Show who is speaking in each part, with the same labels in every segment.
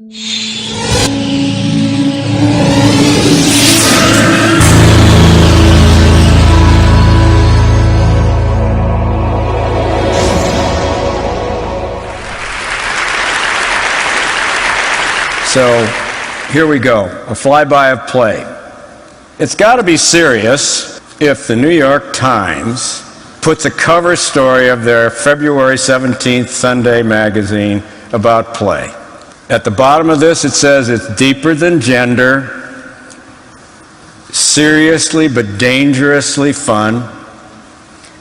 Speaker 1: So here we go, a flyby of play. It's got to be serious if the New York Times puts a cover story of their February 17th Sunday magazine about play. At the bottom of this it says it's deeper than gender, seriously but dangerously fun,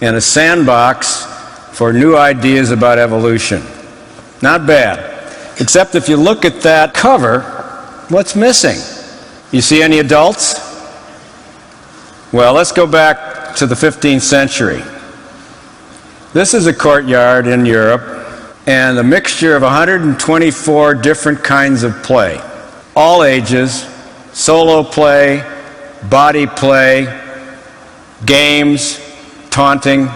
Speaker 1: and a sandbox for new ideas about evolution. Not bad. Except if you look at that cover, what's missing? You see any adults? Well, let's go back to the 15th century. This is a courtyard in Europe, and a mixture of 124 different kinds of play. All ages, solo play, body play, games, taunting,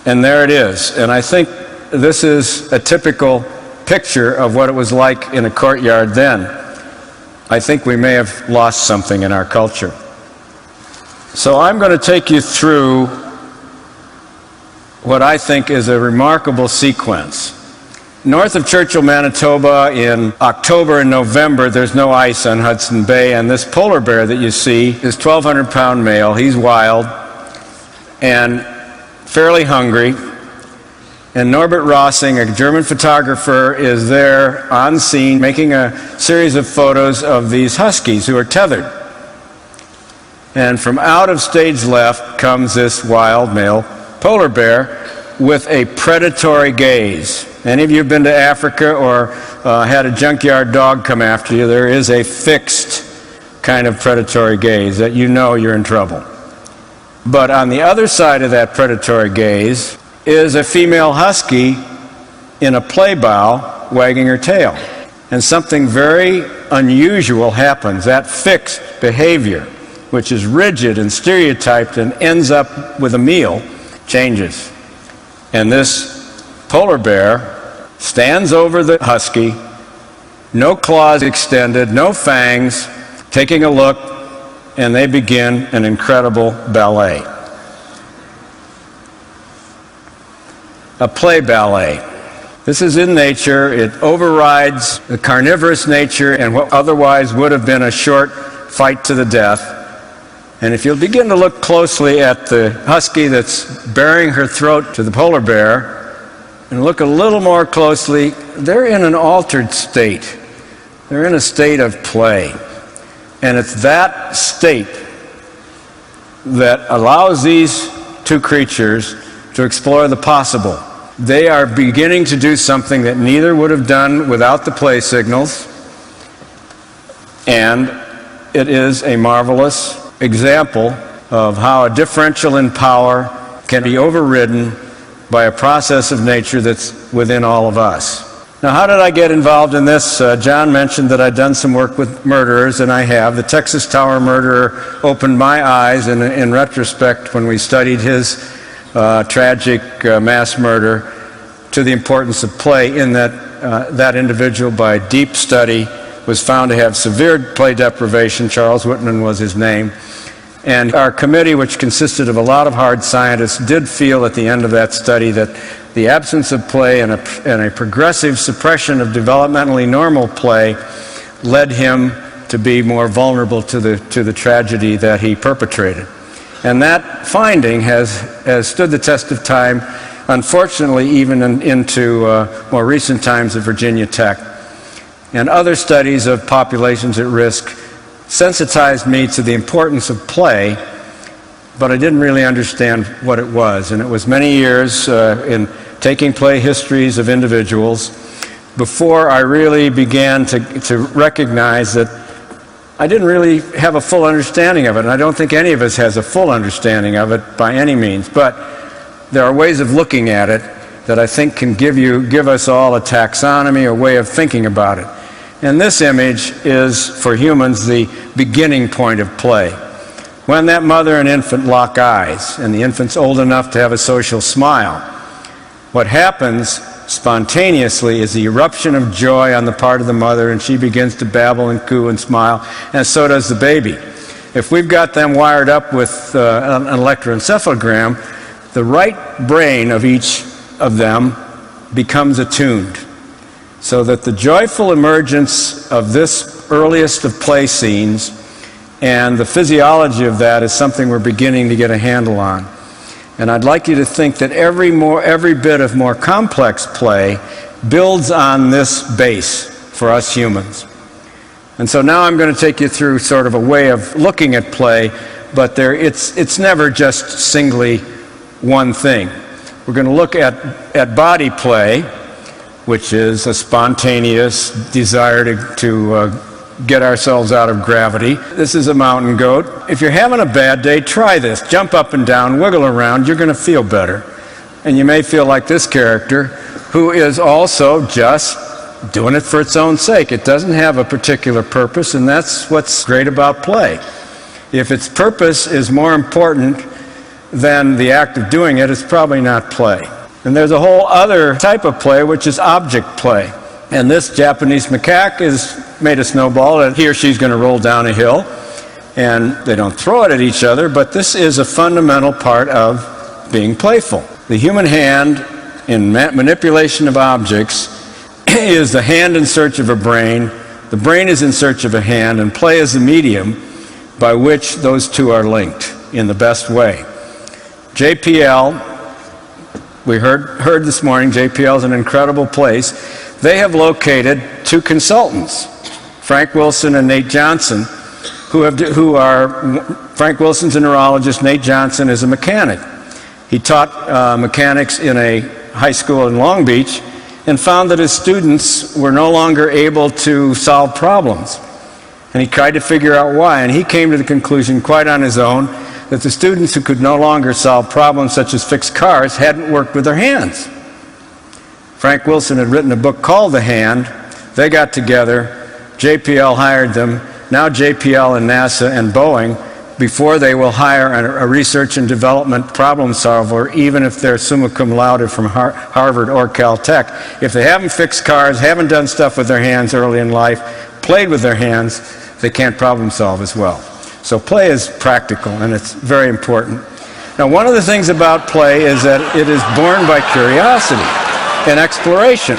Speaker 1: and there it is. And I think this is a typical picture of what it was like in a courtyard then. I think we may have lost something in our culture. So I'm going to take you through what I think is a remarkable sequence. North of Churchill, Manitoba, in October and November, there's no ice on Hudson Bay, and this polar bear that you see is 1,200-pound male. He's wild and fairly hungry. And Norbert Rossing, a German photographer, is there on scene making a series of photos of these huskies who are tethered. And from out of stage left comes this wild male polar bear with a predatory gaze. Any of you have been to Africa or had a junkyard dog come after you, there is a fixed kind of predatory gaze that you know you're in trouble. But on the other side of that predatory gaze is a female husky in a play bow wagging her tail. And something very unusual happens. That fixed behavior, which is rigid and stereotyped and ends up with a meal, changes. And this polar bear stands over the husky, no claws extended, no fangs, taking a look, and they begin an incredible ballet. A play ballet. This is in nature. It overrides the carnivorous nature and what otherwise would have been a short fight to the death. And if you'll begin to look closely at the husky that's baring her throat to the polar bear, and look a little more closely, they're in an altered state. They're in a state of play. And it's that state that allows these two creatures to explore the possible. They are beginning to do something that neither would have done without the play signals, and it is a marvelous example of how a differential in power can be overridden by a process of nature that's within all of us. Now, how did I get involved in this? John mentioned that I'd done some work with murderers, and I have. The Texas Tower murderer opened my eyes, and in retrospect, when we studied his tragic mass murder, to the importance of play, in that that individual, by deep study, was found to have severe play deprivation. Charles Whitman was his name. And our committee, which consisted of a lot of hard scientists, did feel at the end of that study that the absence of play and a progressive suppression of developmentally normal play led him to be more vulnerable to the tragedy that he perpetrated. And that finding has stood the test of time, unfortunately, even into more recent times at Virginia Tech. And other studies of populations at risk sensitized me to the importance of play, but I didn't really understand what it was. And it was many years in taking play histories of individuals before I really began to recognize that I didn't really have a full understanding of it, and I don't think any of us has a full understanding of it by any means. But there are ways of looking at it that I think can give us all a taxonomy, a way of thinking about it. And this image is, for humans, the beginning point of play. When that mother and infant lock eyes, and the infant's old enough to have a social smile, what happens spontaneously is the eruption of joy on the part of the mother, and she begins to babble and coo and smile, and so does the baby. If we've got them wired up with an electroencephalogram, the right brain of each of them becomes attuned, so that the joyful emergence of this earliest of play scenes and the physiology of that is something we're beginning to get a handle on. And I'd like you to think that every bit of more complex play builds on this base for us humans. And so now I'm going to take you through sort of a way of looking at play, but it's never just singly one thing. We're going to look at body play, which is a spontaneous desire to get ourselves out of gravity. This is a mountain goat. If you're having a bad day, try this. Jump up and down, wiggle around. You're going to feel better. And you may feel like this character, who is also just doing it for its own sake. It doesn't have a particular purpose, and that's what's great about play. If its purpose is more important than the act of doing it, it's probably not play. And there's a whole other type of play, which is object play. And this Japanese macaque has made a snowball, and he or she's going to roll down a hill. And they don't throw it at each other, but this is a fundamental part of being playful. The human hand in manipulation of objects is the hand in search of a brain, the brain is in search of a hand, and play is the medium by which those two are linked in the best way. JPL, we heard this morning, JPL is an incredible place. They have located two consultants, Frank Wilson and Nate Johnson, who are, Frank Wilson's a neurologist, Nate Johnson is a mechanic. He taught mechanics in a high school in Long Beach and found that his students were no longer able to solve problems. And he tried to figure out why, and he came to the conclusion quite on his own that the students who could no longer solve problems such as fix cars hadn't worked with their hands. Frank Wilson had written a book called The Hand. They got together. JPL hired them. Now JPL and NASA and Boeing, before they will hire a research and development problem solver, even if they're summa cum laude from Harvard or Caltech, if they haven't fixed cars, haven't done stuff with their hands early in life, played with their hands, they can't problem solve as well. So play is practical, and it's very important. Now, one of the things about play is that it is born by curiosity and exploration.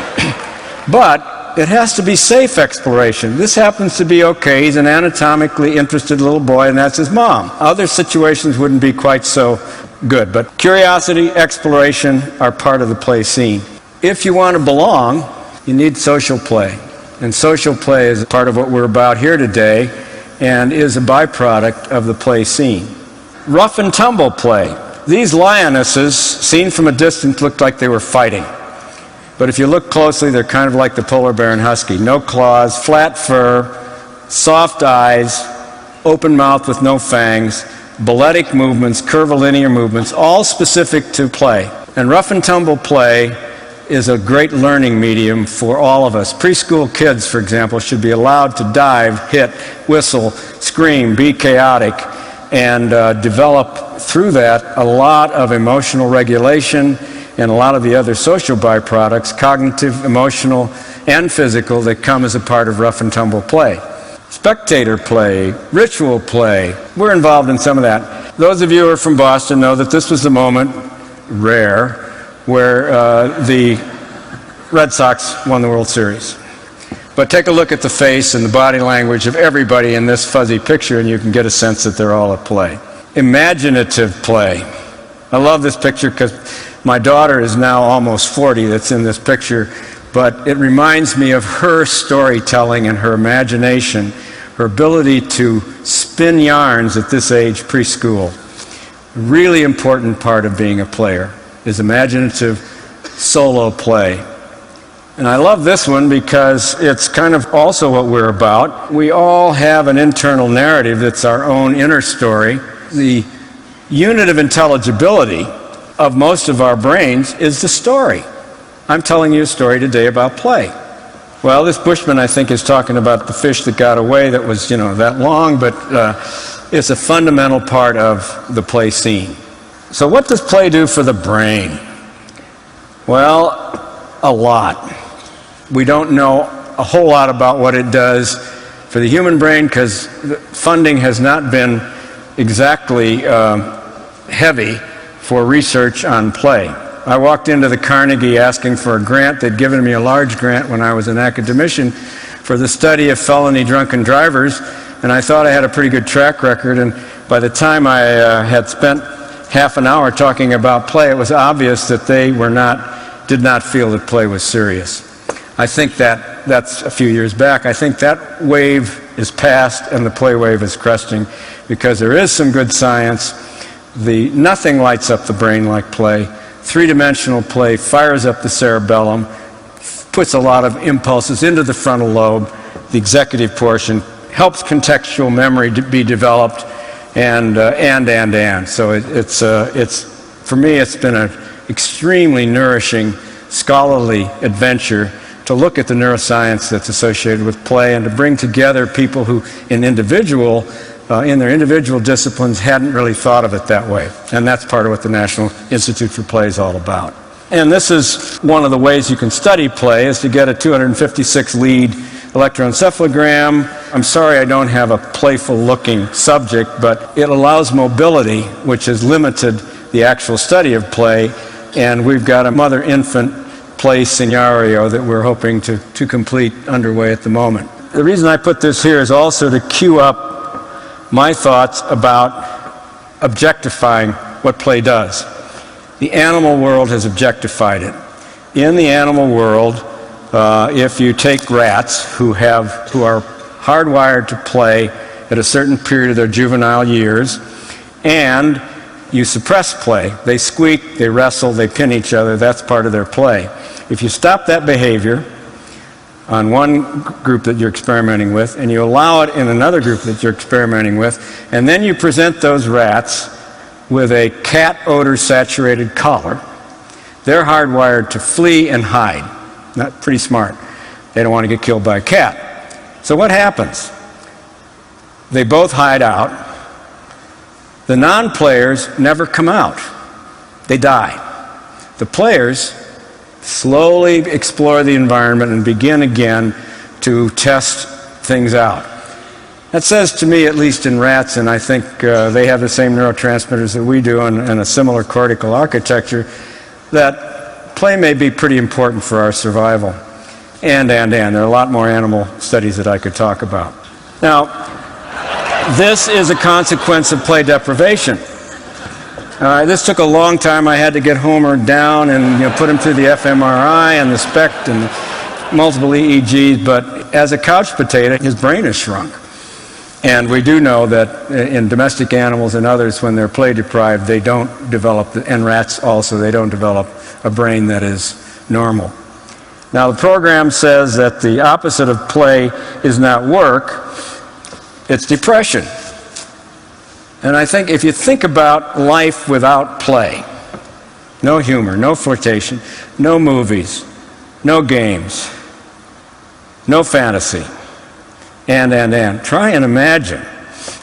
Speaker 1: But it has to be safe exploration. This happens to be okay. He's an anatomically interested little boy, and that's his mom. Other situations wouldn't be quite so good. But curiosity, exploration are part of the play scene. If you want to belong, you need social play. And social play is part of what we're about here today and is a byproduct of the play scene. Rough and tumble play. These lionesses, seen from a distance, looked like they were fighting. But if you look closely, they're kind of like the polar bear and husky. No claws, flat fur, soft eyes, open mouth with no fangs, balletic movements, curvilinear movements, all specific to play. And rough and tumble play is a great learning medium for all of us. Preschool kids, for example, should be allowed to dive, hit, whistle, scream, be chaotic, and develop through that a lot of emotional regulation and a lot of the other social byproducts, cognitive, emotional, and physical, that come as a part of rough and tumble play. Spectator play, ritual play, we're involved in some of that. Those of you who are from Boston know that this was the moment, rare, where the Red Sox won the World Series. But take a look at the face and the body language of everybody in this fuzzy picture, and you can get a sense that they're all at play. Imaginative play. I love this picture because my daughter is now almost 40 that's in this picture, but it reminds me of her storytelling and her imagination, her ability to spin yarns at this age, preschool. Really important part of being a player is imaginative solo play. And I love this one because it's kind of also what we're about. We all have an internal narrative that's our own inner story. The unit of intelligibility of most of our brains is the story. I'm telling you a story today about play. Well, this Bushman, I think, is talking about the fish that got away that was, that long, but it's a fundamental part of the play scene. So what does play do for the brain? Well, a lot. We don't know a whole lot about what it does for the human brain because funding has not been exactly heavy for research on play. I walked into the Carnegie asking for a grant. They'd given me a large grant when I was an academician for the study of felony drunken drivers, and I thought I had a pretty good track record, and by the time I had spent half an hour talking about play, it was obvious that they did not feel that play was serious. I think that's a few years back. I think that wave is past and the play wave is cresting because there is some good science. Nothing lights up the brain like play. Three-dimensional play fires up the cerebellum, puts a lot of impulses into the frontal lobe, the executive portion, helps contextual memory to be developed, and. So for me, it's been an extremely nourishing, scholarly adventure to look at the neuroscience that's associated with play and to bring together people who, in their individual disciplines, hadn't really thought of it that way. And that's part of what the National Institute for Play is all about. And this is one of the ways you can study play, is to get a 256-lead electroencephalogram. I'm sorry I don't have a playful-looking subject, but it allows mobility, which has limited the actual study of play, and we've got a mother-infant play scenario that we're hoping to complete underway at the moment. The reason I put this here is also to cue up my thoughts about objectifying what play does. The animal world has objectified it. In the animal world, if you take rats who are hardwired to play at a certain period of their juvenile years, and you suppress play, they squeak, they wrestle, they pin each other, that's part of their play. If you stop that behavior on one group that you're experimenting with, and you allow it in another group that you're experimenting with, and then you present those rats with a cat odor-saturated collar, they're hardwired to flee and hide. Not pretty smart. They don't want to get killed by a cat. So what happens? They both hide out. The non-players never come out. They die. The players slowly explore the environment and begin again to test things out. That says to me, at least in rats, and I think they have the same neurotransmitters that we do and a similar cortical architecture, that play may be pretty important for our survival. And. There are a lot more animal studies that I could talk about. Now, this is a consequence of play deprivation. This took a long time. I had to get Homer down and put him through the fMRI and the SPECT and multiple EEGs, but as a couch potato, his brain is shrunk. And we do know that in domestic animals and others, when they're play deprived, they don't develop, and rats also, they don't develop a brain that is normal. Now, the program says that the opposite of play is not work, it's depression. And I think if you think about life without play, no humor, no flirtation, no movies, no games, no fantasy, and try and imagine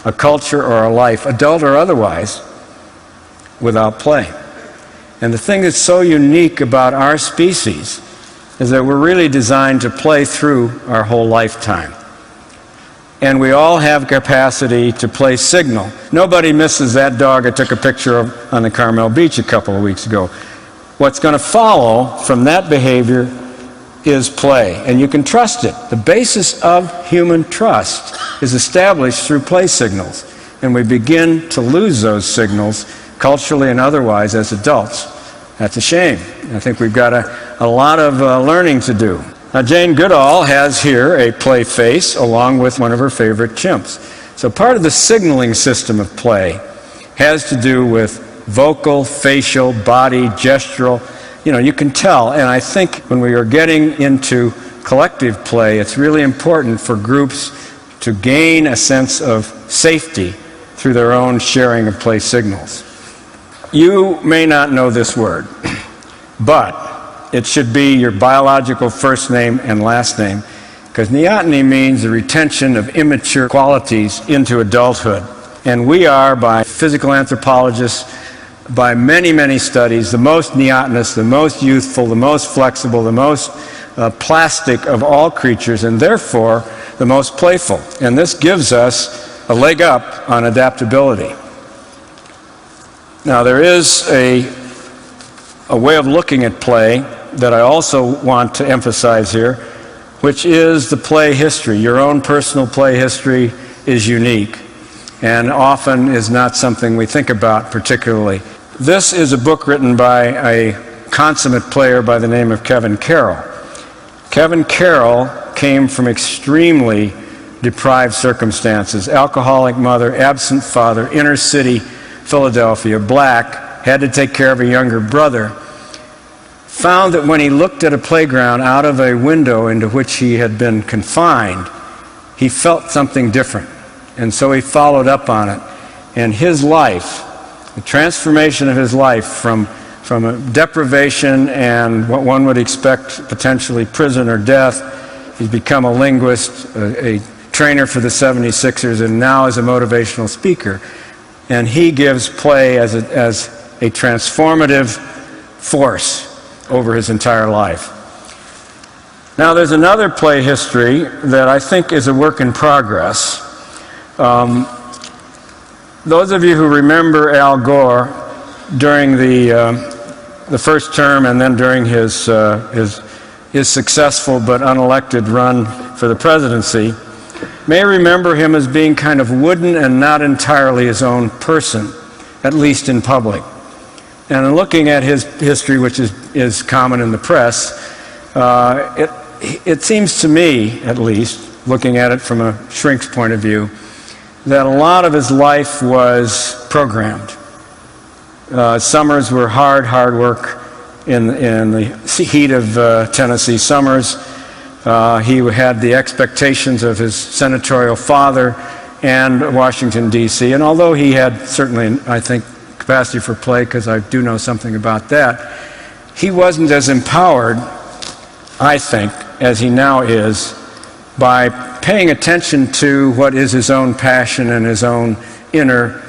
Speaker 1: a culture or a life, adult or otherwise, without play. And the thing that's so unique about our species is that we're really designed to play through our whole lifetime. And we all have capacity to play signal. Nobody misses that dog I took a picture of on the Carmel Beach a couple of weeks ago. What's going to follow from that behavior is play, and you can trust it. The basis of human trust is established through play signals, and we begin to lose those signals culturally and otherwise as adults. That's a shame. I think we've got a lot of learning to do. Now, Jane Goodall has here a play face along with one of her favorite chimps. So part of the signaling system of play has to do with vocal, facial, body, gestural. You can tell, and I think when we are getting into collective play, it's really important for groups to gain a sense of safety through their own sharing of play signals. You may not know this word, but it should be your biological first name and last name, because neoteny means the retention of immature qualities into adulthood. And we are, by physical anthropologists, by many, many studies, the most neotenous, the most youthful, the most flexible, the most plastic of all creatures, and therefore the most playful. And this gives us a leg up on adaptability. Now, there is a way of looking at play that I also want to emphasize here, which is the play history. Your own personal play history is unique and often is not something we think about particularly. This is a book written by a consummate player by the name of Kevin Carroll. Kevin Carroll came from extremely deprived circumstances. Alcoholic mother, absent father, inner city Philadelphia, black, had to take care of a younger brother. Found that when he looked at a playground out of a window into which he had been confined, he felt something different. And so he followed up on it. And his life, the transformation of his life from a deprivation and what one would expect potentially prison or death, he's become a linguist, a trainer for the 76ers, and now is a motivational speaker. And he gives play as a transformative force over his entire life. Now, there's another play history that I think is a work in progress. Those of you who remember Al Gore during the first term and then during his successful but unelected run for the presidency may remember him as being kind of wooden and not entirely his own person, at least in public. And in looking at his history, which is common in the press, it seems to me, at least, looking at it from a shrink's point of view, that a lot of his life was programmed. Summers were hard work in the heat of Tennessee summers. He had the expectations of his senatorial father and Washington, D.C., and although he had certainly, I think, capacity for play, because I do know something about that, he wasn't as empowered, I think, as he now is by paying attention to what is his own passion and his own inner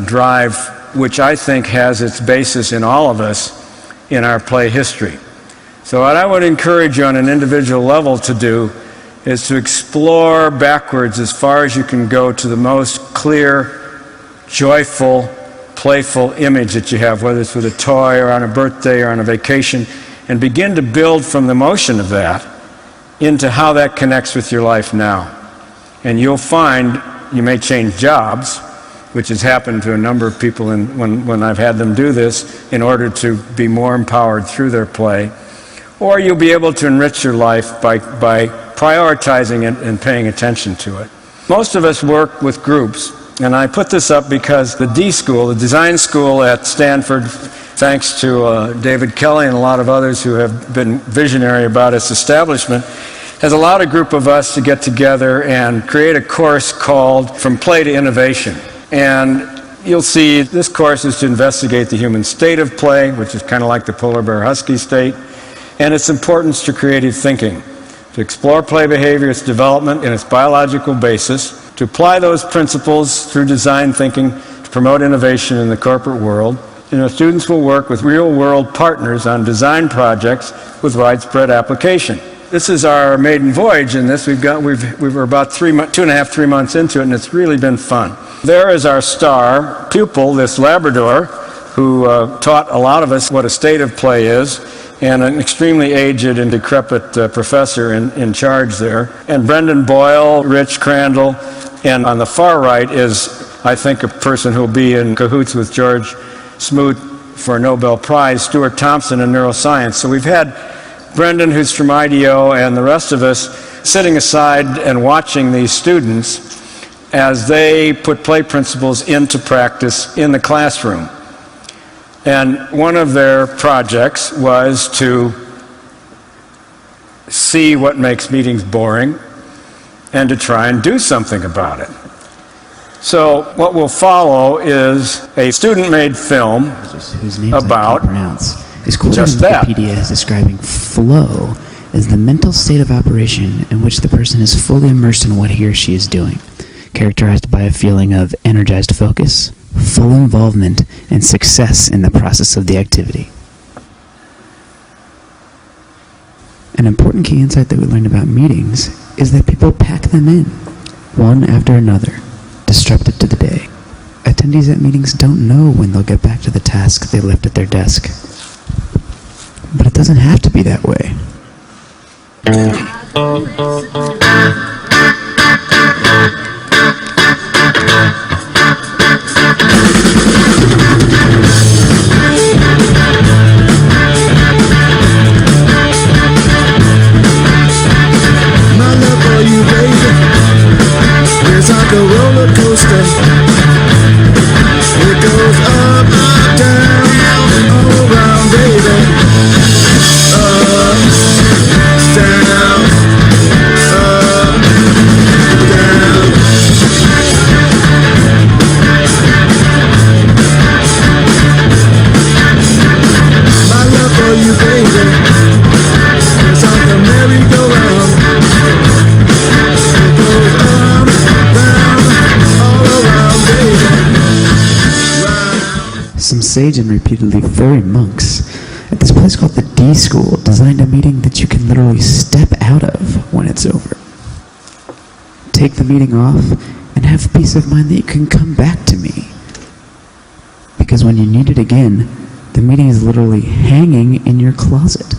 Speaker 1: drive, which I think has its basis in all of us in our play history. So what I would encourage you on an individual level to do is to explore backwards as far as you can go to the most clear, joyful, playful image that you have, whether it's with a toy or on a birthday or on a vacation, and begin to build from the motion of that into how that connects with your life now. And you'll find you may change jobs, which has happened to a number of people when I've had them do this in order to be more empowered through their play, or you'll be able to enrich your life by prioritizing it and paying attention to it. Most of us work with groups, and I put this up because the D School, the design school at Stanford, thanks to David Kelly and a lot of others who have been visionary about its establishment, has allowed a group of us to get together and create a course called From Play to Innovation. And you'll see this course is to investigate the human state of play, which is kind of like the polar bear husky state, and its importance to creative thinking, to explore play behavior, its development, and its biological basis, to apply those principles through design thinking to promote innovation in the corporate world. Students will work with real-world partners on design projects with widespread application. This is our maiden voyage in this. We're about 2.5, 3 months into it, and it's really been fun. There is our star pupil, this Labrador, who taught a lot of us what a state of play is, and an extremely aged and decrepit professor in charge there. And Brendan Boyle, Rich Crandall, and on the far right is, I think, a person who will be in cahoots with George Smoot for a Nobel Prize, Stuart Thompson in neuroscience. So we've had Brendan, who's from IDEO, and the rest of us sitting aside and watching these students as they put play principles into practice in the classroom. And one of their projects was to see what makes meetings boring and to try and do something about it. So what will follow is a student-made film about just that.
Speaker 2: Wikipedia is describing flow as the mental state of operation in which the person is fully immersed in what he or she is doing, characterized by a feeling of energized focus, full involvement and success in the process of the activity. An important key insight that we learned about meetings is that people pack them in, one after another, disruptive to the day. Attendees at meetings don't know when they'll get back to the task they left at their desk. But it doesn't have to be that way.
Speaker 3: My love for you, baby, is like a roller coaster. It goes up, up, down, all around, baby. Up, down, up, down. My love for you, baby, is like a merry-go-round. It goes up, down, all around, baby.
Speaker 2: Some sage and repeatedly furry monks at this place called the D School designed a meeting that you can literally step out of when it's over. Take the meeting off and have peace of mind that you can come back to me. Because when you need it again, the meeting is literally hanging in your closet.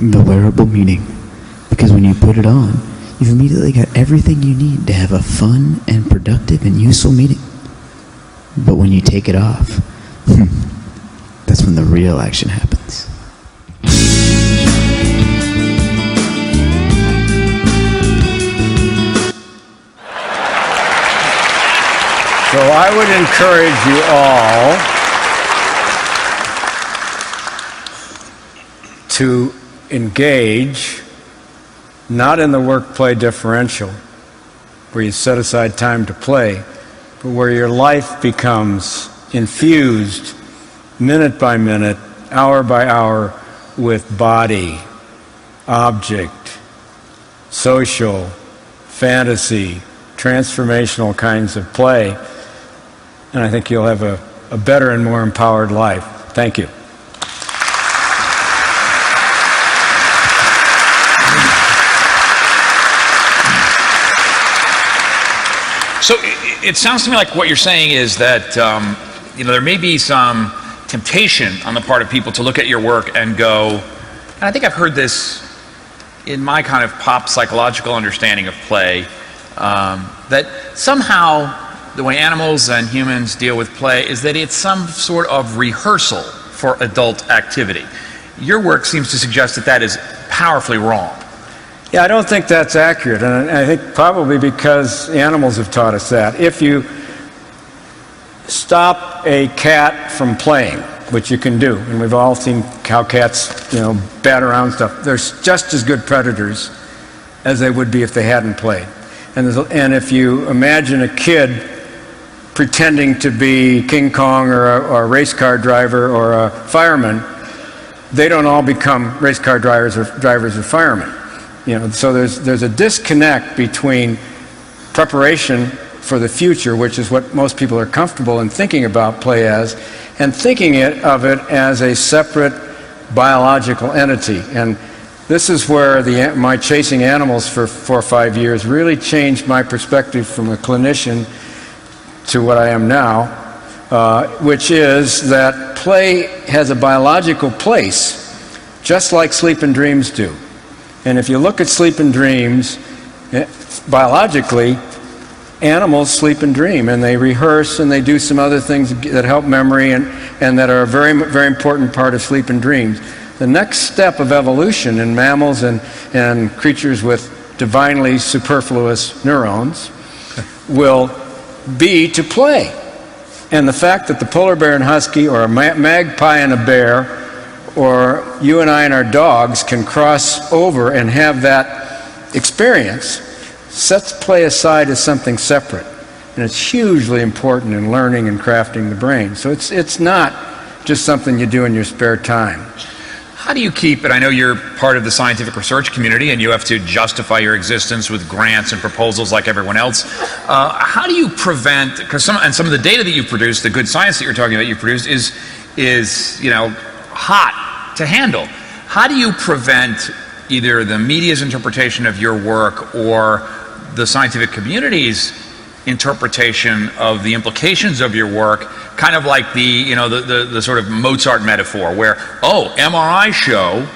Speaker 2: The wearable meeting. Because when you put it on, you've immediately got everything you need to have a fun and productive and useful meeting. But when you take it off, that's when the real action happens.
Speaker 1: So I would encourage you all to engage not in the work-play differential, where you set aside time to play, but where your life becomes infused minute by minute, hour by hour with body, object, social, fantasy, transformational kinds of play. And I think you'll have a better and more empowered life. Thank you.
Speaker 4: So it sounds to me like what you're saying is that there may be some temptation on the part of people to look at your work and go, and I think I've heard this in my kind of pop psychological understanding of play, that somehow the way animals and humans deal with play is that it's some sort of rehearsal for adult activity. Your work seems to suggest that that is powerfully wrong.
Speaker 1: Yeah, I don't think that's accurate, and I think probably because animals have taught us that. If you stop a cat from playing, which you can do, and we've all seen how cats, bat around stuff, they're just as good predators as they would be if they hadn't played. And if you imagine a kid pretending to be King Kong or a race car driver or a fireman, they don't all become race car drivers or firemen. So there's a disconnect between preparation for the future, which is what most people are comfortable in thinking about play as, and thinking of it as a separate biological entity. And this is where my chasing animals for 4 or 5 years really changed my perspective from a clinician to what I am now, which is that play has a biological place, just like sleep and dreams do. And if you look at sleep and dreams, biologically, animals sleep and dream, and they rehearse and they do some other things that help memory and that are a very, very important part of sleep and dreams. The next step of evolution in mammals and creatures with divinely superfluous neurons will be to play. And the fact that the polar bear and husky, or a magpie and a bear, or you and I and our dogs can cross over and have that experience sets play aside as something separate. And it's hugely important in learning and crafting the brain. So it's not just something you do in your spare time.
Speaker 4: how do you keep, and I know you're part of the scientific research community and you have to justify your existence with grants and proposals like everyone else. How do you prevent, because some of the data that you've produced, the good science that you're talking about you've produced is hot to handle. How do you prevent either the media's interpretation of your work or the scientific community's interpretation of the implications of your work, kind of like the sort of Mozart metaphor where, oh, MRI show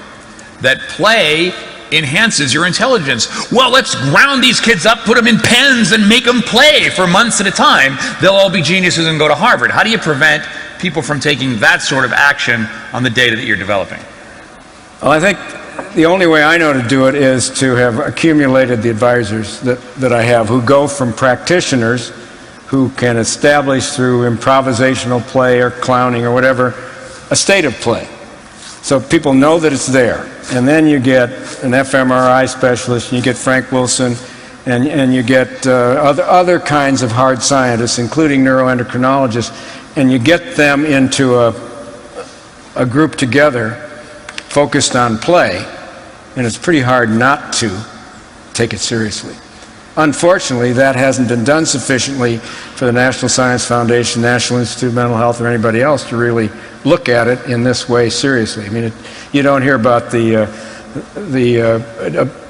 Speaker 4: that play enhances your intelligence. Well, let's round these kids up, put them in pens and make them play for months at a time. They'll all be geniuses and go to Harvard. How do you prevent people from taking that sort of action on the data that you're developing?
Speaker 1: Well, I think the only way I know to do it is to have accumulated the advisors that I have who go from practitioners who can establish through improvisational play or clowning or whatever a state of play. So people know that it's there. And then you get an fMRI specialist, and you get Frank Wilson, and you get other kinds of hard scientists, including neuroendocrinologists, and you get them into a group together focused on play, and it's pretty hard not to take it seriously. Unfortunately, that hasn't been done sufficiently for the National Science Foundation, National Institute of Mental Health, or anybody else to really look at it in this way seriously. I mean, you don't hear about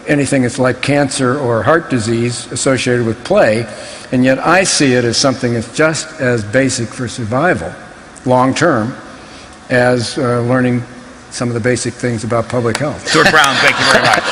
Speaker 1: anything that's like cancer or heart disease associated with play, and yet I see it as something that's just as basic for survival, long term, as learning some of the basic things about public health.
Speaker 4: Stuart Brown, thank you very much.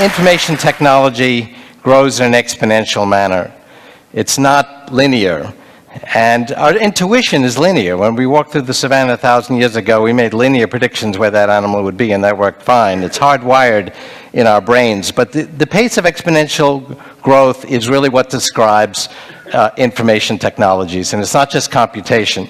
Speaker 5: Information technology grows in an exponential manner. It's not linear. And our intuition is linear. When we walked through the savannah 1,000 years ago, we made linear predictions where that animal would be, and that worked fine. It's hardwired in our brains. But the pace of exponential growth is really what describes information technologies. And it's not just computation.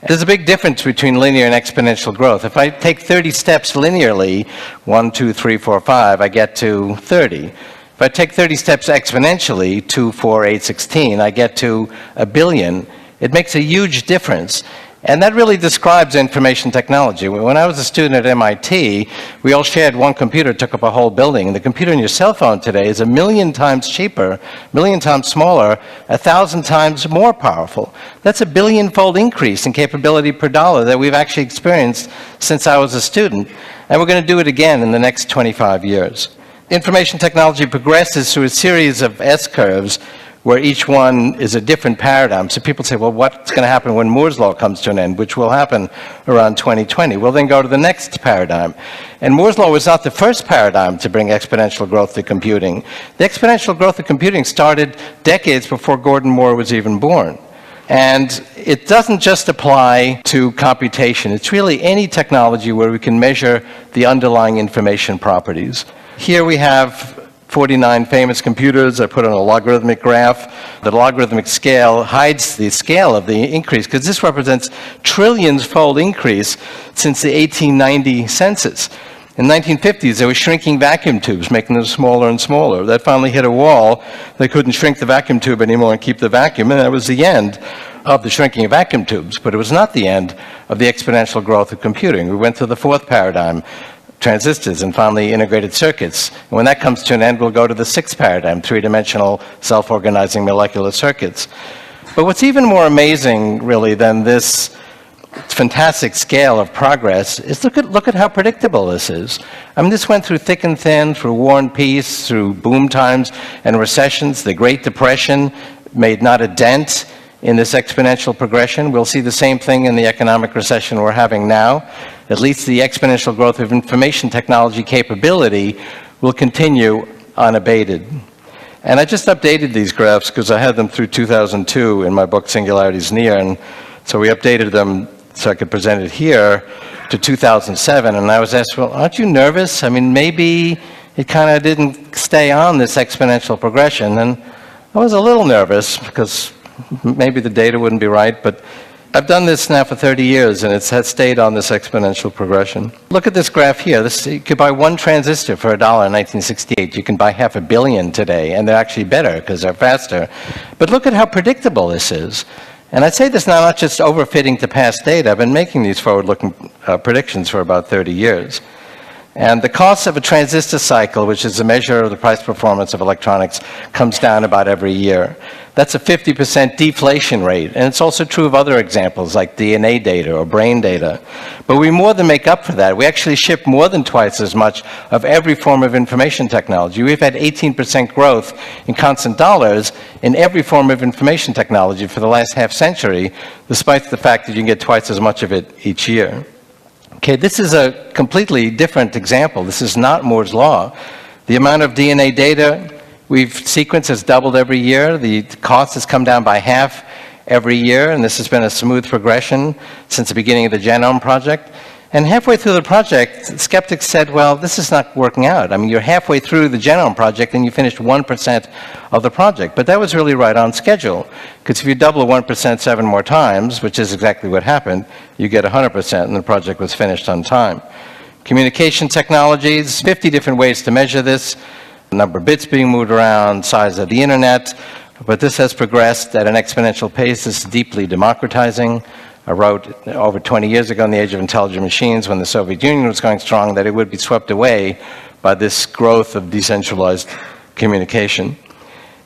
Speaker 5: There's a big difference between linear and exponential growth. If I take 30 steps linearly, 1, 2, 3, 4, 5, I get to 30. If I take 30 steps exponentially, 2, 4, 8, 16, I get to 1 billion. It makes a huge difference. And that really describes information technology. When I was a student at MIT, we all shared one computer, took up a whole building. The computer in your cell phone today is 1,000,000 times cheaper, 1,000,000 times smaller, 1,000 times more powerful. That's a billion-fold increase in capability per dollar that we've actually experienced since I was a student. And we're going to do it again in the next 25 years. Information technology progresses through a series of S-curves where each one is a different paradigm. So people say, well, what's going to happen when Moore's Law comes to an end, which will happen around 2020? We'll then go to the next paradigm. And Moore's Law was not the first paradigm to bring exponential growth to computing. The exponential growth of computing started decades before Gordon Moore was even born. And it doesn't just apply to computation. It's really any technology where we can measure the underlying information properties. Here we have 49 famous computers. I put on a logarithmic graph. The logarithmic scale hides the scale of the increase because this represents trillions-fold increase since the 1890 census. In the 1950s, they were shrinking vacuum tubes, making them smaller and smaller. That finally hit a wall. They couldn't shrink the vacuum tube anymore and keep the vacuum, and that was the end of the shrinking of vacuum tubes. But it was not the end of the exponential growth of computing. We went to the fourth paradigm, transistors, and finally integrated circuits. And when that comes to an end, we'll go to the sixth paradigm, three-dimensional self-organizing molecular circuits. But what's even more amazing, really, than this fantastic scale of progress is look at how predictable this is. I mean, this went through thick and thin, through war and peace, through boom times and recessions. The Great Depression made not a dent in this exponential progression. We'll see the same thing in the economic recession we're having now. At least the exponential growth of information technology capability will continue unabated. And I just updated these graphs because I had them through 2002 in my book Singularities Near, and so we updated them so I could present it here to 2007. And I was asked, well, aren't you nervous? I mean, maybe it kind of didn't stay on this exponential progression. And I was a little nervous because maybe the data wouldn't be right, but I've done this now for 30 years, and it has stayed on this exponential progression. Look at this graph here. You could buy one transistor for $1 in 1968. You can buy 500 million today, and they're actually better because they're faster. But look at how predictable this is. And I'd say this now not just overfitting to past data. I've been making these forward-looking predictions for about 30 years. And the cost of a transistor cycle, which is a measure of the price performance of electronics, comes down about every year. That's a 50% deflation rate. And it's also true of other examples like DNA data or brain data. But we more than make up for that. We actually ship more than twice as much of every form of information technology. We've had 18% growth in constant dollars in every form of information technology for the last half century, despite the fact that you can get twice as much of it each year. Okay, this is a completely different example. This is not Moore's law. The amount of DNA data we've sequenced has doubled every year. The cost has come down by half every year, and this has been a smooth progression since the beginning of the Genome Project. And halfway through the project, skeptics said, well, this is not working out. I mean, you're halfway through the Genome Project and you finished 1% of the project. But that was really right on schedule, because if you double 1% 7 more times, which is exactly what happened, you get 100%, and the project was finished on time. Communication technologies, 50 different ways to measure this, the number of bits being moved around, size of the internet, but this has progressed at an exponential pace. This is deeply democratizing. I wrote over 20 years ago in the Age of Intelligent Machines, when the Soviet Union was going strong, that it would be swept away by this growth of decentralized communication.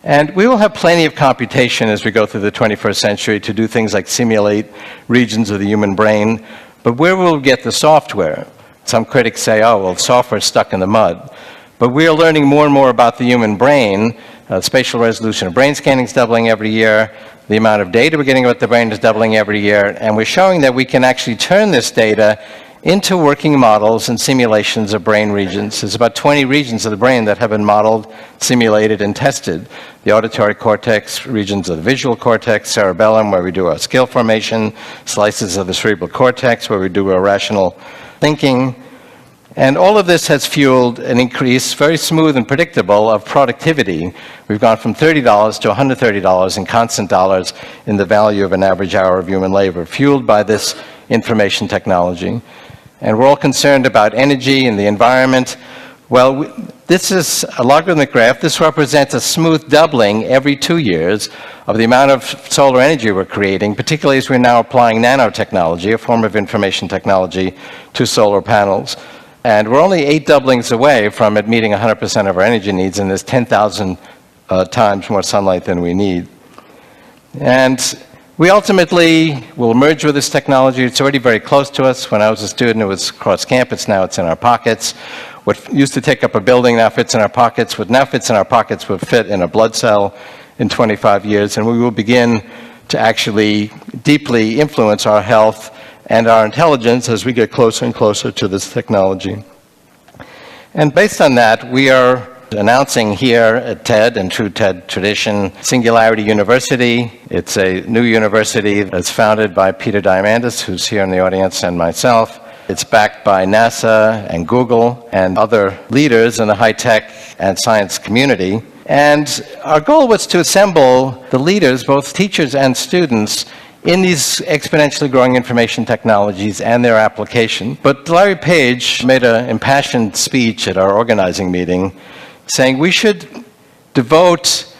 Speaker 5: And we will have plenty of computation as we go through the 21st century to do things like simulate regions of the human brain. But where will we get the software? Some critics say, oh, well, software is stuck in the mud. But we are learning more and more about the human brain. Spatial resolution of brain scanning is doubling every year. The amount of data we're getting about the brain is doubling every year. And we're showing that we can actually turn this data into working models and simulations of brain regions. There's about 20 regions of the brain that have been modeled, simulated, and tested. The auditory cortex, regions of the visual cortex, cerebellum, where we do our skill formation, slices of the cerebral cortex, where we do our rational thinking. And all of this has fueled an increase, very smooth and predictable, of productivity. We've gone from $30 to $130 in constant dollars in the value of an average hour of human labor, fueled by this information technology. And we're all concerned about energy and the environment. Well, this is a logarithmic graph. This represents a smooth doubling every 2 years of the amount of solar energy we're creating, particularly as we're now applying nanotechnology, a form of information technology, to solar panels. And we're only 8 doublings away from it meeting 100% of our energy needs, and there's 10,000 times more sunlight than we need. And we ultimately will merge with this technology. It's already very close to us. When I was a student, it was across campus. Now it's in our pockets. What used to take up a building now fits in our pockets. What now fits in our pockets will fit in a blood cell in 25 years. And we will begin to actually deeply influence our health and our intelligence as we get closer and closer to this technology. And based on that, we are announcing here at TED, in true TED tradition, Singularity University. It's a new university that's founded by Peter Diamandis, who's here in the audience, and myself. It's backed by NASA and Google and other leaders in the high-tech and science community. And our goal was to assemble the leaders, both teachers and students, in these exponentially growing information technologies and their application. But Larry Page made an impassioned speech at our organizing meeting saying we should devote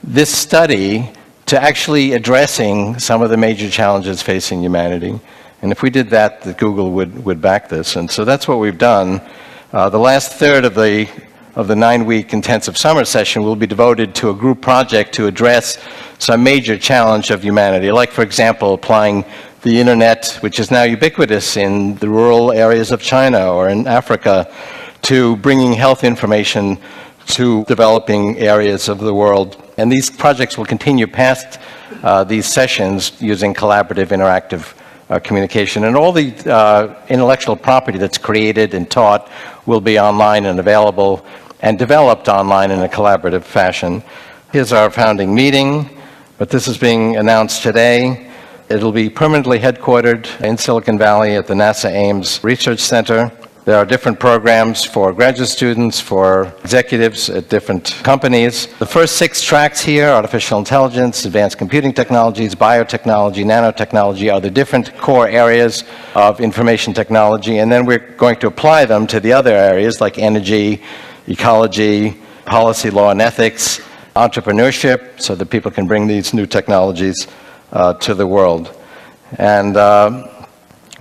Speaker 5: this study to actually addressing some of the major challenges facing humanity. And if we did that, that Google would back this. And so that's what we've done. The last third of the 9-week intensive summer session will be devoted to a group project to address some major challenge of humanity, like, for example, applying the internet, which is now ubiquitous in the rural areas of China or in Africa, to bringing health information to developing areas of the world. And these projects will continue past these sessions using collaborative, interactive communication. And all the intellectual property that's created and taught will be online and available and developed online in a collaborative fashion. Here's our founding meeting, but this is being announced today. It'll be permanently headquartered in Silicon Valley at the NASA Ames Research Center. There are different programs for graduate students, for executives at different companies. The first 6 tracks here, artificial intelligence, advanced computing technologies, biotechnology, nanotechnology, are the different core areas of information technology, and then we're going to apply them to the other areas like energy, ecology, policy, law, and ethics, entrepreneurship, so that people can bring these new technologies to the world. And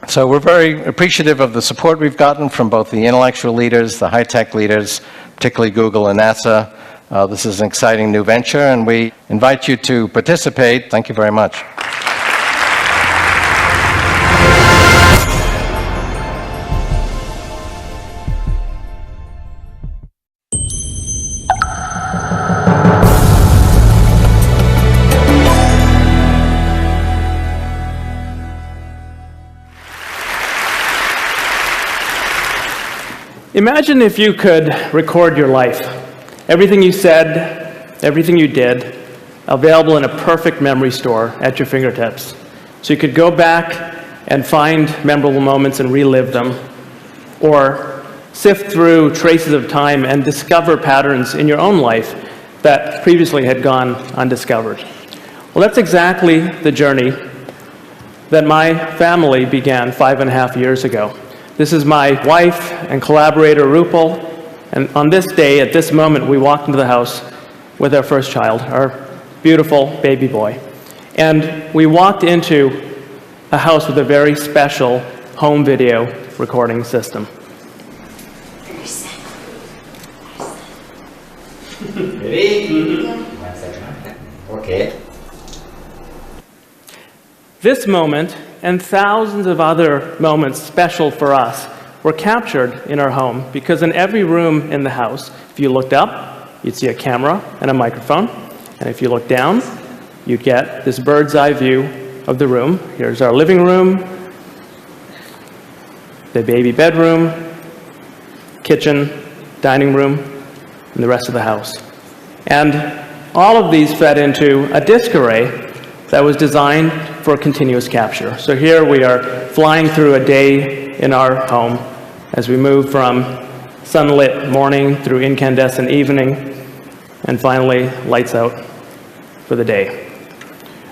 Speaker 5: so we're very appreciative of the support we've gotten from both the intellectual leaders, the high-tech leaders, particularly Google and NASA. This is an exciting new venture, and we invite you to participate. Thank you very much.
Speaker 6: Imagine if you could record your life. Everything you said, everything you did, available in a perfect memory store at your fingertips. So you could go back and find memorable moments and relive them, or sift through traces of time and discover patterns in your own life that previously had gone undiscovered. Well, that's exactly the journey that my family began 5.5 years ago. This is my wife and collaborator, Rupal, and on this day, at this moment, we walked into the house with our first child, our beautiful baby boy. And we walked into a house with a very special home video recording system.
Speaker 5: Okay.
Speaker 6: This moment, and thousands of other moments special for us, were captured in our home because in every room in the house, if you looked up, you'd see a camera and a microphone. And if you looked down, you'd get this bird's eye view of the room. Here's our living room, the baby bedroom, kitchen, dining room, and the rest of the house. And all of these fed into a disk array that was designed for continuous capture. So here we are flying through a day in our home as we move from sunlit morning through incandescent evening, and finally lights out for the day.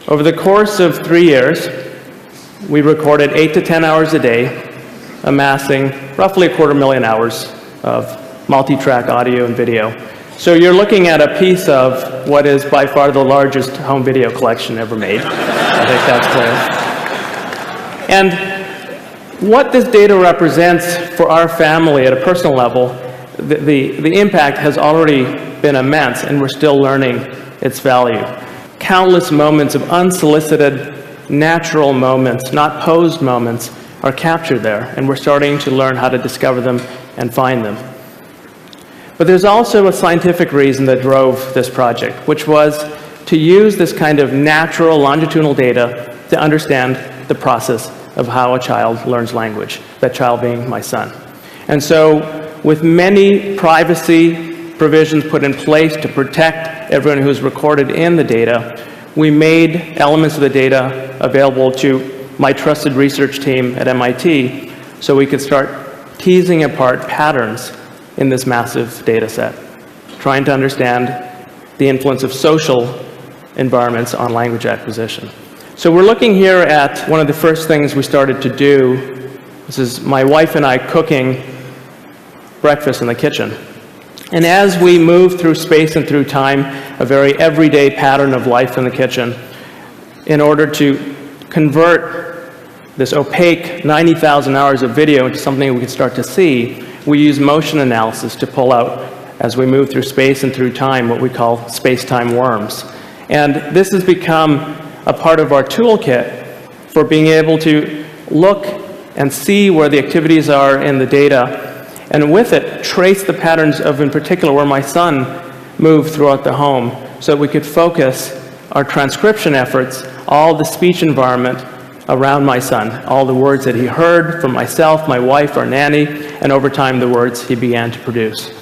Speaker 6: Over the course of 3 years, we recorded 8 to 10 hours a day, amassing roughly 250,000 hours of multi-track audio and video. So you're looking at a piece of what is by far the largest home video collection ever made. I think that's clear. And what this data represents for our family at a personal level, the impact has already been immense, and we're still learning its value. Countless moments of unsolicited, natural moments, not posed moments, are captured there, and we're starting to learn how to discover them and find them. But there's also a scientific reason that drove this project, which was to use this kind of natural longitudinal data to understand the process of how a child learns language, that child being my son. And so with many privacy provisions put in place to protect everyone who's recorded in the data, we made elements of the data available to my trusted research team at MIT so we could start teasing apart patterns in this massive data set, trying to understand the influence of social environments on language acquisition. So we're looking here at one of the first things we started to do. This is my wife and I cooking breakfast in the kitchen. And as we move through space and through time, a very everyday pattern of life in the kitchen, in order to convert this opaque 90,000 hours of video into something we can start to see, we use motion analysis to pull out, as we move through space and through time, what we call space-time worms. And this has become a part of our toolkit for being able to look and see where the activities are in the data, and with it, trace the patterns of, in particular, where my son moved throughout the home, so that we could focus our transcription efforts, all the speech environment around my son, all the words that he heard from myself, my wife, our nanny, and over time the words he began to produce.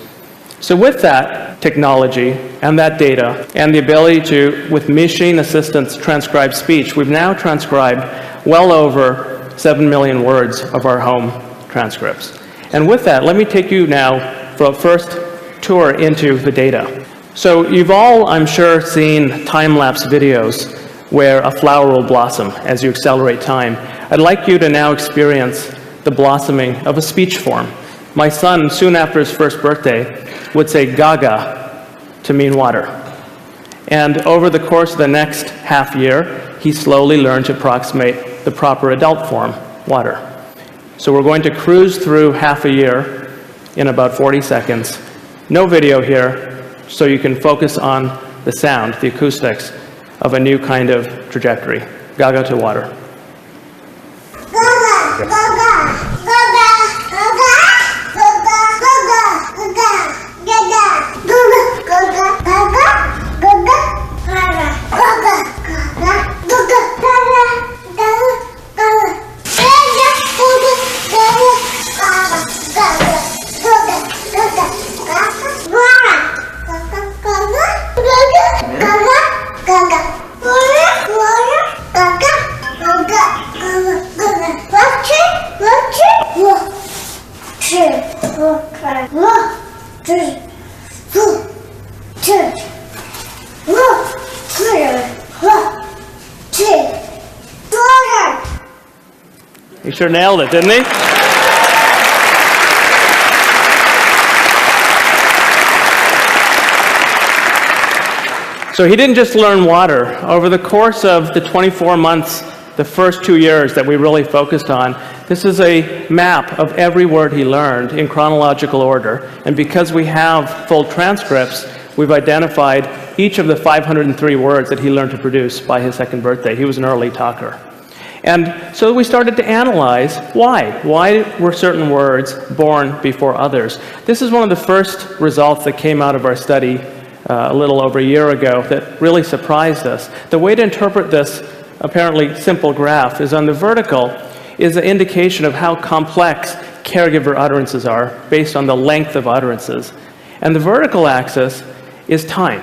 Speaker 6: So with that technology and that data and the ability to, with machine assistance, transcribe speech, we've now transcribed well over 7 million words of our home transcripts. And with that, let me take you now for a first tour into the data. So you've all, I'm sure, seen time-lapse videos where a flower will blossom as you accelerate time. I'd like you to now experience the blossoming of a speech form. My son, soon after his first birthday, would say gaga to mean water. And over the course of the next half year, he slowly learned to approximate the proper adult form, water. So we're going to cruise through half a year in about 40 seconds. No video here, so you can focus on the sound, the acoustics of a new kind of trajectory. Gaga to water. He sure nailed it, didn't he? So he didn't just learn water. Over the course of the 24 months, the first 2 years that we really focused on, this is a map of every word he learned in chronological order. And because we have full transcripts, we've identified each of the 503 words that he learned to produce by his second birthday. He was an early talker. And so we started to analyze why. Why were certain words born before others? This is one of the first results that came out of our study a little over a year ago that really surprised us. The way to interpret this apparently simple graph is on the vertical is an indication of how complex caregiver utterances are based on the length of utterances. And the vertical axis is time.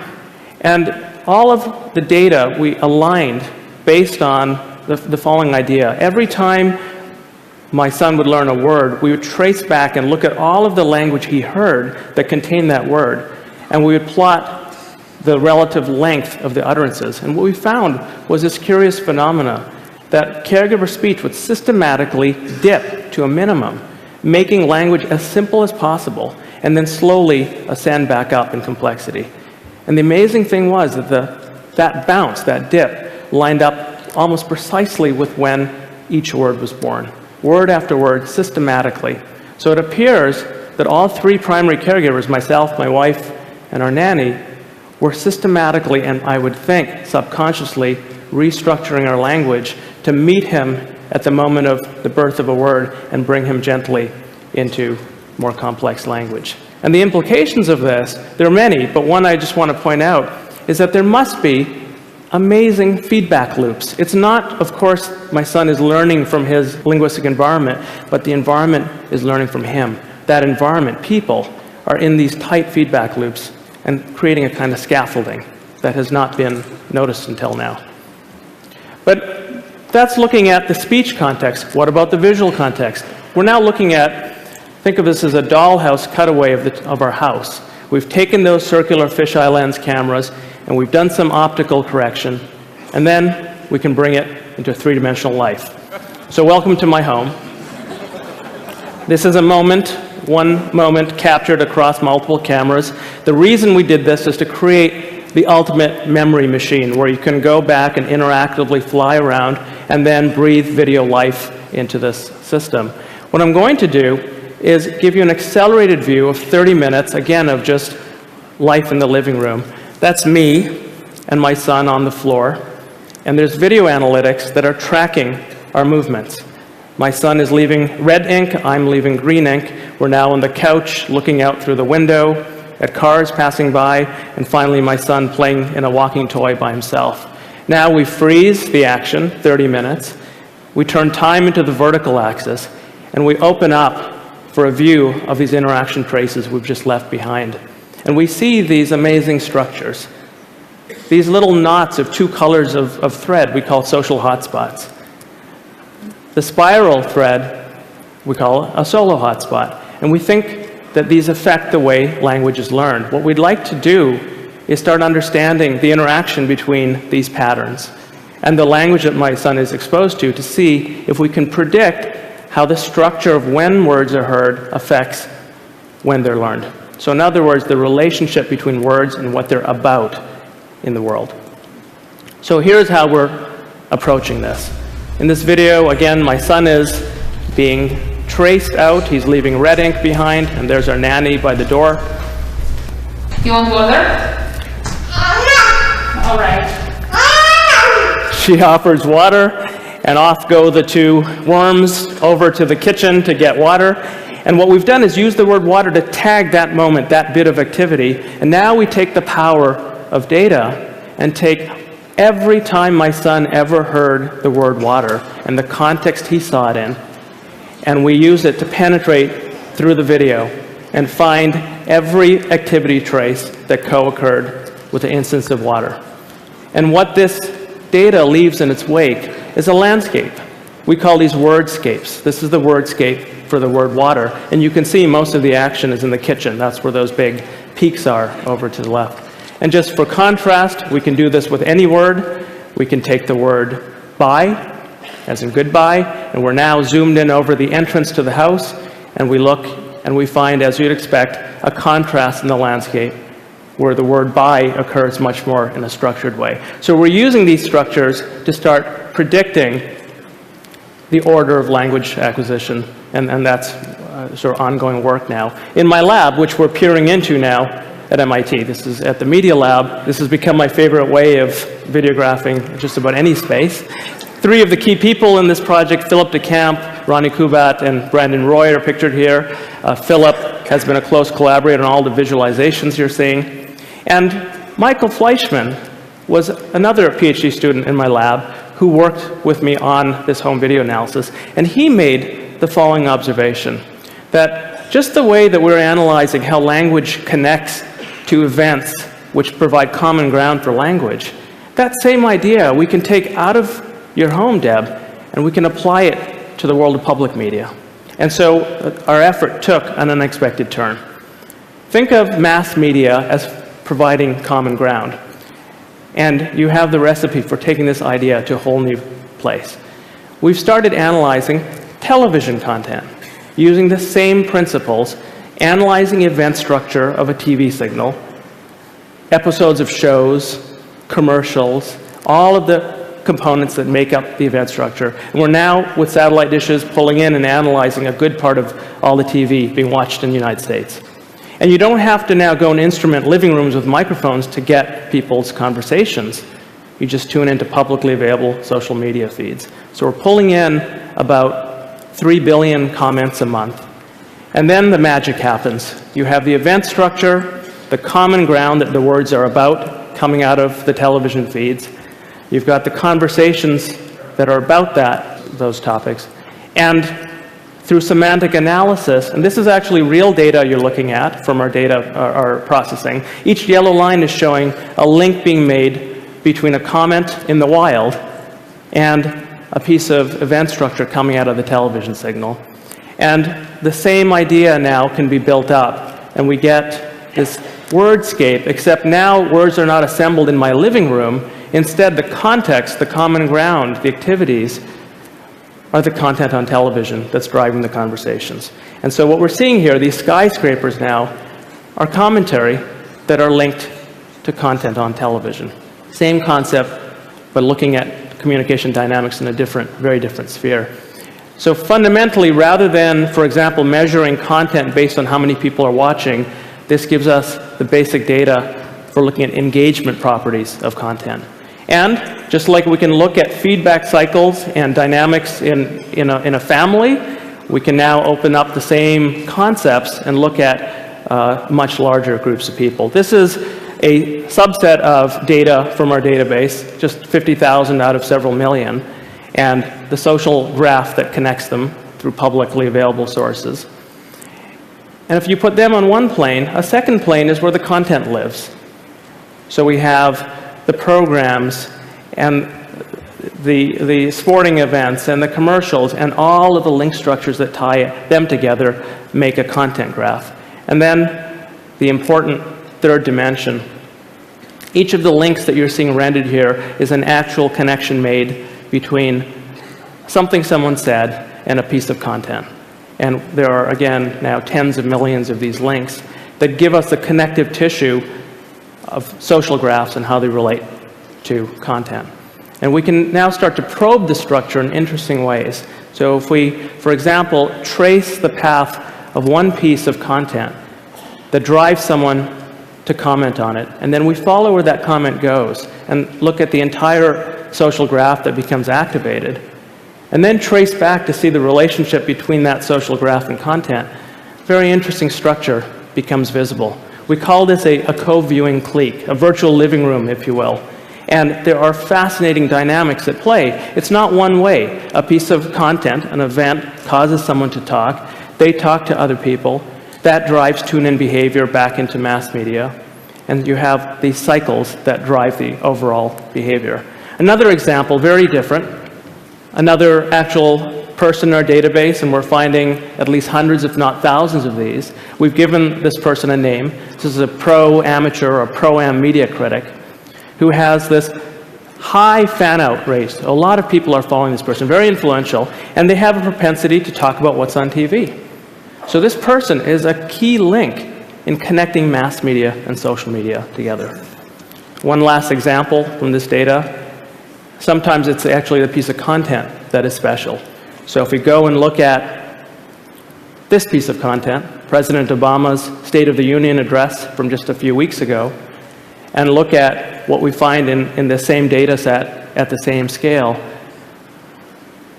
Speaker 6: And all of the data we aligned based on the following idea. Every time my son would learn a word, we would trace back and look at all of the language he heard that contained that word, and we would plot the relative length of the utterances. And what we found was this curious phenomena that caregiver speech would systematically dip to a minimum, making language as simple as possible, and then slowly ascend back up in complexity. And the amazing thing was that that bounce, that dip, lined up almost precisely with when each word was born. Word after word, systematically. So it appears that all three primary caregivers, myself, my wife, and our nanny, were systematically, and I would think subconsciously, restructuring our language to meet him at the moment of the birth of a word and bring him gently into more complex language. And the implications of this, there are many, but one I just want to point out is that there must be amazing feedback loops. It's not, of course, my son is learning from his linguistic environment, but the environment is learning from him. That environment, people, are in these tight feedback loops and creating a kind of scaffolding that has not been noticed until now. But that's looking at the speech context. What about the visual context? We're now looking at, think of this as a dollhouse cutaway of our house. We've taken those circular fisheye lens cameras and we've done some optical correction, and then we can bring it into three-dimensional life. So welcome to my home. This is a moment, one moment captured across multiple cameras. The reason we did this is to create the ultimate memory machine where you can go back and interactively fly around and then breathe video life into this system. What I'm going to do is give you an accelerated view of 30 minutes, again, of just life in the living room. That's me and my son on the floor, and there's video analytics that are tracking our movements. My son is leaving red ink, I'm leaving green ink. We're now on the couch looking out through the window at cars passing by, and finally my son playing in a walking toy by himself. Now we freeze the action, 30 minutes. We turn time into the vertical axis, and we open up for a view of these interaction traces we've just left behind. And we see these amazing structures. These little knots of two colors of thread we call social hotspots. The spiral thread we call a solo hotspot. And we think that these affect the way language is learned. What we'd like to do is start understanding the interaction between these patterns and the language that my son is exposed to see if we can predict how the structure of when words are heard affects when they're learned. So in other words, the relationship between words and what they're about in the world. So here's how we're approaching this. In this video, again, my son is being traced out. He's leaving red ink behind, and there's our nanny by the door.
Speaker 7: You want water? All right.
Speaker 6: She offers water, and off go the two worms over to the kitchen to get water. And what we've done is use the word water to tag that moment, that bit of activity. And now we take the power of data and take every time my son ever heard the word water and the context he saw it in, and we use it to penetrate through the video and find every activity trace that co-occurred with the instance of water. And what this data leaves in its wake is a landscape. We call these wordscapes. This is the wordscape for the word water. And you can see most of the action is in the kitchen. That's where those big peaks are over to the left. And just for contrast, we can do this with any word. We can take the word bye, as in goodbye, and we're now zoomed in over the entrance to the house, and we look and we find, as you'd expect, a contrast in the landscape where the word bye occurs much more in a structured way. So we're using these structures to start predicting the order of language acquisition, and that's sort of ongoing work now. In my lab, which we're peering into now at MIT, this is at the Media Lab, this has become my favorite way of videographing just about any space. Three of the key people in this project, Philip DeCamp, Ronnie Kubat, and Brandon Roy, are pictured here. Philip has been a close collaborator on all the visualizations you're seeing. And Michael Fleischman was another PhD student in my lab who worked with me on this home video analysis. And he made the following observation, that just the way that we're analyzing how language connects to events which provide common ground for language, that same idea we can take out of your home, Deb, and we can apply it to the world of public media. And so our effort took an unexpected turn. Think of mass media as providing common ground. And you have the recipe for taking this idea to a whole new place. We've started analyzing television content using the same principles, analyzing event structure of a TV signal, episodes of shows, commercials, all of the components that make up the event structure. And we're now, with satellite dishes, pulling in and analyzing a good part of all the TV being watched in the United States. And you don't have to now go and instrument living rooms with microphones to get people's conversations. You just tune into publicly available social media feeds. So we're pulling in about 3 billion comments a month. And then the magic happens. You have the event structure, the common ground that the words are about coming out of the television feeds. You've got the conversations that are about those topics. And through semantic analysis, and this is actually real data you're looking at from our data, our processing. Each yellow line is showing a link being made between a comment in the wild and a piece of event structure coming out of the television signal. And the same idea now can be built up, and we get this wordscape, except now words are not assembled in my living room. Instead, the context, the common ground, the activities, are the content on television that's driving the conversations. And so what we're seeing here, these skyscrapers now, are commentary that are linked to content on television. Same concept, but looking at communication dynamics in a different, very different sphere. So fundamentally, rather than, for example, measuring content based on how many people are watching, this gives us the basic data for looking at engagement properties of content. And just like we can look at feedback cycles and dynamics in a family, we can now open up the same concepts and look at much larger groups of people. This is a subset of data from our database, just 50,000 out of several million, and the social graph that connects them through publicly available sources. And if you put them on one plane, a second plane is where the content lives. So we have the programs and the sporting events and the commercials and all of the link structures that tie them together make a content graph. And then the important third dimension. Each of the links that you're seeing rendered here is an actual connection made between something someone said and a piece of content. And there are, again, now tens of millions of these links that give us the connective tissue of social graphs and how they relate to content. And we can now start to probe the structure in interesting ways. So if we, for example, trace the path of one piece of content that drives someone to comment on it, and then we follow where that comment goes and look at the entire social graph that becomes activated, and then trace back to see the relationship between that social graph and content, very interesting structure becomes visible. We call this a co-viewing clique, a virtual living room, if you will. And there are fascinating dynamics at play. It's not one way. A piece of content, an event, causes someone to talk. They talk to other people. That drives tune-in behavior back into mass media. And you have these cycles that drive the overall behavior. Another example, very different. Another actual person in our database, and we're finding at least hundreds, if not thousands of these. We've given this person a name. This is a pro-amateur or pro-am media critic who has this high fan-out rate. A lot of people are following this person, very influential, and they have a propensity to talk about what's on TV. So this person is a key link in connecting mass media and social media together. One last example from this data. Sometimes it's actually the piece of content that is special. So if we go and look at this piece of content, President Obama's State of the Union address from just a few weeks ago, and look at what we find in the same data set at the same scale,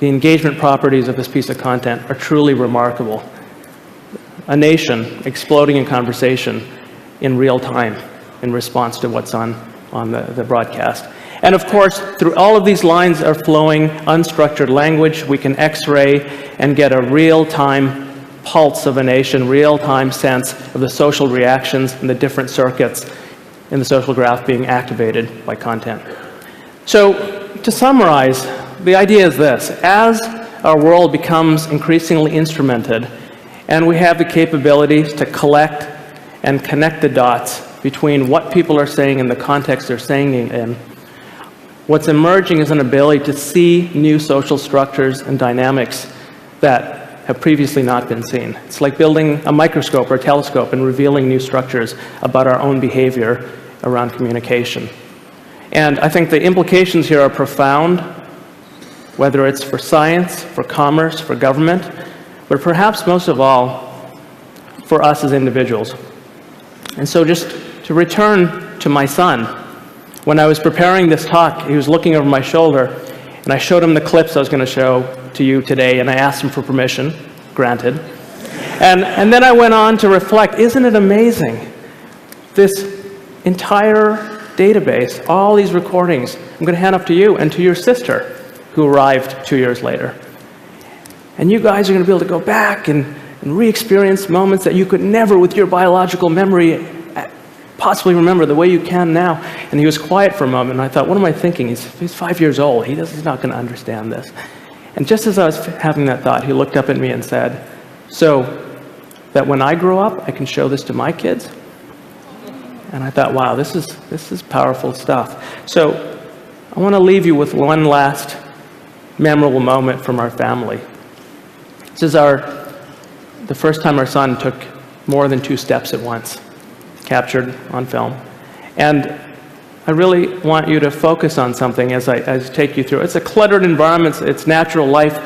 Speaker 6: the engagement properties of this piece of content are truly remarkable. A nation exploding in conversation in real time in response to what's on the broadcast. And of course, through all of these lines are flowing unstructured language. We can X-ray and get a real-time pulse of a nation, real-time sense of the social reactions and the different circuits in the social graph being activated by content. So to summarize, the idea is this. As our world becomes increasingly instrumented and we have the capabilities to collect and connect the dots between what people are saying and the context they're saying it in, what's emerging is an ability to see new social structures and dynamics that have previously not been seen. It's like building a microscope or a telescope and revealing new structures about our own behavior around communication. And I think the implications here are profound, whether it's for science, for commerce, for government, but perhaps most of all, for us as individuals. And so just to return to my son, when I was preparing this talk, he was looking over my shoulder, and I showed him the clips I was going to show to you today, and I asked him for permission, granted. And then I went on to reflect, isn't it amazing? This entire database, all these recordings, I'm going to hand up to you and to your sister, who arrived 2 years later. And you guys are going to be able to go back and re-experience moments that you could never, with your biological memory, possibly remember the way you can now. And he was quiet for a moment, and I thought, what am I thinking? He's 5 years old. He's not going to understand this. And just as I was having that thought, he looked up at me and said, so that when I grow up, I can show this to my kids? And I thought, wow, this is powerful stuff. So I want to leave you with one last memorable moment from our family. This is the first time our son took more than 2 steps at once, captured on film. And I really want you to focus on something as I take you through. It's a cluttered environment, it's natural life.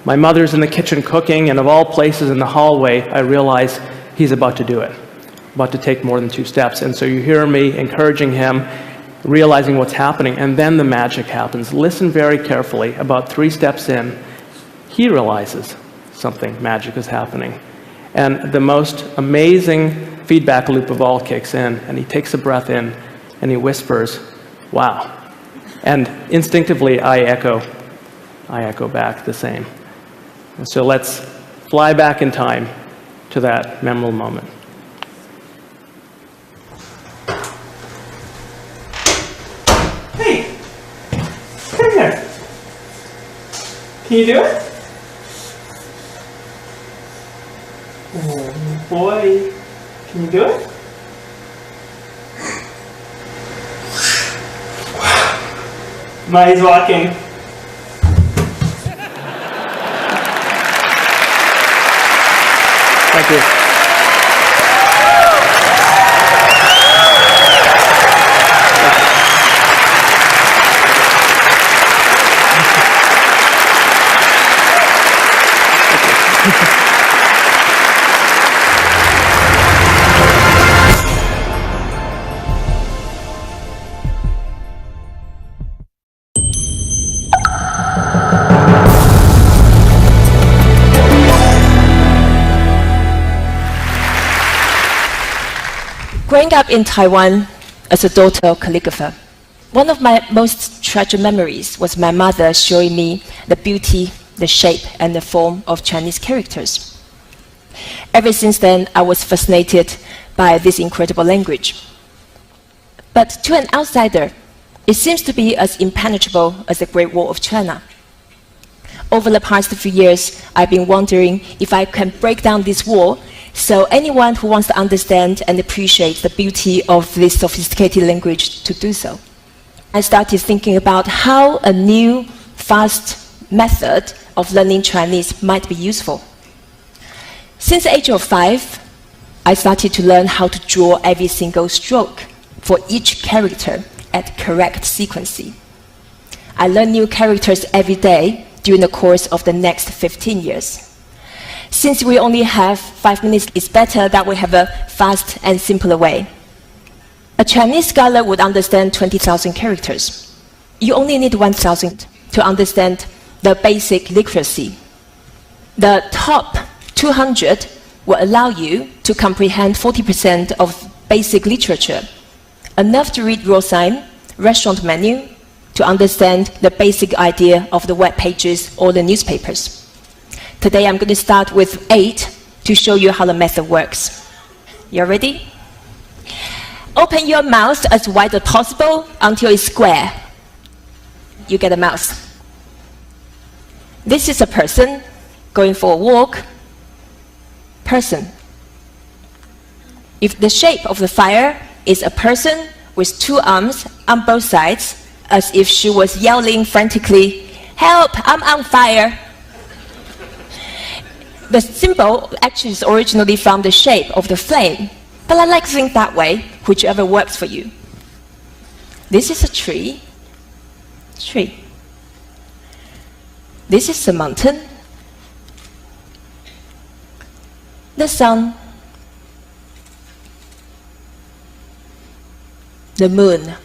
Speaker 6: My mother's in the kitchen cooking, and of all places in the hallway, I realize he's about to do it, about to take more than 2 steps. And so you hear me encouraging him, realizing what's happening, and then the magic happens. Listen very carefully. About 3 steps in, he realizes something magic is happening. And the most amazing feedback loop of all kicks in, and he takes a breath in, and he whispers, wow. And instinctively, I echo back the same. And so let's fly back in time to that memorable moment. Hey, come here. Can you do it? Oh boy, can you do it? Maya's walking. Thank you.
Speaker 8: Growing up in Taiwan as a daughter of calligrapher, one of my most treasured memories was my mother showing me the beauty, the shape, and the form of Chinese characters. Ever since then, I was fascinated by this incredible language. But to an outsider, it seems to be as impenetrable as the Great Wall of China. Over the past few years, I've been wondering if I can break down this wall so anyone who wants to understand and appreciate the beauty of this sophisticated language to do so. I started thinking about how a new, fast method of learning Chinese might be useful. Since the age of 5, I started to learn how to draw every single stroke for each character at correct sequence. I learn new characters every day during the course of the next 15 years. Since we only have 5 minutes, it's better that we have a fast and simpler way. A Chinese scholar would understand 20,000 characters. You only need 1,000 to understand the basic literacy. The top 200 will allow you to comprehend 40% of basic literature, enough to read road sign, restaurant menu, to understand the basic idea of the web pages or the newspapers. Today I'm going to start with 8 to show you how the method works. You ready? Open your mouth as wide as possible until it's square. You get a mouse. This is a person going for a walk. Person. If the shape of the fire is a person with 2 arms on both sides, as if she was yelling frantically, "Help, I'm on fire." The symbol actually is originally from the shape of the flame, but I like to think that way, whichever works for you. This is a tree. Tree. This is a mountain. The sun. The moon.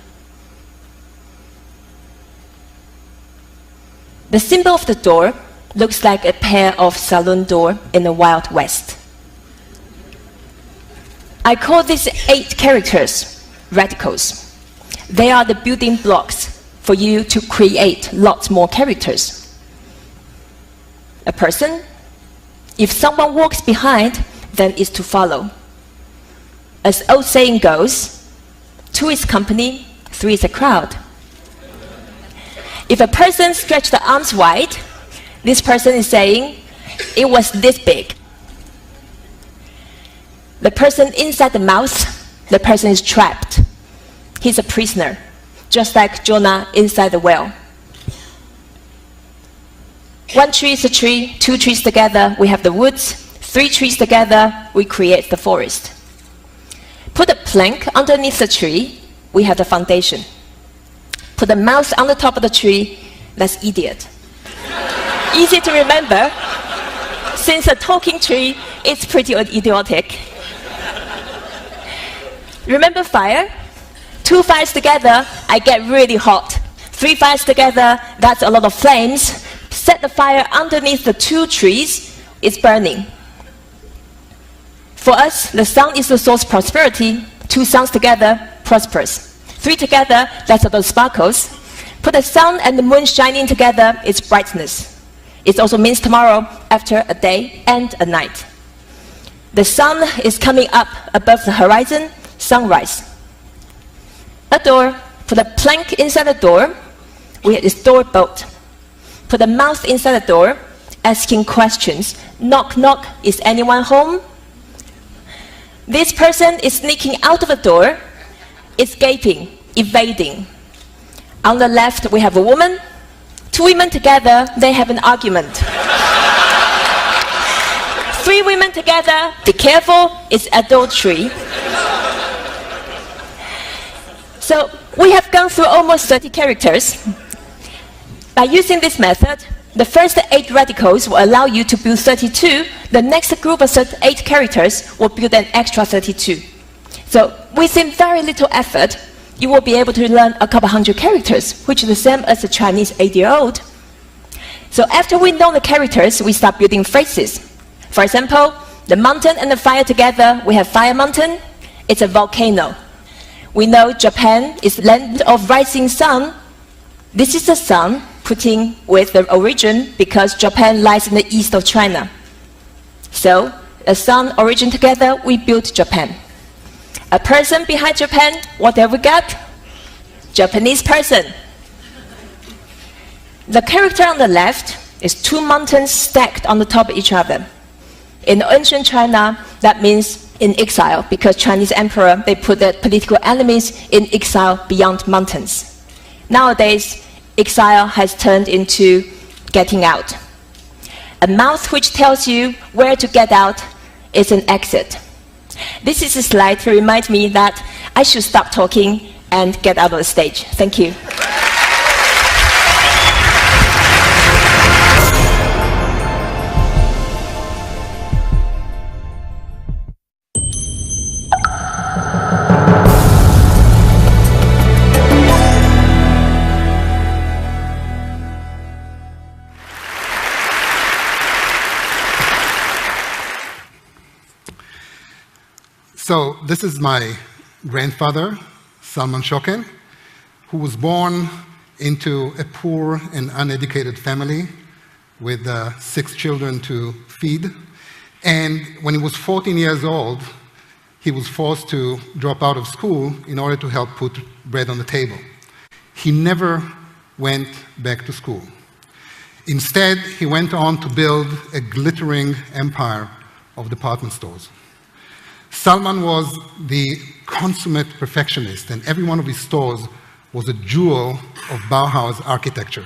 Speaker 8: The symbol of the door looks like a pair of saloon door in the Wild West. I call these 8 characters radicals. They are the building blocks for you to create lots more characters. A person, if someone walks behind, then it's to follow. As old saying goes, 2 is company, 3 is a crowd. If a person stretches the arms wide, this person is saying, it was this big. The person inside the mouth, the person is trapped. He's a prisoner, just like Jonah inside the whale. 1 tree is a tree, 2 trees together, we have the woods. 3 trees together, we create the forest. Put a plank underneath the tree, we have the foundation. Put a mouse on the top of the tree, that's idiot. Easy to remember, since a talking tree, it's pretty idiotic. Remember fire? 2 fires together, I get really hot. 3 fires together, that's a lot of flames. Set the fire underneath the 2 trees, it's burning. For us, the sun is the source of prosperity. 2 suns together, prosperous. 3 together, that's a lot of sparkles. Put the sun and the moon shining together, it's brightness. It also means tomorrow, after a day and a night. The sun is coming up above the horizon, sunrise. A door, put a plank inside the door, we have this door bolt. Put a mouse inside the door, asking questions. Knock, knock, is anyone home? This person is sneaking out of the door, escaping, evading. On the left, we have a woman. Two women together, they have an argument. Three women together, be careful, it's adultery. So we have gone through almost 30 characters. By using this method, the first 8 radicals will allow you to build 32. The next group of 8 characters will build an extra 32. So within very little effort, you will be able to learn a couple hundred characters, which is the same as a Chinese 8-year-old. So after we know the characters, we start building phrases. For example, the mountain and the fire together, we have fire mountain. It's a volcano. We know Japan is land of rising sun. This is the sun, putting with the origin because Japan lies in the east of China. So, the sun, origin together, we built Japan. A person behind Japan, what have we got? Japanese person. The character on the left is 2 mountains stacked on the top of each other. In ancient China, that means in exile, because Chinese emperor, they put their political enemies in exile beyond mountains. Nowadays, exile has turned into getting out. A mouth which tells you where to get out is an exit. This is a slide to remind me that I should stop talking and get out of the stage. Thank you.
Speaker 9: So this is my grandfather, Salman Shoken, who was born into a poor and uneducated family with 6 children to feed. And when he was 14 years old, he was forced to drop out of school in order to help put bread on the table. He never went back to school. Instead, he went on to build a glittering empire of department stores. Salman was the consummate perfectionist, and every one of his stores was a jewel of Bauhaus architecture.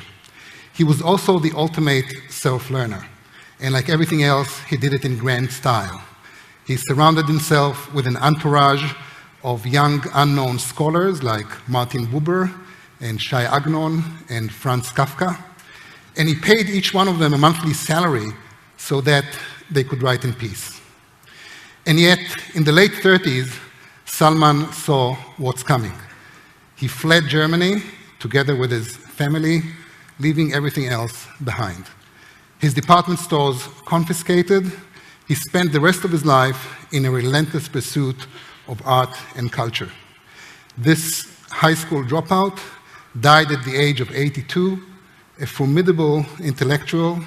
Speaker 9: He was also the ultimate self-learner, and like everything else, he did it in grand style. He surrounded himself with an entourage of young unknown scholars like Martin Buber and Shai Agnon and Franz Kafka, and he paid each one of them a monthly salary so that they could write in peace. And yet, in the late 30s, Salman saw what's coming. He fled Germany together with his family, leaving everything else behind. His department stores confiscated. He spent the rest of his life in a relentless pursuit of art and culture. This high school dropout died at the age of 82, a formidable intellectual,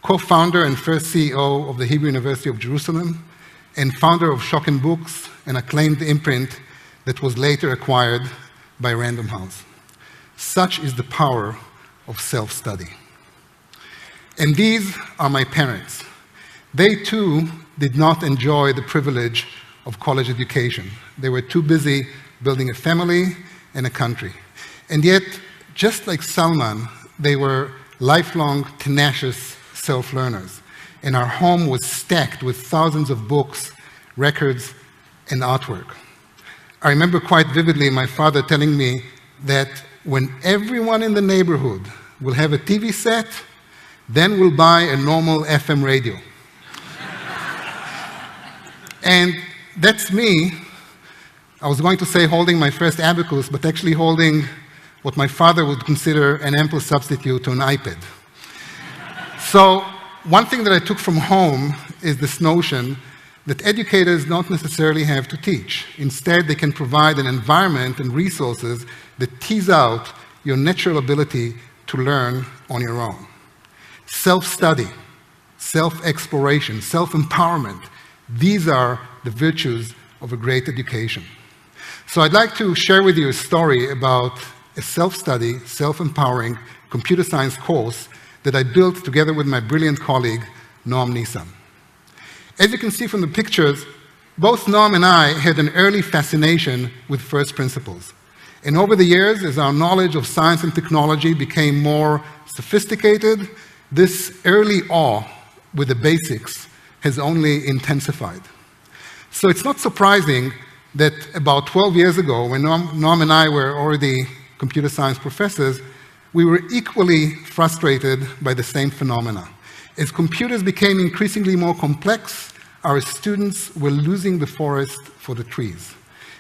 Speaker 9: co-founder and first CEO of the Hebrew University of Jerusalem, and founder of Shoken Books, an acclaimed imprint that was later acquired by Random House. Such is the power of self-study. And these are my parents. They too did not enjoy the privilege of college education. They were too busy building a family and a country. And yet, just like Salman, they were lifelong, tenacious self-learners. And our home was stacked with thousands of books, records, and artwork. I remember quite vividly my father telling me that when everyone in the neighborhood will have a TV set, then we'll buy a normal FM radio. And that's me. I was going to say holding my first abacus, but actually holding what my father would consider an ample substitute to an iPad. So one thing that I took from home is this notion that educators don't necessarily have to teach. Instead, they can provide an environment and resources that tease out your natural ability to learn on your own. Self-study, self-exploration, self-empowerment, these are the virtues of a great education. So I'd like to share with you a story about a self-study, self-empowering computer science course that I built together with my brilliant colleague, Noam Nissan. As you can see from the pictures, both Noam and I had an early fascination with first principles. And over the years, as our knowledge of science and technology became more sophisticated, this early awe with the basics has only intensified. So it's not surprising that about 12 years ago, when Noam and I were already computer science professors, we were equally frustrated by the same phenomena. As computers became increasingly more complex, our students were losing the forest for the trees.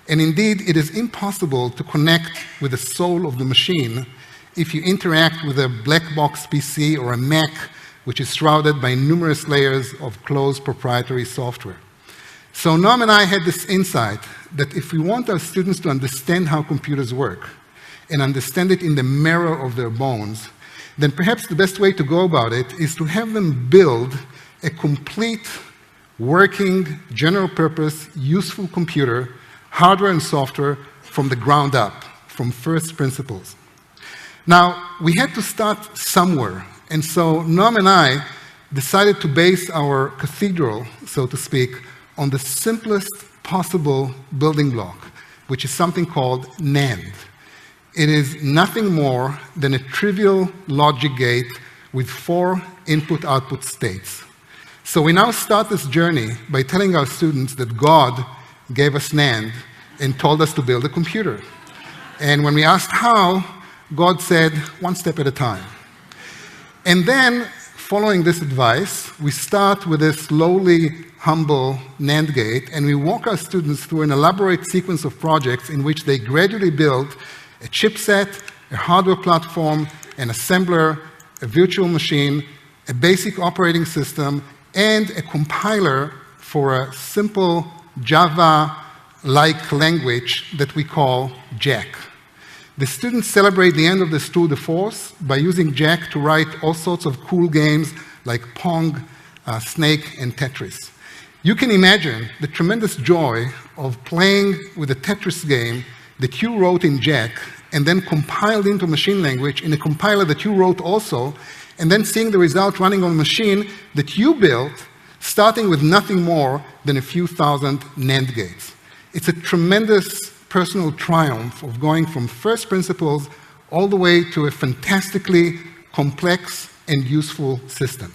Speaker 9: And indeed, it is impossible to connect with the soul of the machine if you interact with a black box PC or a Mac, which is shrouded by numerous layers of closed proprietary software. So Noam and I had this insight that if we want our students to understand how computers work and understand it in the marrow of their bones, then perhaps the best way to go about it is to have them build a complete, working, general-purpose, useful computer, hardware and software, from the ground up, from first principles. Now, we had to start somewhere, and so Noam and I decided to base our cathedral, so to speak, on the simplest possible building block, which is something called NAND. It is nothing more than a trivial logic gate with 4 input-output states. So we now start this journey by telling our students that God gave us NAND and told us to build a computer. And when we asked how, God said, one step at a time. And then, following this advice, we start with this lowly, humble NAND gate, and we walk our students through an elaborate sequence of projects in which they gradually build a chipset, a hardware platform, an assembler, a virtual machine, a basic operating system, and a compiler for a simple Java-like language that we call Jack. The students celebrate the end of this tour de force by using Jack to write all sorts of cool games like Pong, Snake, and Tetris. You can imagine the tremendous joy of playing with a Tetris game that you wrote in Jack and then compiled into machine language in a compiler that you wrote also, and then seeing the result running on a machine that you built, starting with nothing more than a few thousand NAND gates. It's a tremendous personal triumph of going from first principles all the way to a fantastically complex and useful system.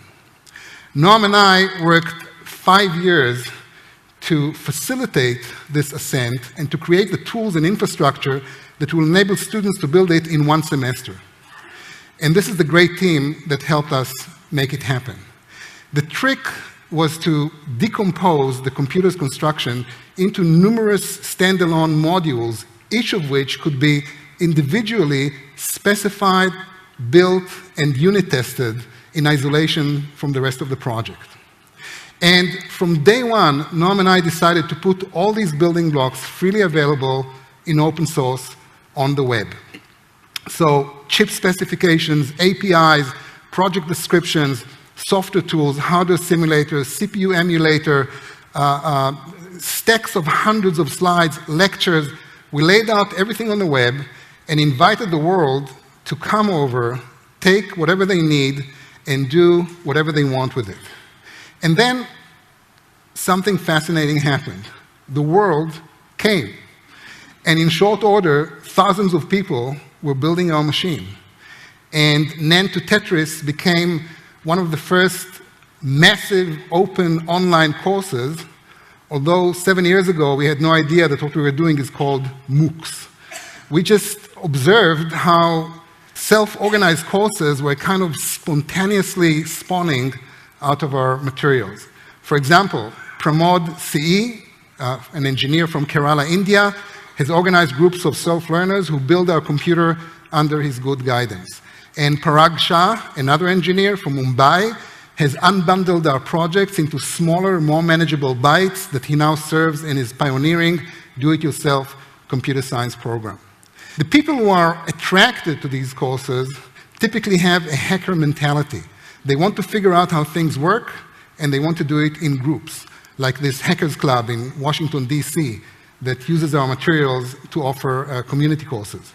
Speaker 9: Noam and I worked 5 years to facilitate this ascent and to create the tools and infrastructure that will enable students to build it in 1 semester. And this is the great team that helped us make it happen. The trick was to decompose the computer's construction into numerous standalone modules, each of which could be individually specified, built, and unit tested in isolation from the rest of the project. And from day one, Noam and I decided to put all these building blocks freely available in open source on the web. So chip specifications, APIs, project descriptions, software tools, hardware simulators, CPU emulator, stacks of hundreds of slides, lectures. We laid out everything on the web and invited the world to come over, take whatever they need, and do whatever they want with it. And then something fascinating happened. The world came. And in short order, thousands of people were building our machine. And NAND to Tetris became one of the first massive open online courses, although 7 years ago we had no idea that what we were doing is called MOOCs. We just observed how self-organized courses were kind of spontaneously spawning out of our materials. For example, Pramod CE, an engineer from Kerala, India, has organized groups of self-learners who build our computer under his good guidance. And Parag Shah, another engineer from Mumbai, has unbundled our projects into smaller, more manageable bites that he now serves in his pioneering do-it-yourself computer science program. The people who are attracted to these courses typically have a hacker mentality. They want to figure out how things work, and they want to do it in groups, like this Hackers Club in Washington, D.C., that uses our materials to offer community courses.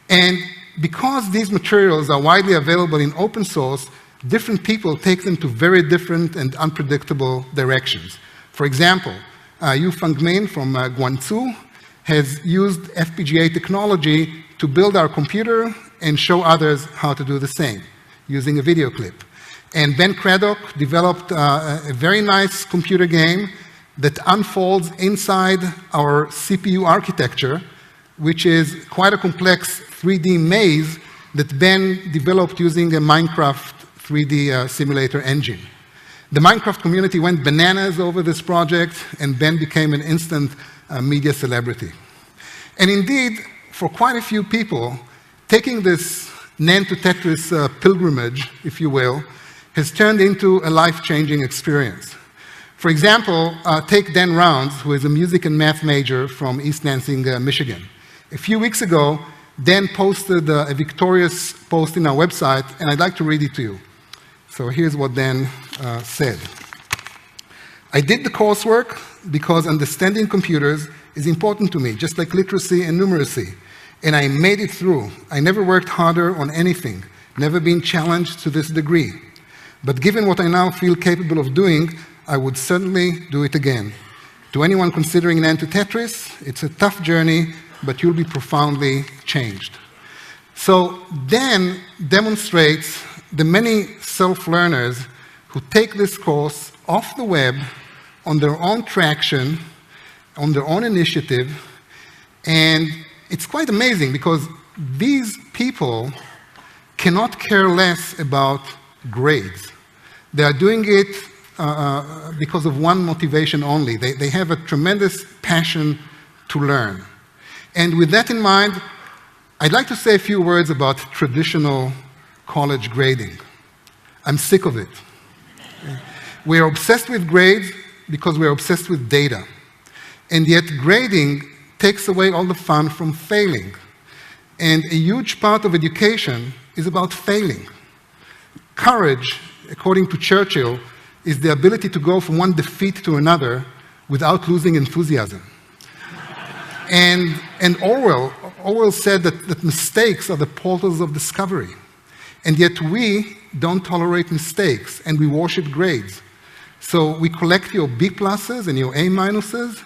Speaker 9: And because these materials are widely available in open source, different people take them to very different and unpredictable directions. For example, Yu Fengmin from Guangzhou has used FPGA technology to build our computer and show others how to do the same using a video clip. And Ben Craddock developed a very nice computer game that unfolds inside our CPU architecture, which is quite a complex 3D maze that Ben developed using a Minecraft 3D simulator engine. The Minecraft community went bananas over this project, and Ben became an instant media celebrity. And indeed, for quite a few people, taking this NAND to Tetris pilgrimage, if you will, has turned into a life-changing experience. For example, take Dan Rounds, who is a music and math major from East Lansing, Michigan. A few weeks ago, Dan posted a victorious post in our website, and I'd like to read it to you. So here's what Dan said. I did the coursework because understanding computers is important to me, just like literacy and numeracy. And I made it through. I never worked harder on anything, never been challenged to this degree. But given what I now feel capable of doing, I would certainly do it again. To anyone considering NAND to Tetris, it's a tough journey, but you'll be profoundly changed. So Dan demonstrates the many self-learners who take this course off the web on their own traction, on their own initiative, and it's quite amazing because these people cannot care less about grades. They are doing it because of one motivation only. They have a tremendous passion to learn. And with that in mind, I'd like to say a few words about traditional college grading. I'm sick of it. We're obsessed with grades because we're obsessed with data. And yet grading takes away all the fun from failing. And a huge part of education is about failing. Courage, according to Churchill, is the ability to go from one defeat to another without losing enthusiasm. And Orwell said that mistakes are the portals of discovery. And yet we don't tolerate mistakes, and we worship grades. So we collect your B pluses and your A minuses,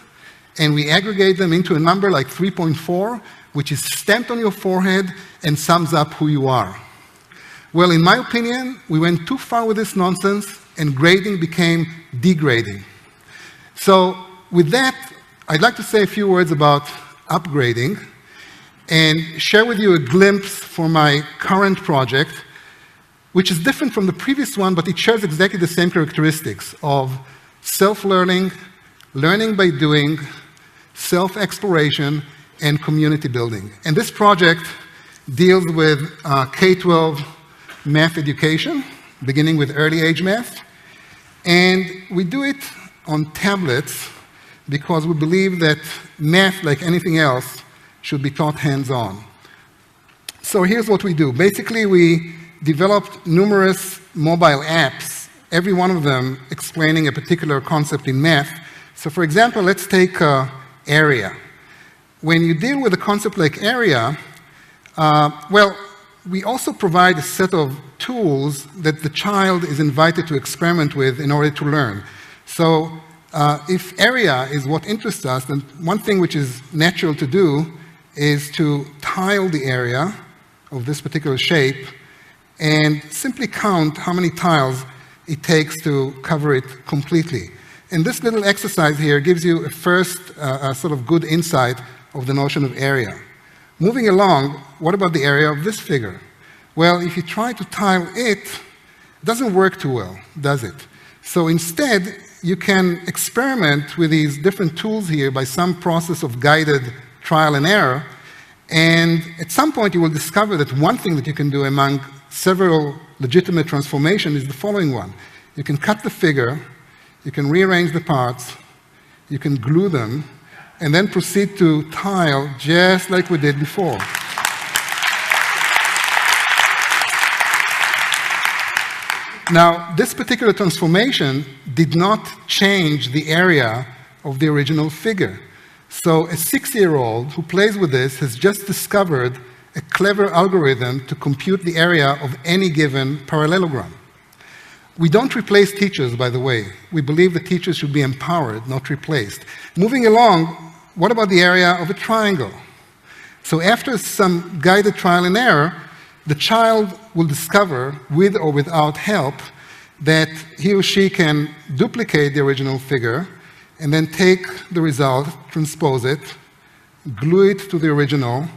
Speaker 9: and we aggregate them into a number like 3.4, which is stamped on your forehead and sums up who you are. Well, in my opinion, we went too far with this nonsense, and grading became degrading. So with that, I'd like to say a few words about upgrading and share with you a glimpse for my current project, which is different from the previous one, but it shares exactly the same characteristics of self-learning, learning by doing, self-exploration, and community building. And this project deals with K-12 math education, beginning with early age math. And we do it on tablets because we believe that math, like anything else, should be taught hands-on. So here's what we do. Basically, we developed numerous mobile apps, every one of them explaining a particular concept in math. So for example, let's take area. When you deal with a concept like area, well, we also provide a set of tools that the child is invited to experiment with in order to learn. So if area is what interests us, then one thing which is natural to do is to tile the area of this particular shape and simply count how many tiles it takes to cover it completely. And this little exercise here gives you a first sort of good insight of the notion of area. Moving along, what about the area of this figure? Well, if you try to tile it, it doesn't work too well, does it? So instead, you can experiment with these different tools here by some process of guided trial and error, and at some point you will discover that one thing that you can do among several legitimate transformations is the following one. You can cut the figure, you can rearrange the parts, you can glue them, and then proceed to tile just like we did before. Now, this particular transformation did not change the area of the original figure. So a 6-year-old who plays with this has just discovered a clever algorithm to compute the area of any given parallelogram. We don't replace teachers, by the way. We believe that teachers should be empowered, not replaced. Moving along, what about the area of a triangle? So after some guided trial and error, the child will discover, with or without help, that he or she can duplicate the original figure and then take the result, transpose it, glue it to the original,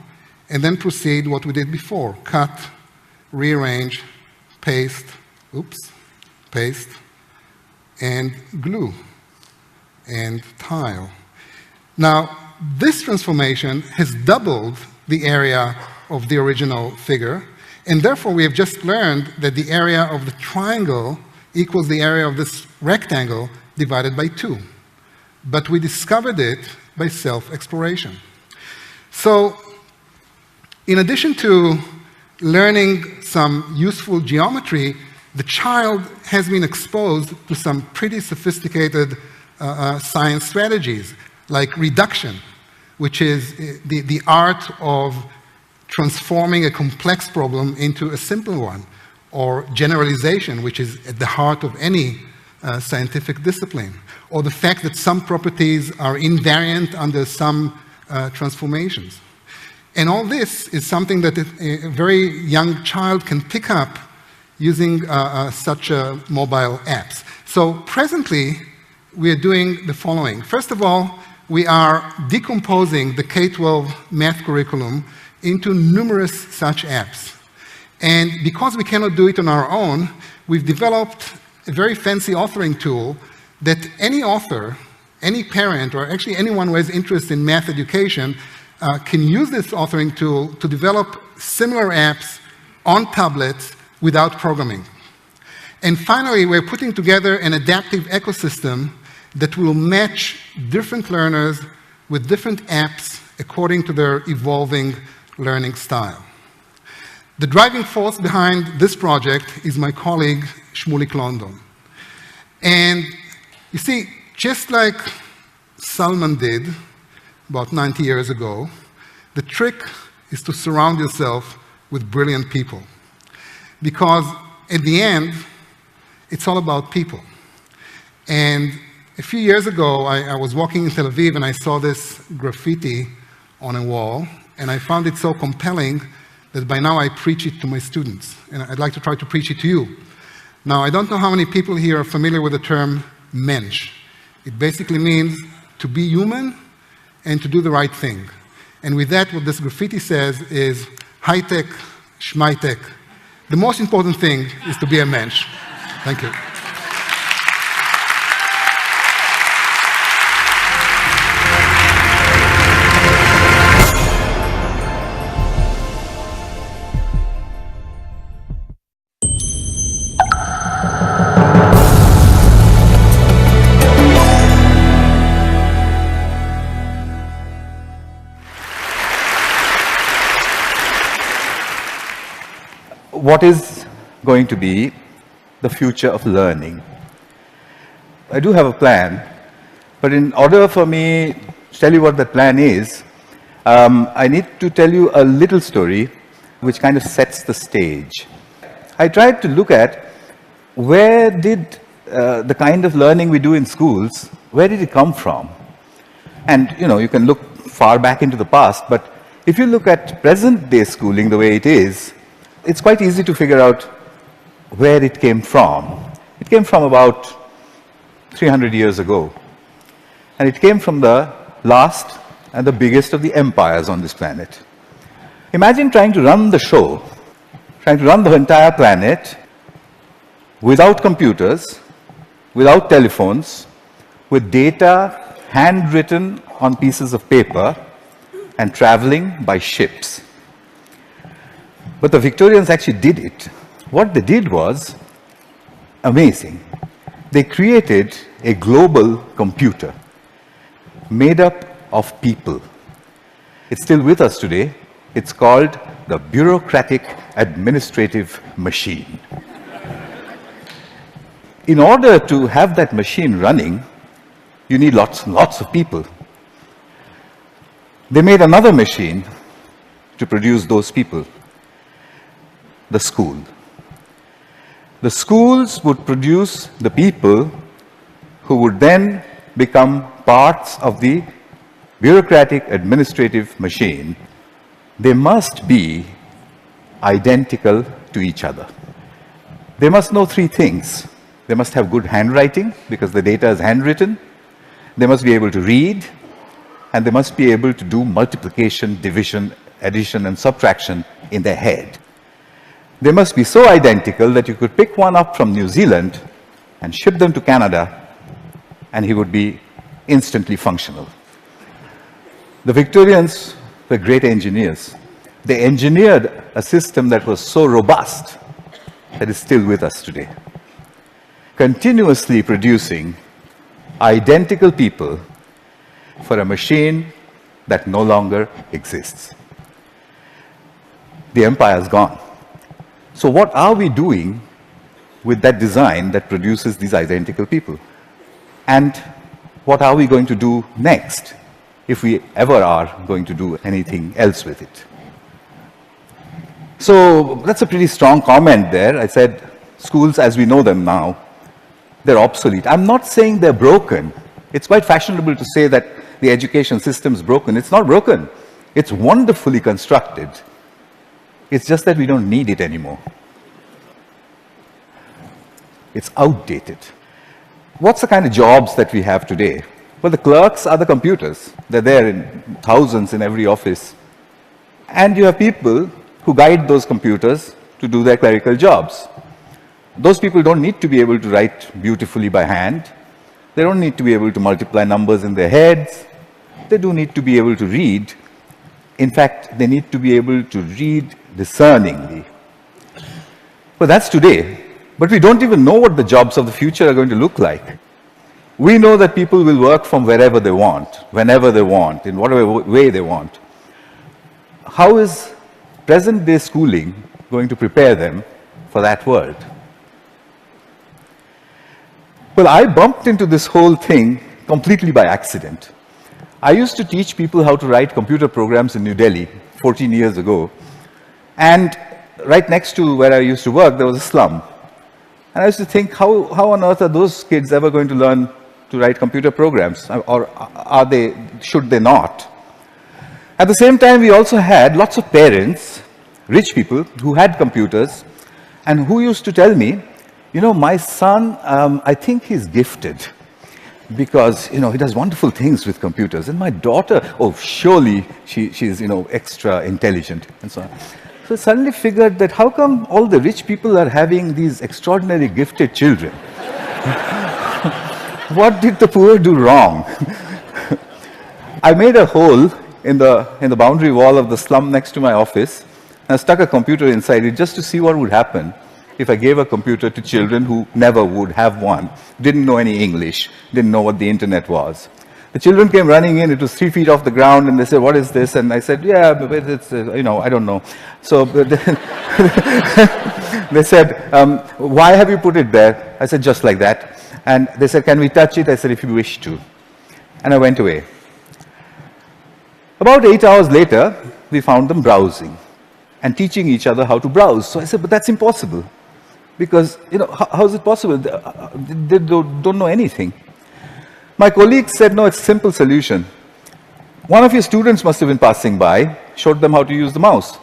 Speaker 9: and then proceed what we did before. Cut, rearrange, paste, paste, and glue, and tile. Now, this transformation has doubled the area of the original figure, and therefore we have just learned that the area of the triangle equals the area of this rectangle divided by 2. But we discovered it by self-exploration. So, in addition to learning some useful geometry, the child has been exposed to some pretty sophisticated science strategies, like reduction, which is the art of transforming a complex problem into a simple one, or generalization, which is at the heart of any scientific discipline, or the fact that some properties are invariant under some transformations. And all this is something that a very young child can pick up using such mobile apps. So presently, we are doing the following. First of all, we are decomposing the K-12 math curriculum into numerous such apps. And because we cannot do it on our own, we've developed a very fancy authoring tool that any author, any parent, or actually anyone who has interest in math education can use this authoring tool to develop similar apps on tablets without programming. And finally, we're putting together an adaptive ecosystem that will match different learners with different apps according to their evolving learning style. The driving force behind this project is my colleague, Shmulik London. And you see, just like Salman did about 90 years ago, the trick is to surround yourself with brilliant people. Because at the end, it's all about people. And a few years ago, I was walking in Tel Aviv and I saw this graffiti on a wall, and I found it so compelling that by now I preach it to my students, and I'd like to try to preach it to you. Now, I don't know how many people here are familiar with the term mensch. It basically means to be human and to do the right thing. And with that, what this graffiti says is high-tech, schmai-tech. The most important thing is to be a mensch. Thank you.
Speaker 10: What is going to be the future of learning? I do have a plan, but in order for me to tell you what that plan is, I need to tell you a little story which kind of sets the stage. I tried to look at where did the kind of learning we do in schools, where did it come from? And you can look far back into the past, but if you look at present day schooling the way it is, it's quite easy to figure out where it came from. It came from about 300 years ago. And it came from the last and the biggest of the empires on this planet. Imagine trying to run the show, trying to run the entire planet without computers, without telephones, with data handwritten on pieces of paper and traveling by ships. But the Victorians actually did it. What they did was amazing. They created a global computer made up of people. It's still with us today. It's called the bureaucratic administrative machine. In order to have that machine running, you need lots and lots of people. They made another machine to produce those people. The school. The schools would produce the people who would then become parts of the bureaucratic administrative machine. They must be identical to each other. They must know three things. They must have good handwriting, because the data is handwritten. They must be able to read, and they must be able to do multiplication, division, addition, and subtraction in their head. They must be so identical that you could pick one up from New Zealand and ship them to Canada, and he would be instantly functional. The Victorians were great engineers. They engineered a system that was so robust that is still with us today, continuously producing identical people for a machine that no longer exists. The empire is gone. So what are we doing with that design that produces these identical people? And what are we going to do next, if we ever are going to do anything else with it? So that's a pretty strong comment there. I said, schools as we know them now, they're obsolete. I'm not saying they're broken. It's quite fashionable to say that the education system is broken. It's not broken. It's wonderfully constructed. It's just that we don't need it anymore. It's outdated. What's the kind of jobs that we have today? Well, the clerks are the computers. They're there in thousands in every office. And you have people who guide those computers to do their clerical jobs. Those people don't need to be able to write beautifully by hand. They don't need to be able to multiply numbers in their heads. They do need to be able to read. In fact, they need to be able to read discerningly. Well, that's today. But we don't even know what the jobs of the future are going to look like. We know that people will work from wherever they want, whenever they want, in whatever way they want. How is present-day schooling going to prepare them for that world? Well, I bumped into this whole thing completely by accident. I used to teach people how to write computer programs in New Delhi 14 years ago. And right next to where I used to work, there was a slum. And I used to think, how on earth are those kids ever going to learn to write computer programs? Or should they not? At the same time, we also had lots of parents, rich people, who had computers, and who used to tell me, you know, my son, I think he's gifted, because, you know, he does wonderful things with computers. And my daughter, oh, surely she's, you know, extra intelligent, and so on. So I suddenly figured that how come all the rich people are having these extraordinarily gifted children? What did the poor do wrong? I made a hole in the boundary wall of the slum next to my office, and I stuck a computer inside it just to see what would happen if I gave a computer to children who never would have one, didn't know any English, didn't know what the internet was. The children came running in, it was 3 feet off the ground, and they said, what is this? And I said, yeah, but it's, you know, I don't know. So they said, why have you put it there? I said, just like that. And they said, can we touch it? I said, if you wish to. And I went away. About 8 hours later, we found them browsing and teaching each other how to browse. So I said, but that's impossible. Because, you know, how is it possible? They don't know anything. My colleagues said, no, it's a simple solution. One of your students must have been passing by, showed them how to use the mouse.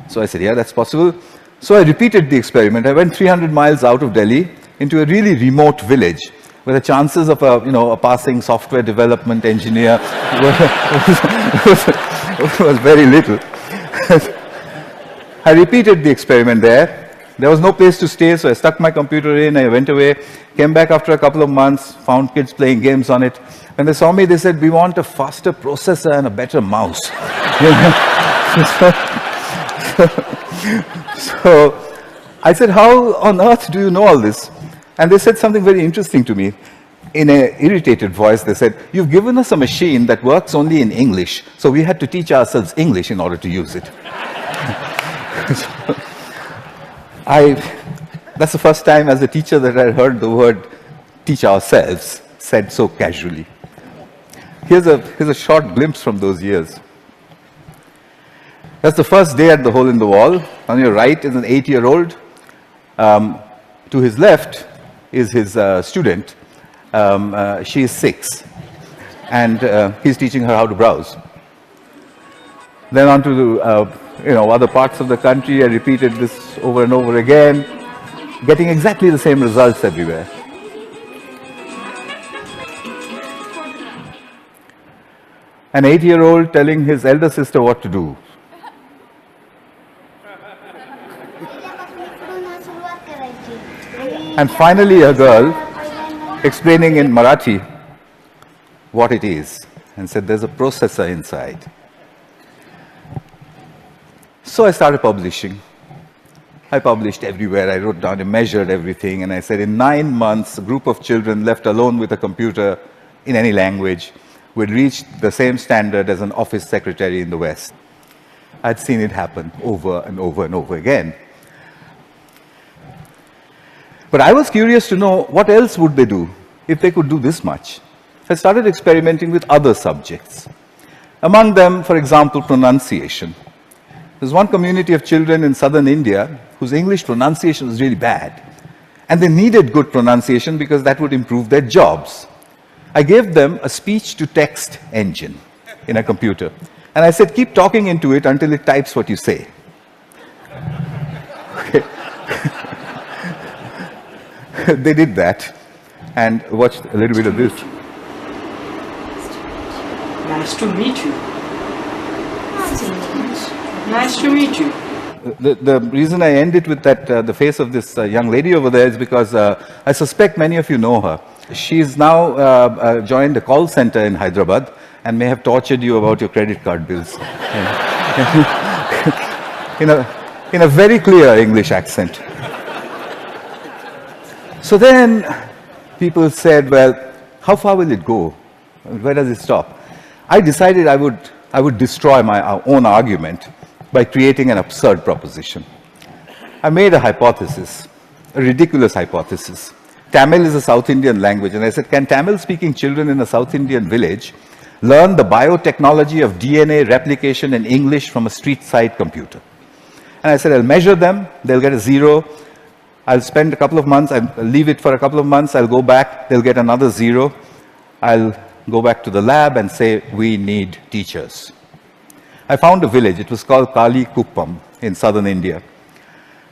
Speaker 10: So I said, yeah, that's possible. So I repeated the experiment. I went 300 miles out of Delhi into a really remote village where the chances of a passing software development engineer was very little. I repeated the experiment there. There was no place to stay, so I stuck my computer in, I went away, came back after a couple of months, found kids playing games on it. When they saw me, they said, we want a faster processor and a better mouse. So I said, how on earth do you know all this? And they said something very interesting to me. In an irritated voice, they said, you've given us a machine that works only in English, so we had to teach ourselves English in order to use it. That's the first time as a teacher that I heard the word teach ourselves said so casually. Here's a short glimpse from those years. That's the first day at the hole in the wall. On your right is an 8-year-old. To his left is his student. She is 6, and he's teaching her how to browse. Then on to other parts of the country. I repeated this over and over again, getting exactly the same results everywhere. An 8-year-old telling his elder sister what to do. And finally a girl explaining in Marathi what it is and said there's a processor inside. So I started publishing. I published everywhere. I wrote down and measured everything, and I said in 9 months a group of children left alone with a computer in any language would reach the same standard as an office secretary in the West. I'd seen it happen over and over and over again. But I was curious to know what else would they do if they could do this much. I started experimenting with other subjects. Among them, for example, pronunciation. There's one community of children in southern India whose English pronunciation was really bad. And they needed good pronunciation because that would improve their jobs. I gave them a speech-to-text engine in a computer. And I said, keep talking into it until it types what you say. Okay. They did that and watched a little bit of this.
Speaker 11: Nice to meet you. Nice to meet you.
Speaker 10: The reason I end it with that, the face of this young lady over there is because I suspect many of you know her. She's now joined a call center in Hyderabad and may have tortured you about your credit card bills. in a very clear English accent. So then people said, well, how far will it go? Where does it stop? I decided I would destroy my own argument by creating an absurd proposition. I made a hypothesis, a ridiculous hypothesis. Tamil is a South Indian language, and I said, can Tamil-speaking children in a South Indian village learn the biotechnology of DNA replication in English from a street-side computer? And I said, I'll measure them, they'll get a 0. I'll spend a couple of months, I'll leave it for a couple of months, I'll go back, they'll get another 0. I'll go back to the lab and say, we need teachers. I found a village, it was called Kali Kuppam in southern India.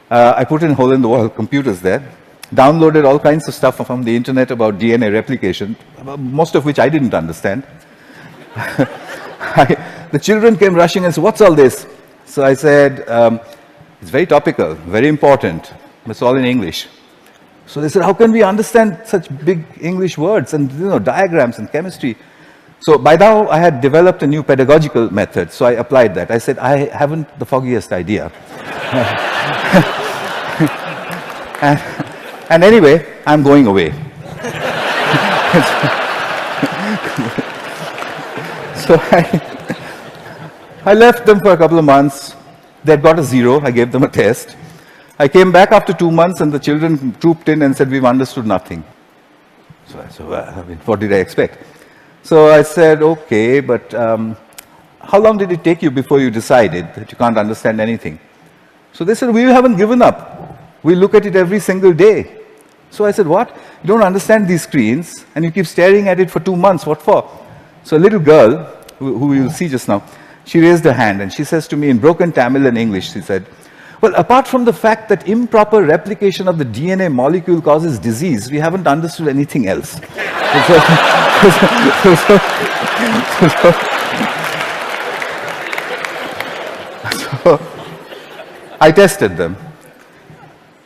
Speaker 10: I put in hole-in-the-wall computers there, downloaded all kinds of stuff from the internet about DNA replication, most of which I didn't understand. The children came rushing and said, what's all this? So I said, it's very topical, very important. It's all in English. So they said, how can we understand such big English words and diagrams and chemistry? So by now I had developed a new pedagogical method, so I applied that. I said, I haven't the foggiest idea. and anyway, I'm going away. So I left them for a couple of months. They'd got a 0. I gave them a test. I came back after 2 months and the children trooped in and said, we've understood nothing. So I said, well, what did I expect? So I said, okay, but how long did it take you before you decided that you can't understand anything? So they said, we haven't given up. We look at it every single day. So I said, what? You don't understand these screens and you keep staring at it for 2 months. What for? So a little girl, who you'll see just now, she raised her hand and she says to me in broken Tamil and English, she said, well, apart from the fact that improper replication of the DNA molecule causes disease, we haven't understood anything else. So I tested them.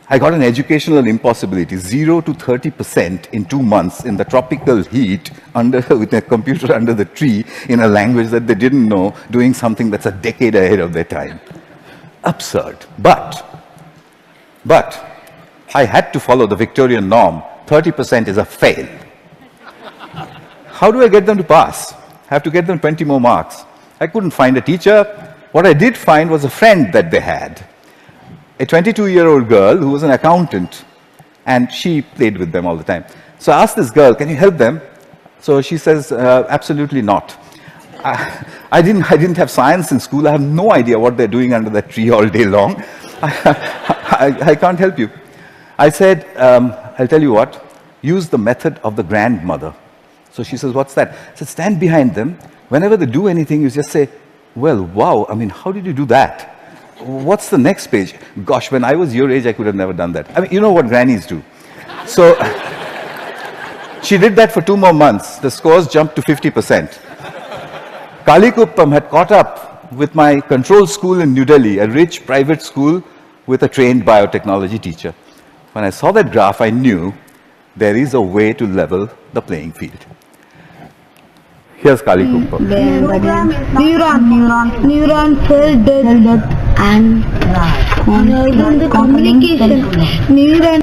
Speaker 10: I got an educational impossibility, 0 to 30% in 2 months in the tropical heat with a computer under the tree in a language that they didn't know, doing something that's a decade ahead of their time. Absurd. But I had to follow the Victorian norm. 30% is a fail. How do I get them to pass? I have to get them 20 more marks. I couldn't find a teacher. What I did find was a friend that they had. A 22-year-old girl who was an accountant, and she played with them all the time. So I asked this girl, can you help them? So she says, absolutely not. I didn't have science in school. I have no idea what they're doing under that tree all day long. I can't help you. I said, I'll tell you what, use the method of the grandmother. So she says, what's that? I said, stand behind them. Whenever they do anything, you just say, well, wow, I mean, how did you do that? What's the next page? Gosh, when I was your age, I could have never done that. I mean, you know what grannies do. So she did that for 2 more months. The scores jumped to 50%. Kalikuppam had caught up with my control school in New Delhi, a rich private school with a trained biotechnology teacher. When I saw that graph, I knew there is a way to level the playing field. Here's Kalikuppam.
Speaker 12: Neuron cell death and communication. Neuron.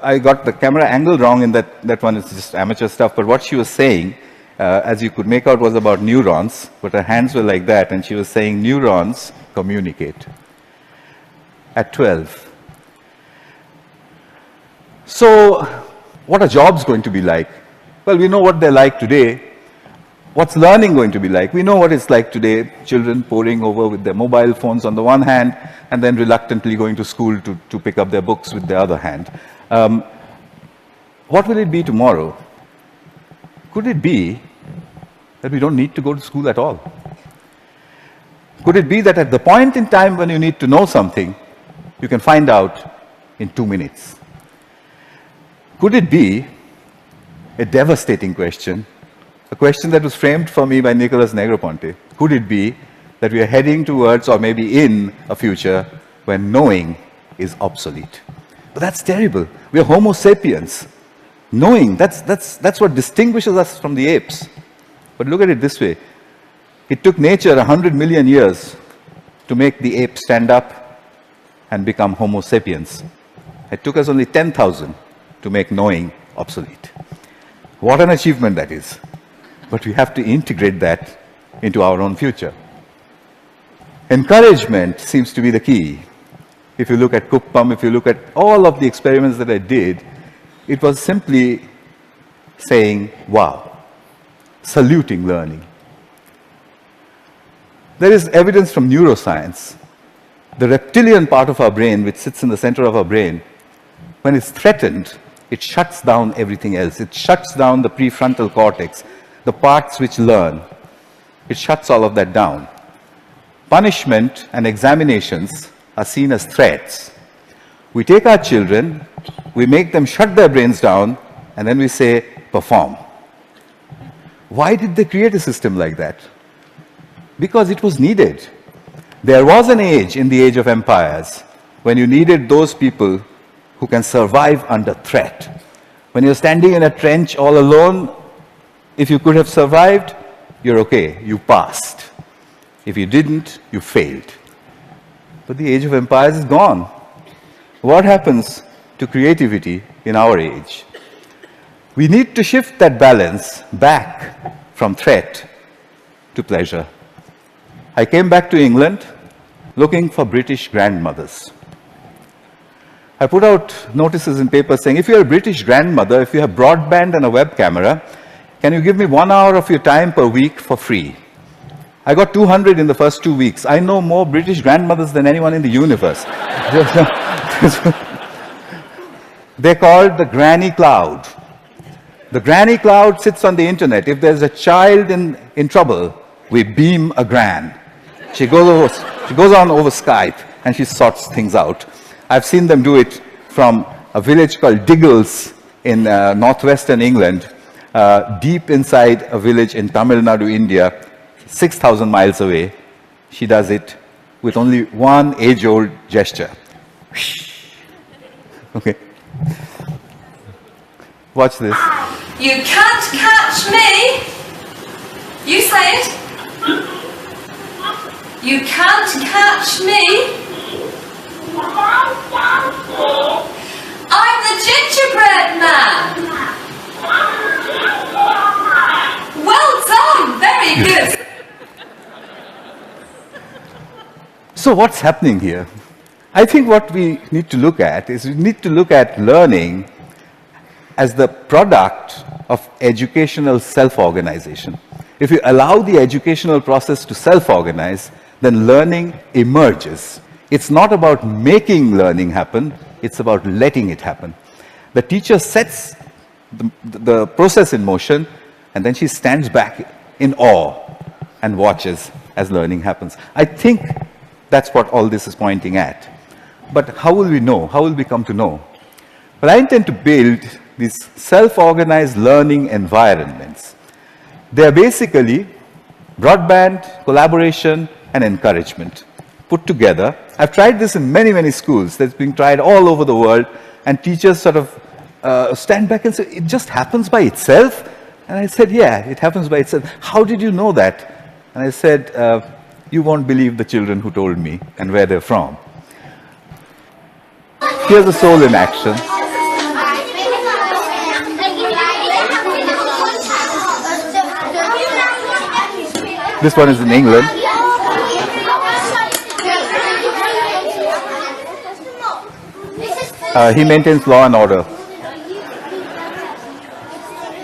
Speaker 10: I got the camera angle wrong in that one is just amateur stuff, but what she was saying, as you could make out, was about neurons, but her hands were like that, and she was saying neurons communicate. At 12. So, what are jobs going to be like? Well, we know what they're like today. What's learning going to be like? We know what it's like today, children poring over with their mobile phones on the one hand, and then reluctantly going to school to pick up their books with the other hand. What will it be tomorrow? Could it be that we don't need to go to school at all? Could it be that at the point in time when you need to know something, you can find out in 2 minutes? Could it be a devastating question, a question that was framed for me by Nicholas Negroponte? Could it be that we are heading towards, or maybe in, a future when knowing is obsolete? But that's terrible. We are Homo sapiens. Knowing, that's what distinguishes us from the apes. But look at it this way. It took nature 100 million years to make the ape stand up and become Homo sapiens. It took us only 10,000 to make knowing obsolete. What an achievement that is. But we have to integrate that into our own future. Encouragement seems to be the key. If you look at Kuppam, if you look at all of the experiments that I did, it was simply saying, wow, saluting learning. There is evidence from neuroscience. The reptilian part of our brain, which sits in the center of our brain, when it's threatened, it shuts down everything else. It shuts down the prefrontal cortex, the parts which learn. It shuts all of that down. Punishment and examinations are seen as threats. We take our children, we make them shut their brains down, and then we say, perform. Why did they create a system like that? Because it was needed. There was an age in the age of empires when you needed those people who can survive under threat. When you're standing in a trench all alone, if you could have survived, you're okay, you passed. If you didn't, you failed. But the age of empires is gone. What happens to creativity in our age? We need to shift that balance back from threat to pleasure. I came back to England looking for British grandmothers. I put out notices in papers saying, if you're a British grandmother, if you have broadband and a web camera, can you give me 1 hour of your time per week for free? I got 200 in the first 2 weeks. I know more British grandmothers than anyone in the universe. They're called the granny cloud. The granny cloud sits on the internet. If there's a child in trouble, we beam a gran. She goes on over Skype and she sorts things out. I've seen them do it from a village called Diggles in northwestern England, deep inside a village in Tamil Nadu, India, 6,000 miles away. She does it with only one age-old gesture. Okay. Watch this.
Speaker 13: You can't catch me. You say it. You can't catch me. I'm the gingerbread man. Well done. Very good.
Speaker 10: So what's happening here? I think what we need to look at is we need to look at learning as the product of educational self-organization. If you allow the educational process to self-organize, then learning emerges. It's not about making learning happen, it's about letting it happen. The teacher sets the process in motion, and then she stands back in awe and watches as learning happens. I think that's what all this is pointing at. But how will we know? How will we come to know? Well, I intend to build these self-organized learning environments. They are basically broadband, collaboration, and encouragement put together. I've tried this in many, many schools. That's being tried all over the world, and teachers sort of stand back and say, it just happens by itself? And I said, yeah, it happens by itself. How did you know that? And I said, you won't believe the children who told me and where they're from. Here's the soul in action. This one is in England. He maintains law and order.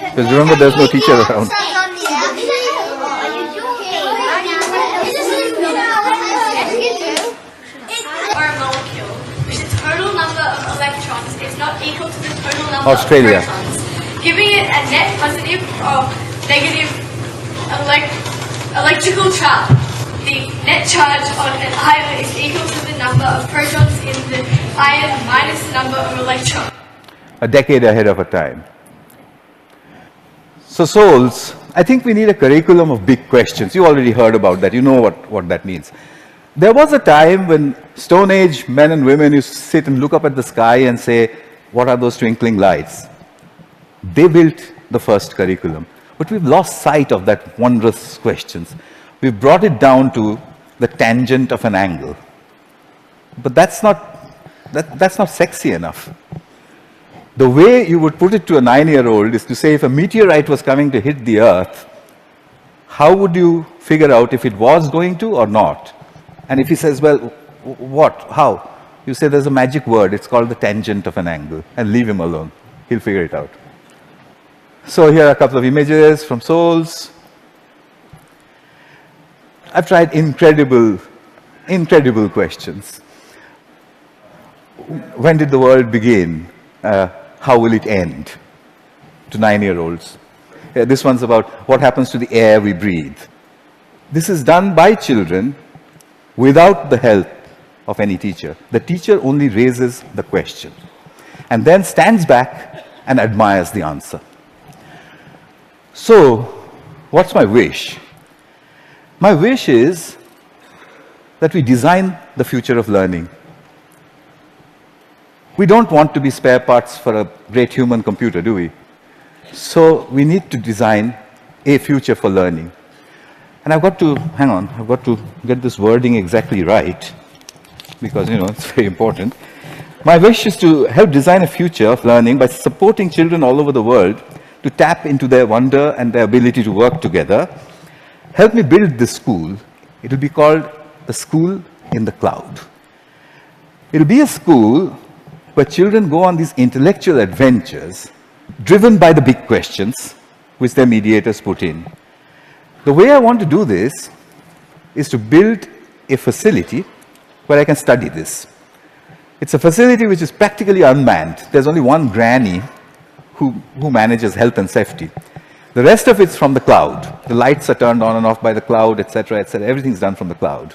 Speaker 10: Because remember, there's no teacher around. Australia.
Speaker 13: Giving it a net positive or negative electrical charge. The net charge on an ion is equal to the number of protons in the ion minus the number of electrons.
Speaker 10: A decade ahead of her time. So souls, I think we need a curriculum of big questions. You already heard about that. You know what that means. There was a time when Stone Age men and women used to sit and look up at the sky and say, what are those twinkling lights? They built the first curriculum. But we've lost sight of that wondrous questions. We've brought it down to the tangent of an angle. But that's not sexy enough. The way you would put it to a 9-year-old is to say, if a meteorite was coming to hit the Earth, how would you figure out if it was going to or not? And if he says, well, what? How? You say there's a magic word, it's called the tangent of an angle, and leave him alone. He'll figure it out. So here are a couple of images from souls. I've tried incredible questions. When did the world begin? How will it end? To 9-year-olds. This one's about what happens to the air we breathe. This is done by children without the help of any teacher. The teacher only raises the question and then stands back and admires the answer. So, what's my wish? My wish is that we design the future of learning. We don't want to be spare parts for a great human computer, do we? So we need to design a future for learning. And I've got to get this wording exactly right, because, it's very important. My wish is to help design a future of learning by supporting children all over the world to tap into their wonder and their ability to work together. Help me build this school. It will be called the School in the Cloud. It will be a school where children go on these intellectual adventures driven by the big questions which their mediators put in. The way I want to do this is to build a facility where I can study this. It's a facility which is practically unmanned. There's only one granny who manages health and safety. The rest of it's from the cloud. The lights are turned on and off by the cloud, etc., etc. Everything's done from the cloud.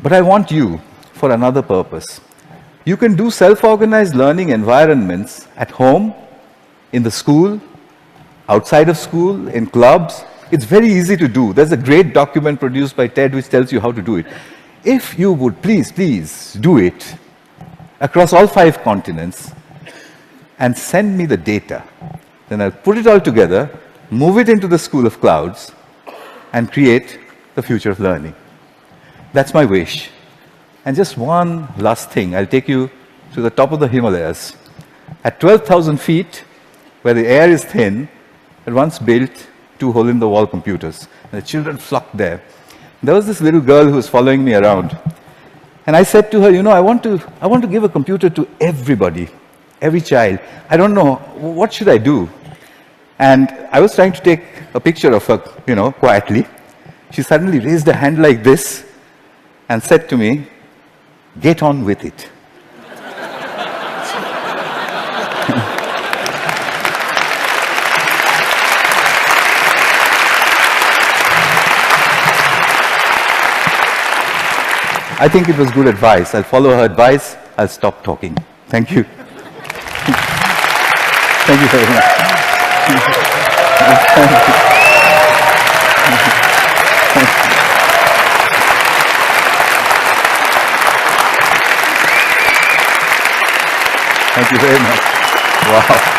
Speaker 10: But I want you for another purpose. You can do self-organized learning environments at home, in the school, outside of school, in clubs. It's very easy to do. There's a great document produced by TED which tells you how to do it. If you would please do it across all 5 continents and send me the data, then I'll put it all together, move it into the School of Clouds, and create the future of learning. That's my wish. And just one last thing, I'll take you to the top of the Himalayas. At 12,000 feet, where the air is thin, I once built 2 hole-in-the-wall computers. And the children flocked there. There was this little girl who was following me around. And I said to her, I want to give a computer to everybody, every child. I don't know, what should I do? And I was trying to take a picture of her, quietly. She suddenly raised her hand like this and said to me, get on with it. I think it was good advice. I'll follow her advice. I'll stop talking. Thank you. Thank you very much. Thank you very much. Wow.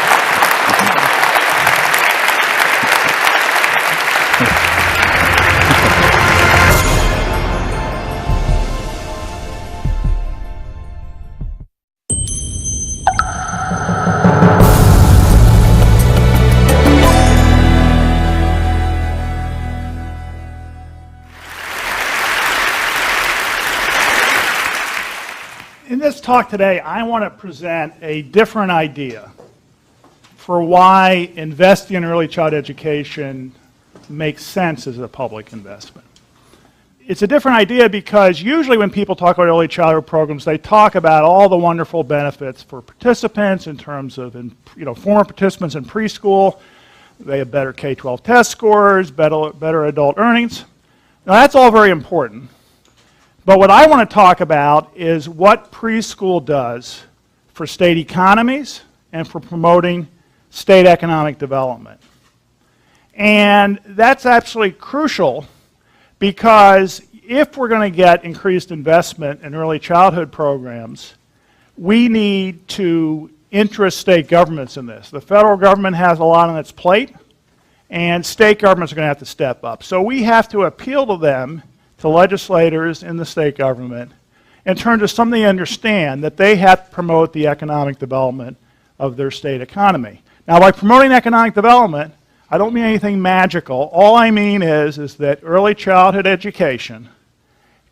Speaker 14: In this talk today, I want to present a different idea for why investing in early child education makes sense as a public investment. It's a different idea because usually when people talk about early childhood programs, they talk about all the wonderful benefits for participants in terms of, former participants in preschool. They have better K-12 test scores, better adult earnings. Now that's all very important. But what I want to talk about is what preschool does for state economies and for promoting state economic development. And that's absolutely crucial because if we're going to get increased investment in early childhood programs, we need to interest state governments in this. The federal government has a lot on its plate, and state governments are going to have to step up. So we have to appeal to them, to legislators in the state government, in terms of something they understand that they have to promote the economic development of their state economy. Now, by promoting economic development, I don't mean anything magical. All I mean is that early childhood education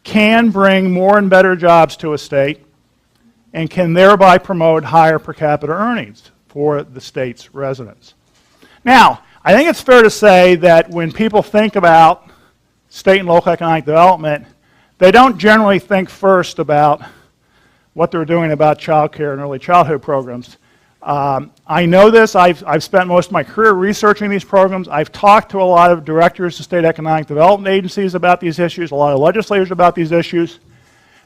Speaker 14: can bring more and better jobs to a state and can thereby promote higher per capita earnings for the state's residents. Now, I think it's fair to say that when people think about state and local economic development, they don't generally think first about what they're doing about child care and early childhood programs. I know this. I've spent most of my career researching these programs. I've talked to a lot of directors of state economic development agencies about these issues, a lot of legislators about these issues.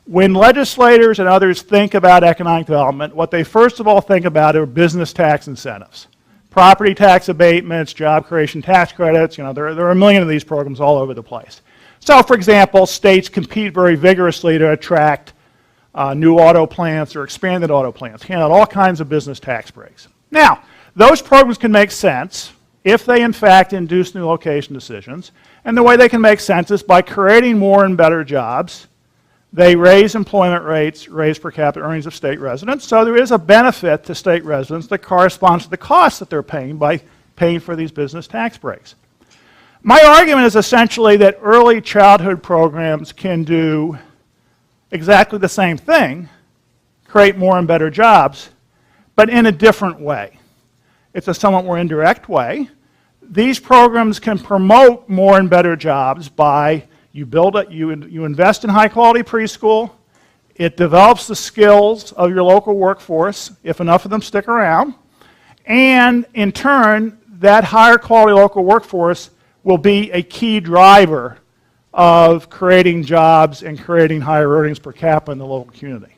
Speaker 14: When legislators and others think about economic development, what they first of all think about are business tax incentives. Property tax abatements, job creation tax credits, there are a million of these programs all over the place. So, for example, states compete very vigorously to attract new auto plants or expanded auto plants, hand out all kinds of business tax breaks. Now, those programs can make sense if they in fact induce new location decisions, and the way they can make sense is by creating more and better jobs. They raise employment rates, raise per capita earnings of state residents, so there is a benefit to state residents that corresponds to the cost that they're paying by paying for these business tax breaks. My argument is essentially that early childhood programs can do exactly the same thing, create more and better jobs, but in a different way. It's a somewhat more indirect way. These programs can promote more and better jobs by you invest in high-quality preschool. It develops the skills of your local workforce, if enough of them stick around. And in turn, that higher quality local workforce will be a key driver of creating jobs and creating higher earnings per capita in the local community.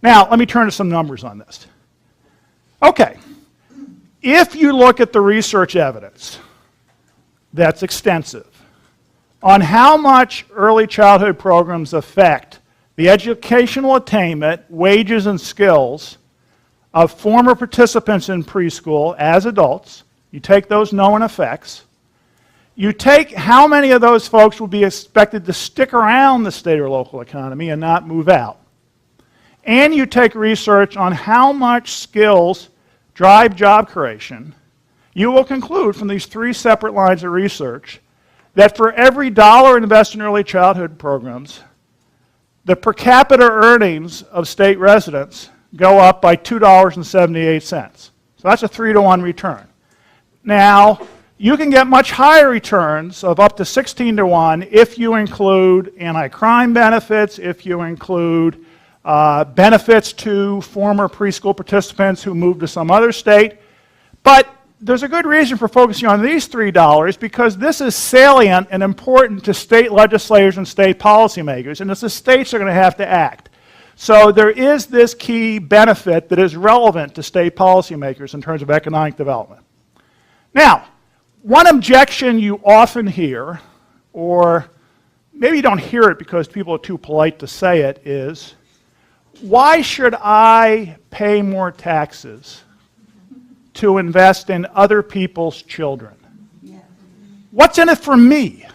Speaker 14: Now, let me turn to some numbers on this. Okay, if you look at the research evidence that's extensive on how much early childhood programs affect the educational attainment, wages, and skills of former participants in preschool as adults, you take those known effects, you take how many of those folks will be expected to stick around the state or local economy and not move out, and you take research on how much skills drive job creation, you will conclude from these three separate lines of research that for every dollar invested in early childhood programs, the per capita earnings of state residents go up by $2.78. So that's a 3-to-1 return. Now, you can get much higher returns of up to 16-to-1 if you include anti-crime benefits, if you include benefits to former preschool participants who moved to some other state. But there's a good reason for focusing on these $3 because this is salient and important to state legislators and state policymakers, and it's the states are going to have to act. So there is this key benefit that is relevant to state policymakers in terms of economic development. Now, one objection you often hear, or maybe you don't hear it because people are too polite to say it, is, why should I pay more taxes to invest in other people's children? What's in it for me?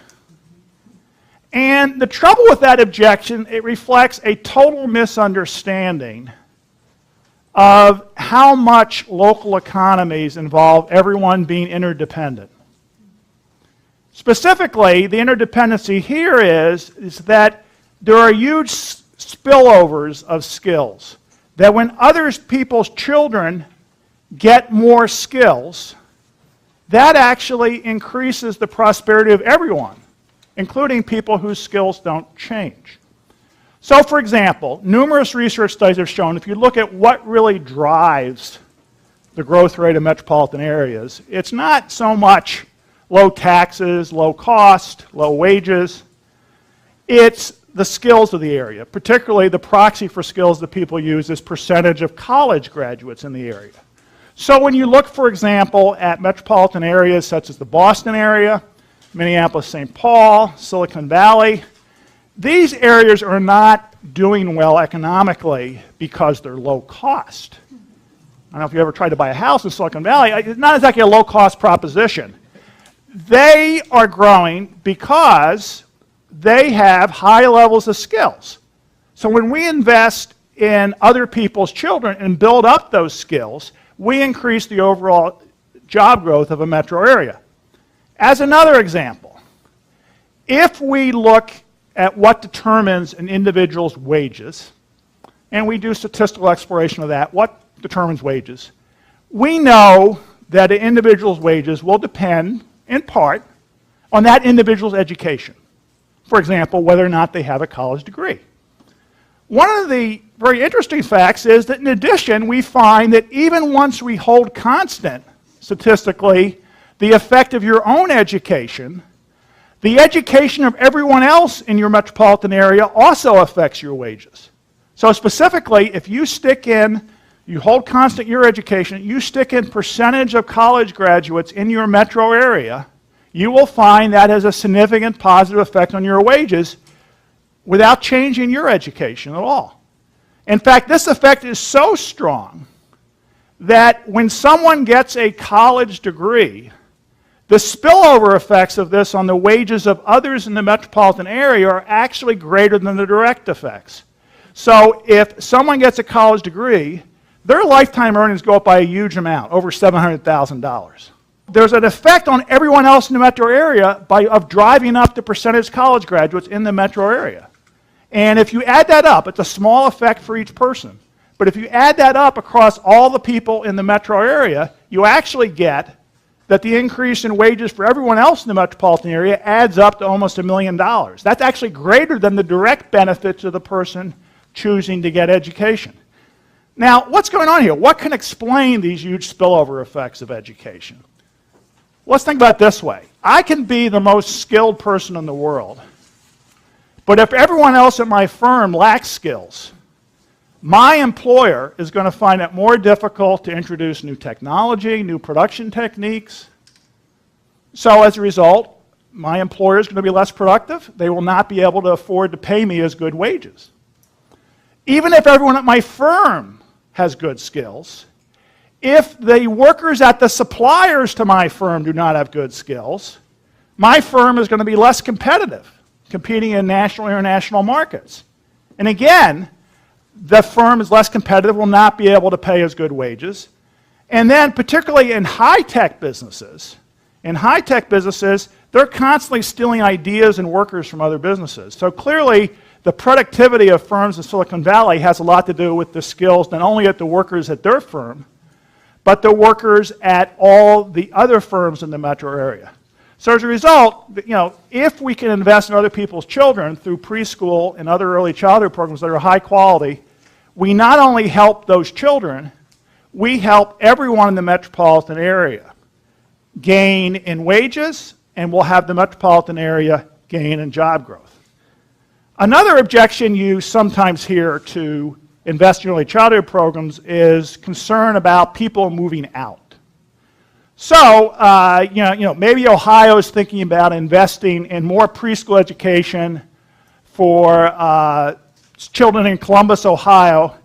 Speaker 14: And the trouble with that objection, it reflects a total misunderstanding of how much local economies involve everyone being interdependent. Specifically, the interdependency here is that there are huge spillovers of skills, that when other people's children get more skills, that actually increases the prosperity of everyone, including people whose skills don't change. So, for example, numerous research studies have shown if you look at what really drives the growth rate of metropolitan areas, it's not so much low taxes, low cost, low wages. It's the skills of the area. Particularly, the proxy for skills that people use is percentage of college graduates in the area. So when you look, for example, at metropolitan areas such as the Boston area, Minneapolis, St. Paul, Silicon Valley, these areas are not doing well economically because they're low cost. I don't know if you ever tried to buy a house in Silicon Valley. It's not exactly a low-cost proposition. They are growing because they have high levels of skills. So when we invest in other people's children and build up those skills, we increase the overall job growth of a metro area. As another example, if we look at what determines an individual's wages, and we do statistical exploration of that, what determines wages, we know that an individual's wages will depend, in part, on that individual's education. For example, whether or not they have a college degree. One of the very interesting facts is that in addition, we find that even once we hold constant, statistically, the effect of your own education, the education of everyone else in your metropolitan area also affects your wages. So specifically, if you stick in, you hold constant your education, you stick in percentage of college graduates in your metro area, you will find that has a significant positive effect on your wages without changing your education at all. In fact, this effect is so strong that when someone gets a college degree, the spillover effects of this on the wages of others in the metropolitan area are actually greater than the direct effects. So if someone gets a college degree, their lifetime earnings go up by a huge amount, over $700,000. There's an effect on everyone else in the metro area of driving up the percentage college graduates in the metro area. And if you add that up, it's a small effect for each person. But if you add that up across all the people in the metro area, you actually get that the increase in wages for everyone else in the metropolitan area adds up to almost $1 million. That's actually greater than the direct benefits of the person choosing to get education. Now, what's going on here? What can explain these huge spillover effects of education? Let's think about it this way. I can be the most skilled person in the world, but if everyone else at my firm lacks skills, my employer is going to find it more difficult to introduce new technology, new production techniques. So as a result, my employer is going to be less productive. They will not be able to afford to pay me as good wages. Even if everyone at my firm has good skills, if the workers at the suppliers to my firm do not have good skills, my firm is going to be less competitive, competing in national and international markets. And again, the firm is less competitive, will not be able to pay as good wages. And then particularly in high-tech businesses, they're constantly stealing ideas and workers from other businesses. So clearly, the productivity of firms in Silicon Valley has a lot to do with the skills, not only at the workers at their firm, but the workers at all the other firms in the metro area. So as a result, if we can invest in other people's children through preschool and other early childhood programs that are high quality, we not only help those children, we help everyone in the metropolitan area gain in wages, and we'll have the metropolitan area gain in job growth. Another objection you sometimes hear to invest in early childhood programs is concern about people moving out. So, maybe Ohio is thinking about investing in more preschool education for children in Columbus, Ohio,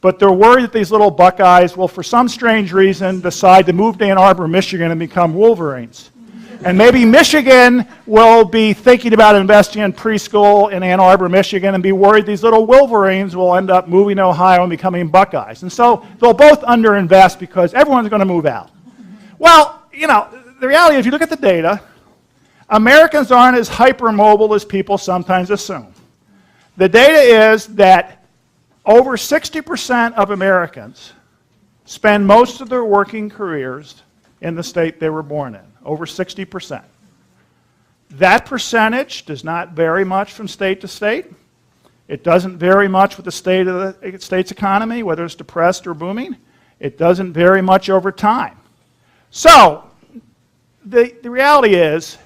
Speaker 14: but they're worried that these little Buckeyes will, for some strange reason, decide to move to Ann Arbor, Michigan, and become Wolverines. And maybe Michigan will be thinking about investing in preschool in Ann Arbor, Michigan, and be worried these little Wolverines will end up moving to Ohio and becoming Buckeyes. And so they'll both underinvest because everyone's going to move out. Well, the reality is, if you look at the data, Americans aren't as hypermobile as people sometimes assume. The data is that over 60% of Americans spend most of their working careers in the state they were born in, over 60%. That percentage does not vary much from state to state. It doesn't vary much with the state of the state's economy, whether it's depressed or booming. It doesn't vary much over time. So, the reality is,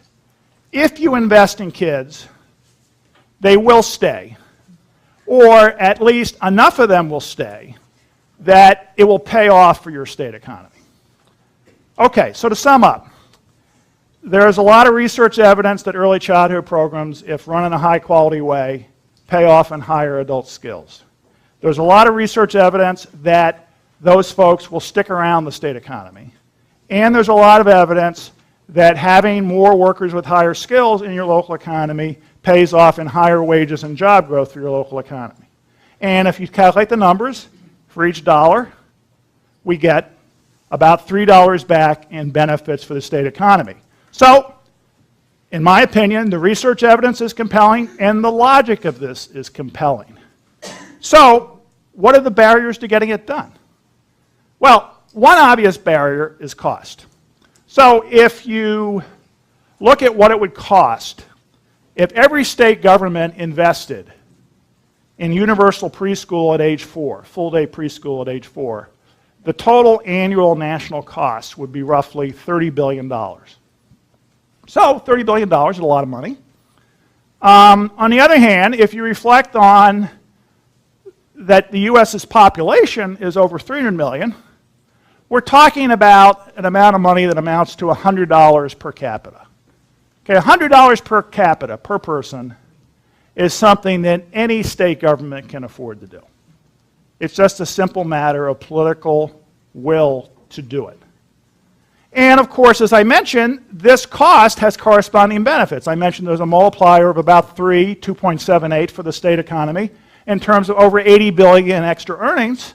Speaker 14: if you invest in kids, they will stay, or at least enough of them will stay that it will pay off for your state economy. Okay, so to sum up, there is a lot of research evidence that early childhood programs, if run in a high-quality way, pay off in higher adult skills. There's a lot of research evidence that those folks will stick around the state economy. And there's a lot of evidence that having more workers with higher skills in your local economy pays off in higher wages and job growth for your local economy. And if you calculate the numbers, for each dollar, we get about $3 back in benefits for the state economy. So, in my opinion, the research evidence is compelling and the logic of this is compelling. So, what are the barriers to getting it done? Well, one obvious barrier is cost. So if you look at what it would cost if every state government invested in universal preschool at age 4, full-day preschool at age 4, the total annual national cost would be roughly $30 billion. So $30 billion is a lot of money. On the other hand, if you reflect on that the U.S.'s population is over 300 million, we're talking about an amount of money that amounts to $100 per capita. Okay, $100 per capita, per person, is something that any state government can afford to do. It's just a simple matter of political will to do it. And of course, as I mentioned, this cost has corresponding benefits. I mentioned there's a multiplier of about 2.78 for the state economy in terms of over 80 billion in extra earnings.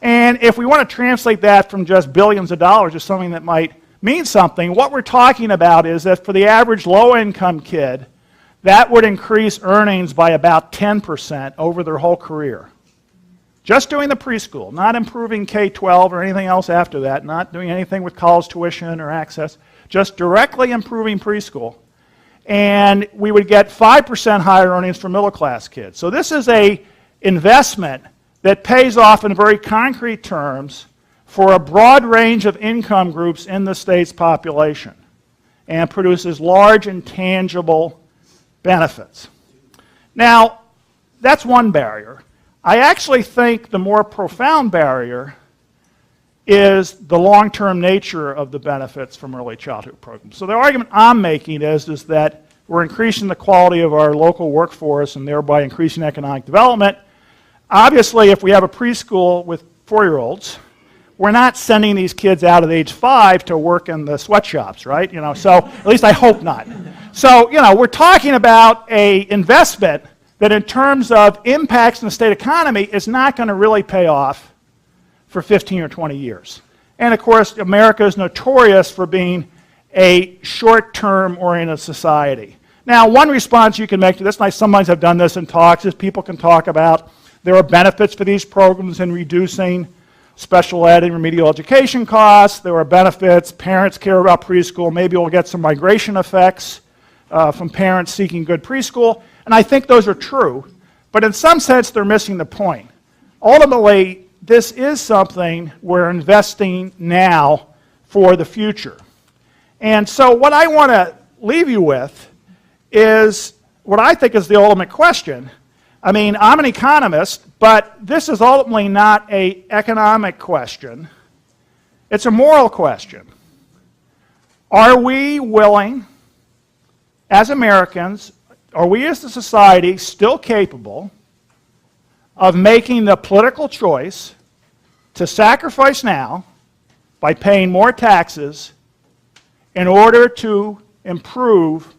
Speaker 14: And if we want to translate that from just billions of dollars to something that might mean something, what we're talking about is that for the average low-income kid, that would increase earnings by about 10% over their whole career. Just doing the preschool, not improving K-12 or anything else after that, not doing anything with college tuition or access, just directly improving preschool. And we would get 5% higher earnings for middle-class kids. So this is an investment that pays off in very concrete terms for a broad range of income groups in the state's population and produces large and tangible benefits. Now, that's one barrier. I actually think the more profound barrier is the long-term nature of the benefits from early childhood programs. So the argument I'm making is that we're increasing the quality of our local workforce and thereby increasing economic development. Obviously, if we have a preschool with 4-year-olds, we're not sending these kids out at age 5 to work in the sweatshops, right? So at least I hope not. So, we're talking about an investment that in terms of impacts in the state economy is not going to really pay off for 15 or 20 years. And of course, America is notorious for being a short-term oriented society. Now, one response you can make to this, and I sometimes have done this in talks, is people can talk about there are benefits for these programs in reducing special ed and remedial education costs. There are benefits. Parents care about preschool. Maybe we'll get some migration effects from parents seeking good preschool. And I think those are true. But in some sense, they're missing the point. ultimately, this is something we're investing now for the future. And so what I want to leave you with is what I think is the ultimate question. I mean, I'm an economist, but this is ultimately not an economic question. It's a moral question. Are we willing, as Americans, are we as a society still capable of making the political choice to sacrifice now by paying more taxes in order to improve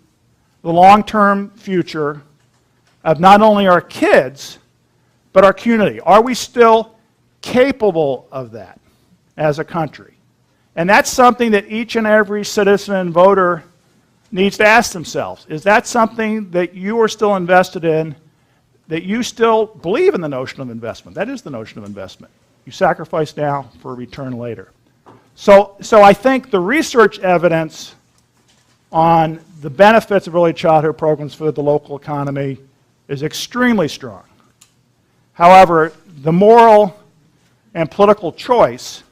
Speaker 14: the long-term future of not only our kids, but our community? Are we still capable of that as a country? And that's something that each and every citizen and voter needs to ask themselves. Is that something that you are still invested in, that you still believe in the notion of investment? That is the notion of investment. You sacrifice now for a return later. So I think the research evidence on the benefits of early childhood programs for the local economy is extremely strong. However, the moral and political choice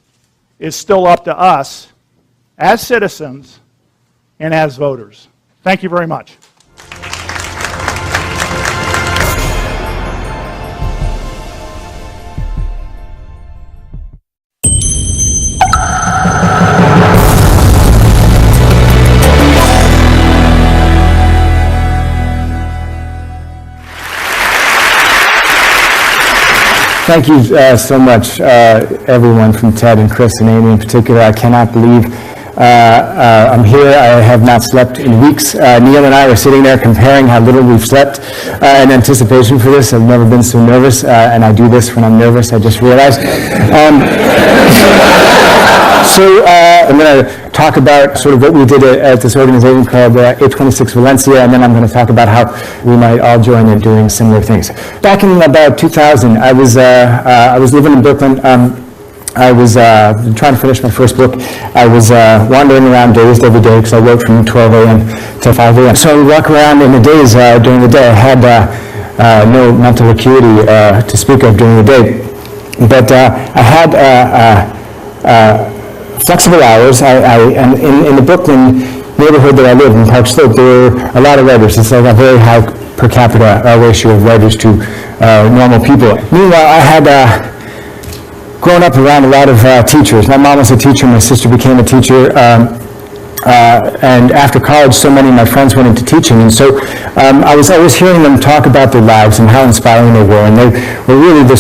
Speaker 14: is still up to us as citizens and as voters. Thank you very much.
Speaker 15: Thank you so much, everyone from TED and Chris and Amy in particular. I cannot believe I'm here. I have not slept in weeks. Neil and I were sitting there comparing how little we've slept in anticipation for this. I've never been so nervous, and I do this when I'm nervous, I just realized. So I'm going to talk about sort of what we did at this organization called 826 Valencia, and then I'm going to talk about how we might all join in doing similar things. Back in about 2000, I was living in Brooklyn. I was trying to finish my first book. I was wandering around dazed every day because I worked from 12 a.m. to 5 a.m. So I would walk around in the days during the day. I had no mental acuity to speak of during the day. But I had flexible hours. And in the Brooklyn neighborhood that I live in, Park Slope, there were a lot of writers. It's like a very high per capita ratio of writers to normal people. Meanwhile, I had grown up around a lot of teachers. My mom was a teacher, my sister became a teacher, and after college so many of my friends went into teaching, and so I was always hearing them talk about their lives and how inspiring they were, and they were really the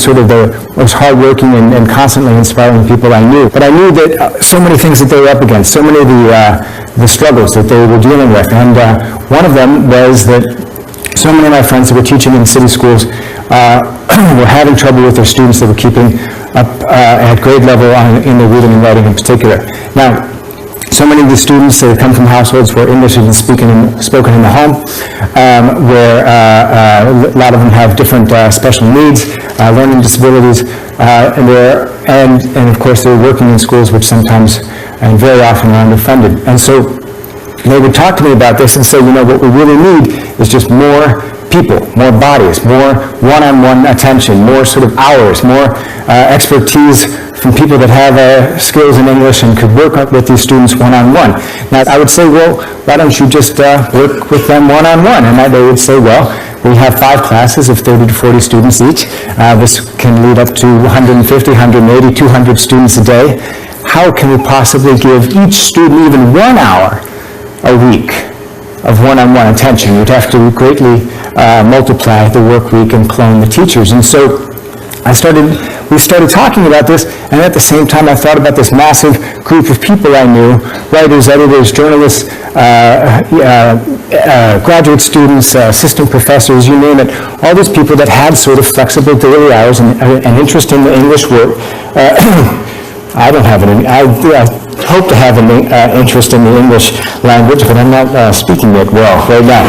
Speaker 15: most hardworking and constantly inspiring people I knew. But I knew that so many things that they were up against, so many of the struggles that they were dealing with, and one of them was that so many of my friends that were teaching in city schools were having trouble with their students that were keeping up at grade level in their reading and writing in particular. Now, so many of the students that come from households where English isn't spoken in the home, where a lot of them have different special needs, learning disabilities, and of course they're working in schools which sometimes and very often are underfunded. And so they would talk to me about this and say, you know, what we really need is just more people, more bodies, more one-on-one attention, more sort of hours, more expertise from people that have skills in English and could work with these students one-on-one. Now, I would say, well, why don't you just work with them one-on-one? And they would say, well, we have 5 classes of 30 to 40 students each. This can lead up to 150, 180, 200 students a day. How can we possibly give each student even 1 hour a week of one-on-one attention? You'd have to greatly multiply the work week and clone the teachers. And so we started talking about this, and at the same time I thought about this massive group of people I knew, writers, editors, journalists, graduate students, assistant professors, you name it, all these people that had sort of flexible daily hours and an interest in the English word. I don't have any. I hope to have an interest in the English language, but I'm not speaking it well right now.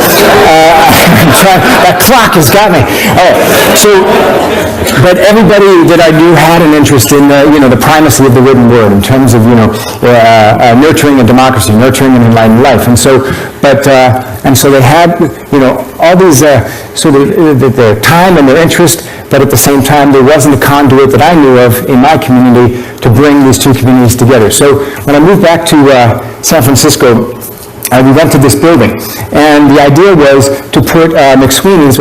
Speaker 15: That clock has got me. All right. So, but everybody that I knew had an interest in the primacy of the written word in terms of nurturing a democracy, nurturing an enlightened life, and so they had all these sort of their time and their interest, but at the same time there wasn't a conduit that I knew of in my community to bring these two communities together. So when I moved back to San Francisco, we went to this building, and the idea was to put McSweeney's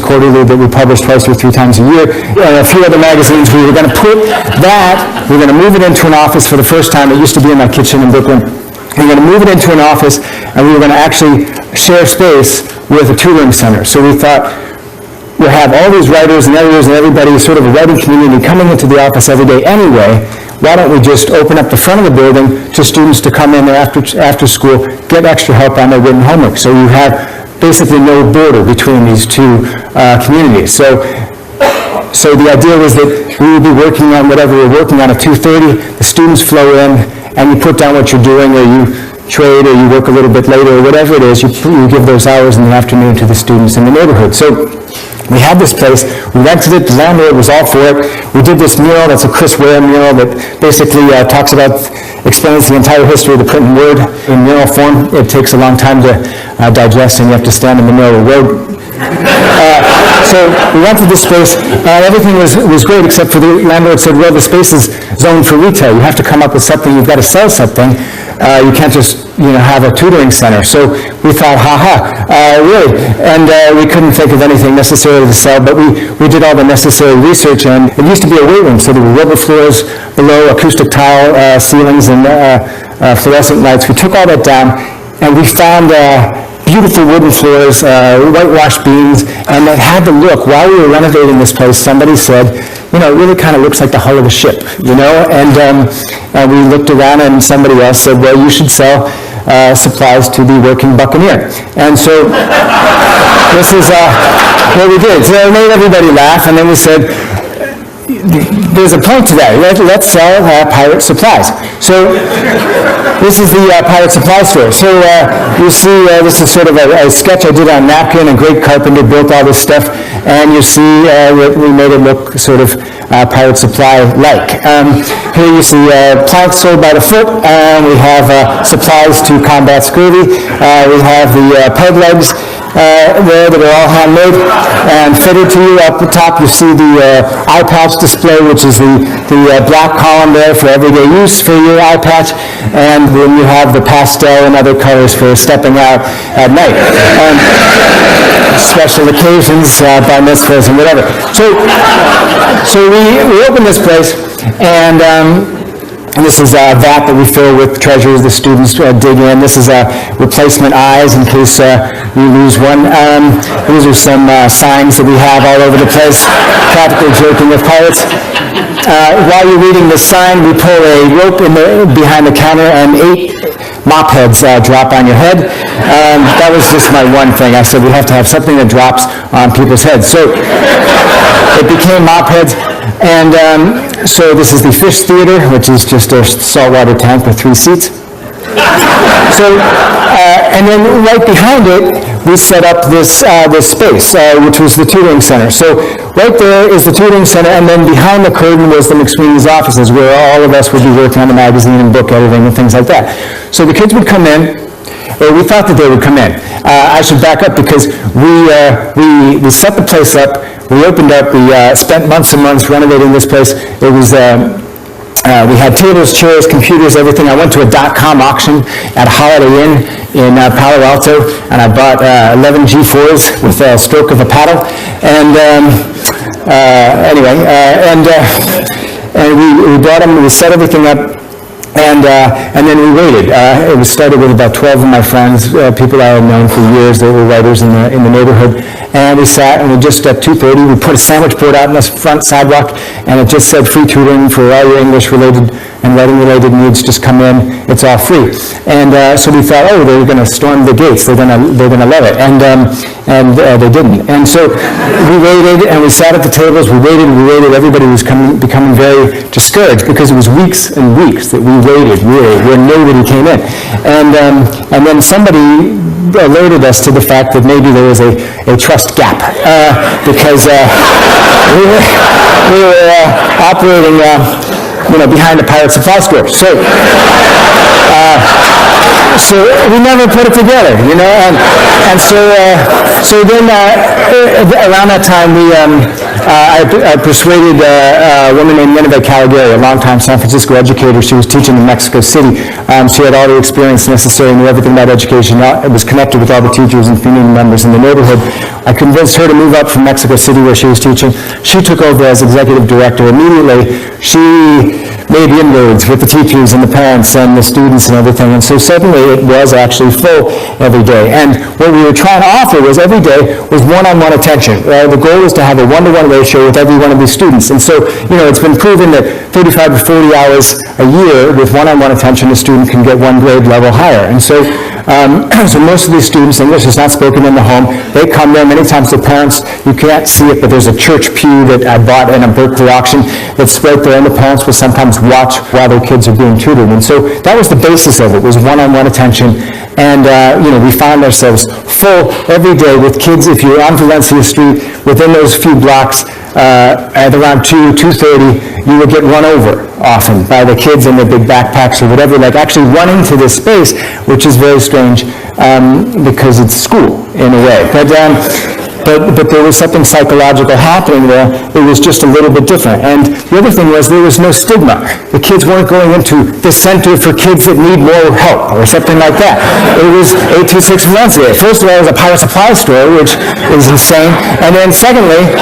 Speaker 15: Quarterly that we publish twice or three times a year, and a few other magazines. We were going to put that, we were going to move it into an office for the first time. It used to be in my kitchen in Brooklyn. We were going to move it into an office, and we were going to actually share space with a tutoring center. So we thought, we'll have all these writers and editors and everybody, sort of a writing community coming into the office every day anyway. Why don't we just open up the front of the building to students to come in there after school, get extra help on their written homework. So you have basically no border between these two communities. So the idea was that we would be working on whatever we're working on at 2:30, the students flow in, and you put down what you're doing, or you trade, or you work a little bit later, or whatever it is, you give those hours in the afternoon to the students in the neighborhood. So we had this place, we rented it, the landlord was all for it. We did this mural, that's a Chris Ware mural that basically explains the entire history of the printed word in mural form. It takes a long time to digest, and you have to stand in the middle of the road. So we rented this space, everything was great, except for the landlord said, well, the space is zoned for retail. You have to come up with something, you've got to sell something. You can't just have a tutoring center. So we thought, really? And we couldn't think of anything necessarily to sell, but we did all the necessary research, and it used to be a weight room, so there were rubber floors below, acoustic tile ceilings, and fluorescent lights. We took all that down, and we found beautiful wooden floors, whitewashed beams, and it had the look. While we were renovating this place, somebody said, it really kind of looks like the hull of a ship, and we looked around, and somebody else said, well, you should sell supplies to the working buccaneer. And so this is what we did. So it made everybody laugh, and then we said, there's a point to that. Let's sell pirate supplies. So this is the pirate supply store. So you see, this is sort of a sketch I did on napkin, and Greg Carpenter built all this stuff, and you see we made it look sort of pirate supply-like. Here you see planks sold by the foot, and we have supplies to combat scurvy. We have the peg legs there that are all handmade and fitted to you. Up the top you see the eye patch display, which is the black column there for everyday use for your eye patch, and then you have the pastel and other colors for stepping out at night. Special occasions, bar mitzvahs and whatever. So we opened this place, and this is a vat that we fill with treasures the students dig in. This is replacement eyes in case you lose one. These are some signs that we have all over the place, practically joking with pirates. While you're reading this sign, we pull a rope behind the counter, and 8 mop heads drop on your head. That was just my one thing. I said we have to have something that drops on people's heads. So it became mop heads. And so this is the Fish Theater, which is just a saltwater tank with 3 seats. So, and then right behind it, we set up this space, which was the tutoring center. So right there is the tutoring center, and then behind the curtain was the McSweeney's offices, where all of us would be working on the magazine and book editing and things like that. So the kids would come in, or we thought that they would come in. I should back up, because we set the place up. We opened up. We spent months and months renovating this place. It was we had tables, chairs, computers, everything. I went to a .com auction at Holiday Inn in Palo Alto, and I bought 11 G4s with a stroke of a paddle. And and we brought them. We set everything up. And then we waited. It was started with about 12 of my friends, people I had known for years. They were writers in the neighborhood. And we sat, and we just at 2:30, we put a sandwich board out on the front sidewalk, and it just said free tutoring for all your English-related and writing-related needs. Just come in. It's all free. And so we thought, oh, they're going to storm the gates. They're going to love it. And they didn't. And so we waited, and we sat at the tables. We waited. Everybody was becoming very discouraged, because it was weeks and weeks that we waited, really, where nobody came in. And then somebody alerted us to the fact that maybe there was a trust gap, because we were operating behind a pirate supply store. So we never put it together, and so then around that time I persuaded a woman named Nineveh Caligari, a longtime San Francisco educator. She was teaching in Mexico City. She had all the experience necessary, knew everything about education. It was connected with all the teachers and community members in the neighborhood. I convinced her to move up from Mexico City where she was teaching. She took over as executive director. Immediately, she made inroads with the teachers and the parents and the students and everything. And so suddenly it was actually full every day. And what we were trying to offer was every day was one-on-one attention. The goal was to have a one-to-one ratio with every one of these students. And so, it's been proven that 35 to 40 hours a year with one-on-one attention, a student can get one grade level higher. And so, so most of these students, English is not spoken in the home. They come there. Many times the parents, you can't see it, but there's a church pew that I bought in a Berkeley auction that's right there, and the parents will sometimes watch while their kids are being tutored. And so that was the basis of it, was one-on-one attention. And, we found ourselves full every day with kids. If you're on Valencia Street, within those few blocks, at around 2:30, you would get run over often by the kids in their big backpacks or whatever, like actually running to this space, which is very strange because it's school in a way. But there was something psychological happening there. It was just a little bit different. And the other thing was there was no stigma. The kids weren't going into the center for kids that need more help or something like that. It was 826 Valencia. First of all, it was a pirate supply store, which is insane. And then secondly,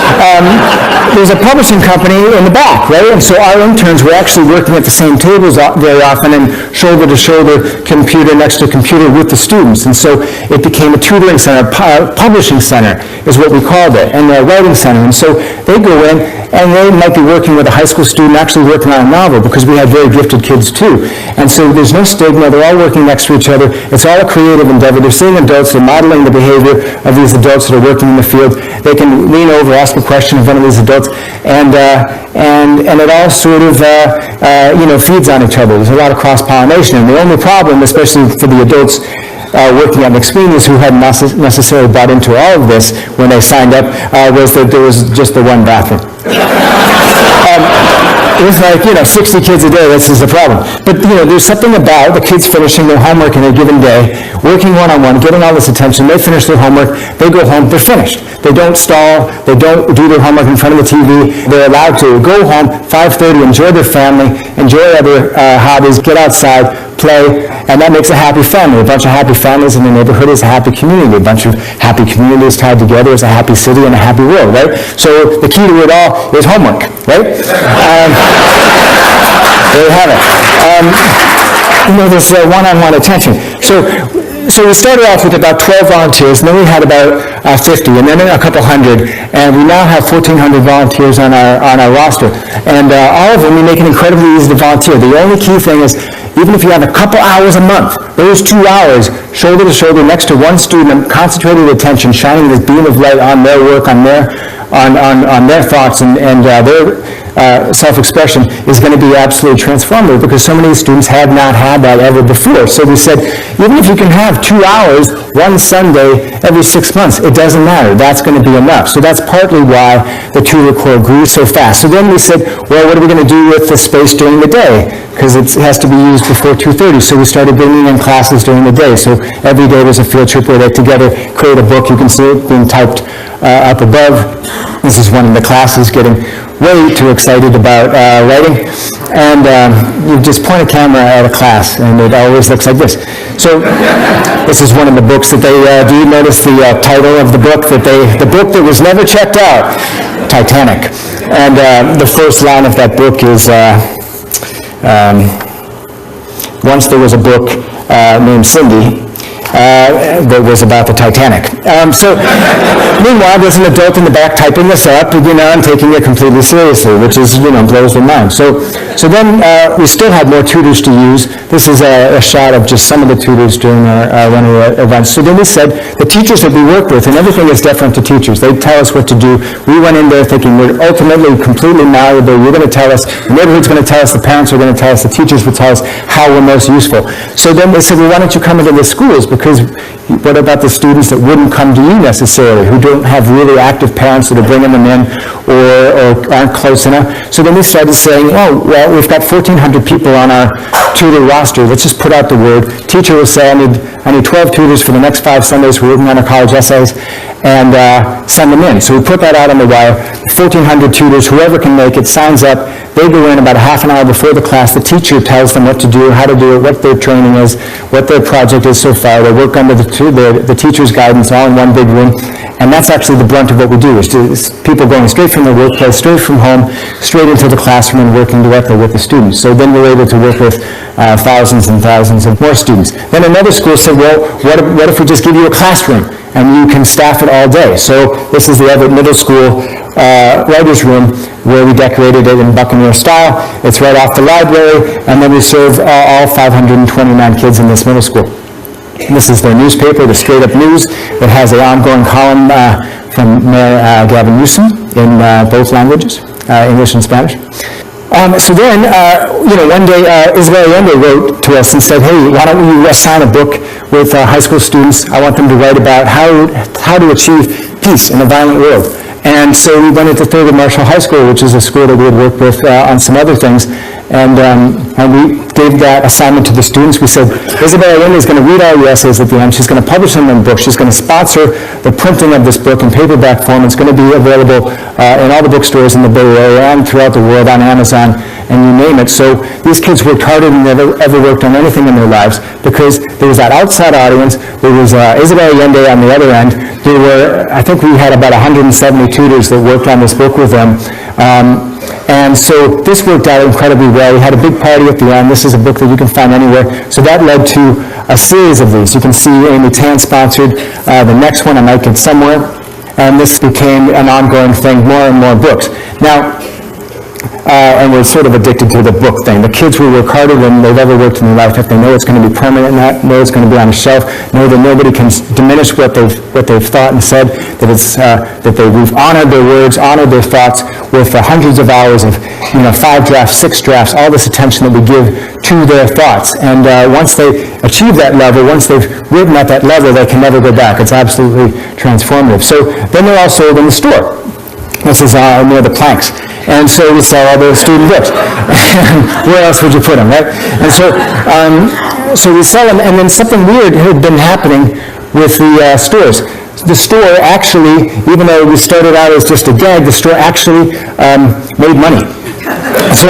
Speaker 15: there's a publishing company in the back, right? And so our interns were actually working at the same tables very often and shoulder to shoulder, computer next to computer with the students. And so it became a tutoring center, publishing center is what we called it, and a writing center. And so they go in, and they might be working with a high school student actually working on a novel, because we had very gifted kids too. And so there's no stigma. They're all working next to each other. It's all a creative endeavor. They're seeing adults. They're modeling the behavior of these adults that are working in the field. They can lean over, ask a question of one of these adults, and it all sort of feeds on each other. There's a lot of cross-pollination. And the only problem, especially for the adults working at McSweeney's who hadn't necessarily bought into all of this when they signed up, was that there was just the one bathroom. It was like, 60 kids a day, this is a problem. But, there's something about the kids finishing their homework in a given day, working one-on-one, getting all this attention. They finish their homework, they go home, they're finished. They don't stall, they don't do their homework in front of the TV. They're allowed to go home, 5:30, enjoy their family, enjoy other hobbies, get outside, play, and that makes a happy family. A bunch of happy families in the neighborhood is a happy community. A bunch of happy communities tied together is a happy city and a happy world, right? So the key to it all is homework, right? There you have it. This one-on-one attention. So we started off with about 12 volunteers, and then we had about 50, and then a couple hundred, and we now have 1,400 volunteers on our roster. And all of them, we make it incredibly easy to volunteer. The only key thing is, even if you have a couple hours a month, those 2 hours, shoulder to shoulder, next to one student, concentrated attention, shining this beam of light on their work, on their thoughts, and their self-expression is going to be absolutely transformative, because so many students have not had that ever before. So we said, even if you can have 2 hours one Sunday every 6 months, it doesn't matter. That's going to be enough. So that's partly why the tutor corps grew so fast. So then we said, well, what are we going to do with the space during the day? Because it has to be used before 2:30. So we started bringing in classes during the day. So every day was a field trip where they together create a book. You can see it being typed up above. This is one of the classes getting way too excited about writing. And you just point a camera at a class, and it always looks like this. So this is one of the books that they do. You notice the title of the book the book that was never checked out, Titanic. And the first line of that book is, once there was a book named Cindy that was about the Titanic. Meanwhile, there's an adult in the back typing this up, and taking it completely seriously, which is, blows their mind. So then we still had more tutors to use. This is a shot of just some of the tutors during one of our events. So then we said, the teachers that we work with, and everything is different to teachers. They tell us what to do. We went in there thinking we're ultimately completely malleable. You're going to tell us, the neighborhood's going to tell us, the parents are going to tell us, the teachers will tell us how we're most useful. So then they said, well, why don't you come into the schools? Because because what about the students that wouldn't come to you necessarily, who don't have really active parents that are bringing them in or aren't close enough? So then we started saying, oh, well, we've got 1,400 people on our tutor roster. Let's just put out the word. Teacher will say, I need 12 tutors for the next 5 Sundays who are working on our college essays, and send them in. So we put that out on the wire. 1,400 tutors, whoever can make it, signs up. They go in about a half an hour before the class. The teacher tells them what to do, how to do it, what their training is, what their project is so far. They work under the teacher's guidance all in one big room. And that's actually the brunt of what we do, is people going straight from their workplace, straight from home, straight into the classroom and working directly with the students. So then we're able to work with thousands and thousands of more students. Then another school said, well, what if we just give you a classroom and you can staff it all day? So this is the Everett Middle School writer's room, where we decorated it in Buccaneer style. It's right off the library, and then we serve all 529 kids in this middle school. And this is their newspaper, the Straight Up News. It has an ongoing column from Mayor Gavin Newsom in both languages, English and Spanish. So then, one day Isabel Allende wrote to us and said, hey, why don't we assign a book with high school students? I want them to write about how to achieve peace in a violent world. And so we went into Thurgood Marshall High School, which is a school that we had worked with on some other things, and we gave that assignment to the students. We said, Isabel Allende is going to read all your essays at the end. She's going to publish them in books. She's going to sponsor the printing of this book in paperback form. It's going to be available in all the bookstores in the Bay Area and throughout the world, on Amazon, and you name it. So these kids worked harder than they've ever worked on anything in their lives, because there was that outside audience. There was Isabel Allende on the other end. There were, I think we had about 170 tutors that worked on this book with them. And so this worked out incredibly well. We had a big party at the end. This is a book that you can find anywhere. So that led to a series of these. You can see Amy Tan sponsored the next one. I might get somewhere. And this became an ongoing thing, more and more books. Now, and we're sort of addicted to the book thing. The kids will work harder than they've ever worked in their life if they know it's going to be permanent, know it's going to be on a shelf, know that nobody can diminish what they've thought and said, that it's that we've honored their words, honored their thoughts with hundreds of hours of 5 drafts, 6 drafts, all this attention that we give to their thoughts. And once they achieve that level, once they've written at that level, they can never go back. It's absolutely transformative. So then they're all sold in the store. This is near the planks. And so we sell all those student books. Where else would you put them, right? And so we sell them, and then something weird had been happening with the stores. The store actually, even though we started out as just a gag, the store actually made money. So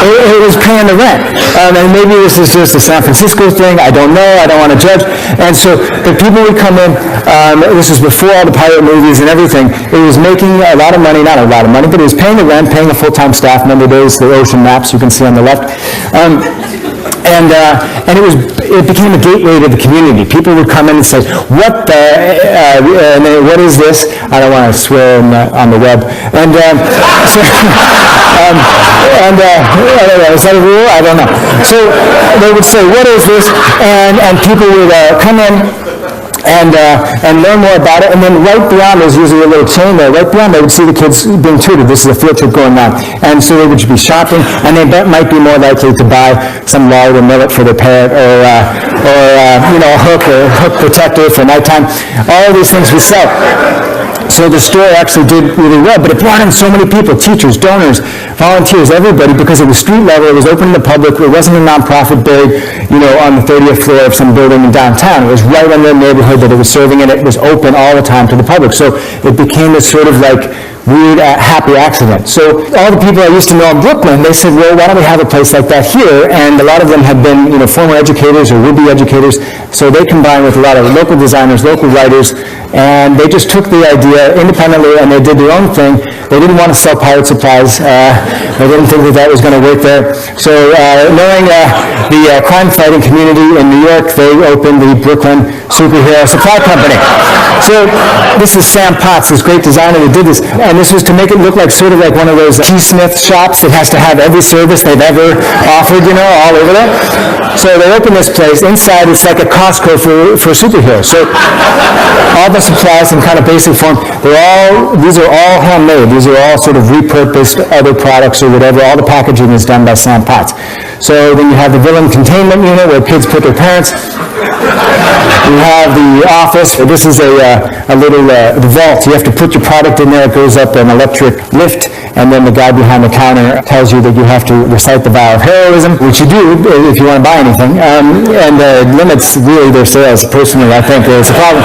Speaker 15: it was paying the rent. And maybe this is just a San Francisco thing. I don't know. I don't want to judge. And so the people would come in. This was before all the pirate movies and everything. It was making a lot of money, not a lot of money, but it was paying the rent, paying the full-time staff. Remember those, the ocean maps you can see on the left. And it became a gateway to the community. People would come in and say, what is this? I don't want to swear on the web. And is that a rule? I don't know. So they would say, what is this? And people would come in and learn more about it. And then right beyond, there's usually a little chain there. Right beyond, they would see the kids being tutored. This is a field trip going on. And so they would be shopping, and they might be more likely to buy some lard or millet for their parrot, or a hook protector for nighttime. All of these things we sell. So the store actually did really well, but it brought in so many people, teachers, donors, volunteers, everybody, because it was street level, it was open to the public, it wasn't a nonprofit buried, on the 30th floor of some building in downtown. It was right in the neighborhood that it was serving, and it was open all the time to the public. So it became this sort of like weird, happy accident. So all the people I used to know in Brooklyn, they said, well, why don't we have a place like that here? And a lot of them had been, former educators or would-be educators. So they combined with a lot of local designers, local writers, and they just took the idea independently and they did their own thing. They didn't want to sell pirate supplies. They didn't think that was going to work there. So knowing the crime-fighting community in New York, they opened the Brooklyn Superhero Supply Company. So this is Sam Potts, this great designer that did this. And this was to make it look like sort of like one of those T-Smith shops that has to have every service they've ever offered, all over there. So they opened this place. Inside, it's like a Costco for superheroes. So all the supplies in kind of basic form, these are all handmade. These are all sort of repurposed other products or whatever. All the packaging is done by Sam Potts. So then you have the villain containment unit where kids put their parents. We have the office. This is a little the vault. You have to put your product in there. It goes up an electric lift, and then the guy behind the counter tells you that you have to recite the vow of heroism, which you do if you want to buy anything, and limits really their sales. Personally, I think it's a problem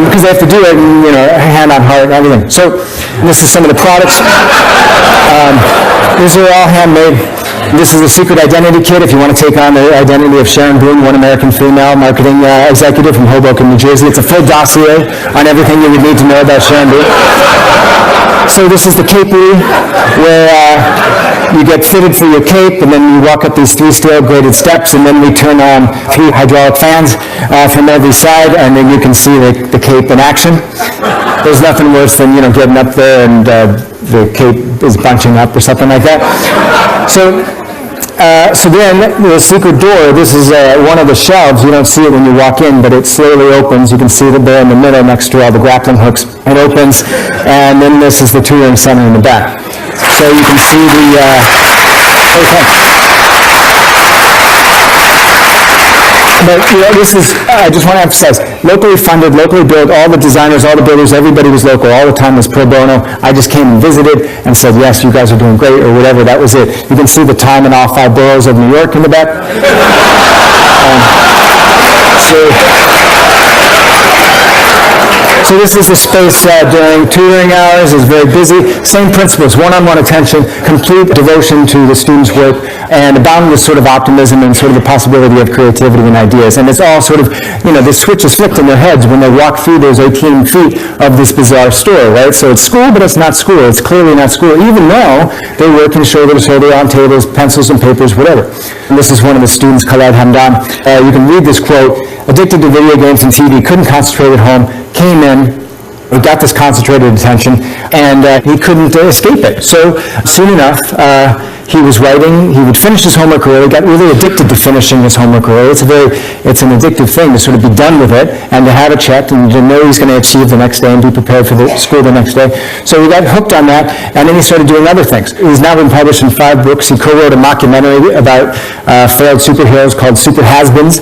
Speaker 15: because they have to do it, and, hand on heart and everything. So this is some of the products. These are all handmade. This is a secret identity kit if you want to take on the identity of Sharon Boone, one American female marketing executive from Hoboken, New Jersey. It's a full dossier on everything you would need to know about Sharon Boone. So this is the capery, where you get fitted for your cape, and then you walk up these 3 steel graded steps, and then we turn on 3 hydraulic fans from every side, and then you can see the cape in action. There's nothing worse than getting up there and the cape is bunching up or something like that. So then the secret door, this is one of the shelves. You don't see it when you walk in, but it slowly opens. You can see it there in the middle next to all the grappling hooks. It opens, and then this is the touring center in the back. So you can see But this is, I just want to emphasize, locally funded, locally built, all the designers, all the builders, everybody was local, all the time was pro bono. I just came and visited and said, yes, you guys are doing great, or whatever, that was it. You can see the time in all 5 boroughs of New York in the back. So this is a space during touring hours. It's very busy. Same principles, one-on-one attention, complete devotion to the students' work, and a boundless sort of optimism and sort of the possibility of creativity and ideas. And it's all sort of, the switch is flipped in their heads when they walk through those 18 feet of this bizarre store, right? So it's school, but it's not school. It's clearly not school, even though they're working shoulder to shoulder on tables, pencils and papers, whatever. And this is one of the students, Khaled Hamdan. You can read this quote: addicted to video games and TV, couldn't concentrate at home, came in, he got this concentrated attention, and he couldn't escape it. So soon enough, he was writing. He would finish his homework early, got really addicted to finishing his homework early. It's an addictive thing to sort of be done with it and to have it checked and to know he's going to achieve the next day and be prepared for the school the next day. So he got hooked on that, and then he started doing other things. He's now been published in 5 books. He co-wrote a mockumentary about failed superheroes called Super Has-Beens.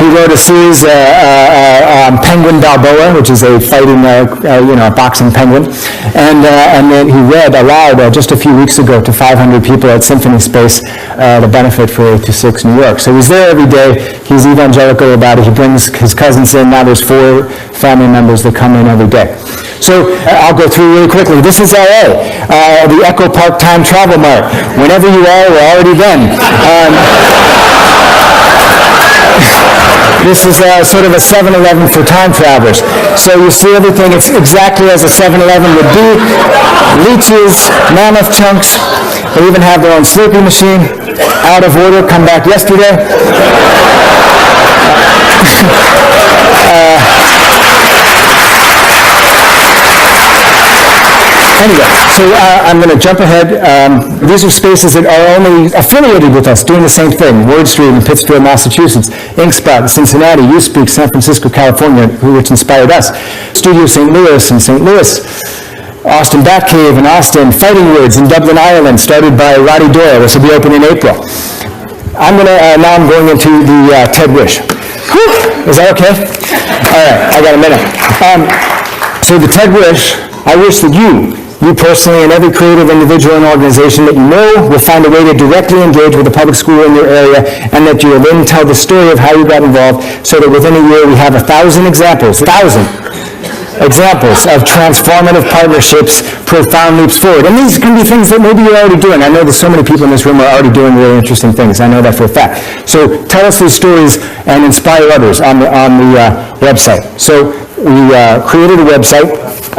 Speaker 15: He wrote a series on Penguin Balboa, which is a fighting, a boxing penguin. And then he read aloud just a few weeks ago to 500 people at Symphony Space the benefit for 826 New York. So he's there every day. He's evangelical about it. He brings his cousins in. Now there's 4 family members that come in every day. So I'll go through really quickly. This is LA, the Echo Park Time Travel Mart. Whenever you are, we're already then. This is sort of a 7-Eleven for time travelers. So you see everything, it's exactly as a 7-Eleven would be. Leeches, mammoth chunks. They even have their own Slurpee machine. Out of order, come back yesterday. Anyway, so I'm going to jump ahead. These are spaces that are only affiliated with us doing the same thing. Word Street in Pittsfield, Massachusetts. Inkspot in Cincinnati. YouSpeak, San Francisco, California, which inspired us. Studio St. Louis in St. Louis. Austin Batcave in Austin. Fighting Words in Dublin, Ireland, started by Roddy Doyle. This will be open in April. Now I'm going into the TED Wish. Whew, is that okay? All right, I got a minute. So the TED Wish, I wish that you personally and every creative individual and organization that you know will find a way to directly engage with the public school in your area, and that you will then tell the story of how you got involved, so that within a year we have 1,000 examples of transformative partnerships, profound leaps forward. And these can be things that maybe you're already doing. I know that so many people in this room are already doing really interesting things. I know that for a fact. So tell us these stories and inspire others on the website. So we created a website.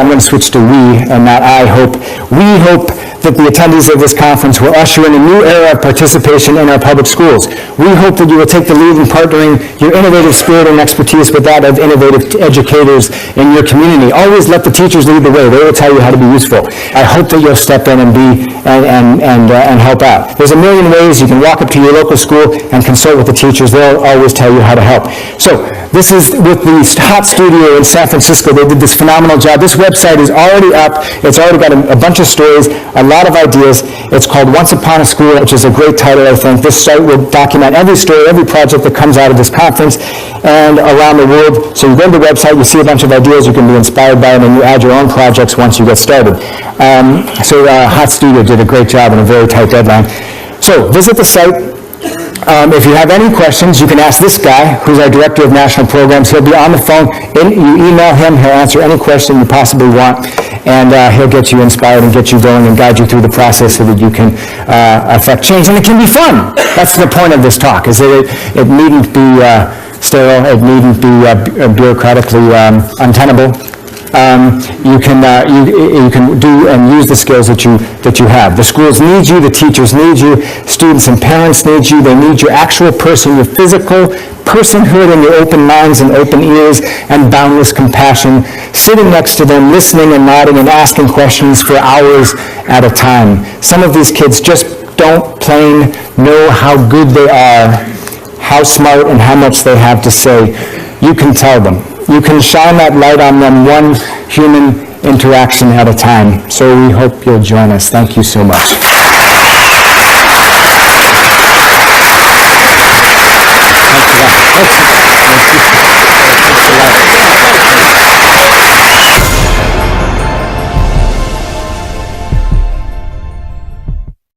Speaker 15: I'm going to switch to we and not I hope. We hope that the attendees of this conference will usher in a new era of participation in our public schools. We hope that you will take the lead in partnering your innovative spirit and expertise with that of innovative educators in your community. Always let the teachers lead the way. They will tell you how to be useful. I hope that you'll step in and help out. There's a million ways you can walk up to your local school and consult with the teachers. They'll always tell you how to help. So this is with the hot studio in San Francisco. They did this phenomenal job. This website is already up. It's already got a bunch of stories, a lot of ideas. It's called Once Upon a School, which is a great title, I think. This site will document every story, every project that comes out of this conference and around the world. So you go to the website, you see a bunch of ideas, you can be inspired by them, and you add your own projects once you get started. Hot Studio did a great job in a very tight deadline. So visit the site. If you have any questions, you can ask this guy, who's our Director of National Programs. He'll be on the phone. You email him, he'll answer any question you possibly want, and he'll get you inspired and get you going and guide you through the process so that you can affect change. And it can be fun. That's the point of this talk, is that it needn't be sterile, it needn't be bureaucratically untenable. You can do and use the skills that you have. The schools need you, the teachers need you, students and parents need you. They need your actual person, your physical personhood, and your open minds and open ears and boundless compassion, sitting next to them, listening and nodding and asking questions for hours at a time. Some of these kids just don't plain know how good they are, how smart and how much they have to say. You can tell them. You can shine that light on them, one human interaction at a time. So we hope you'll join us. Thank you so much. Thank you.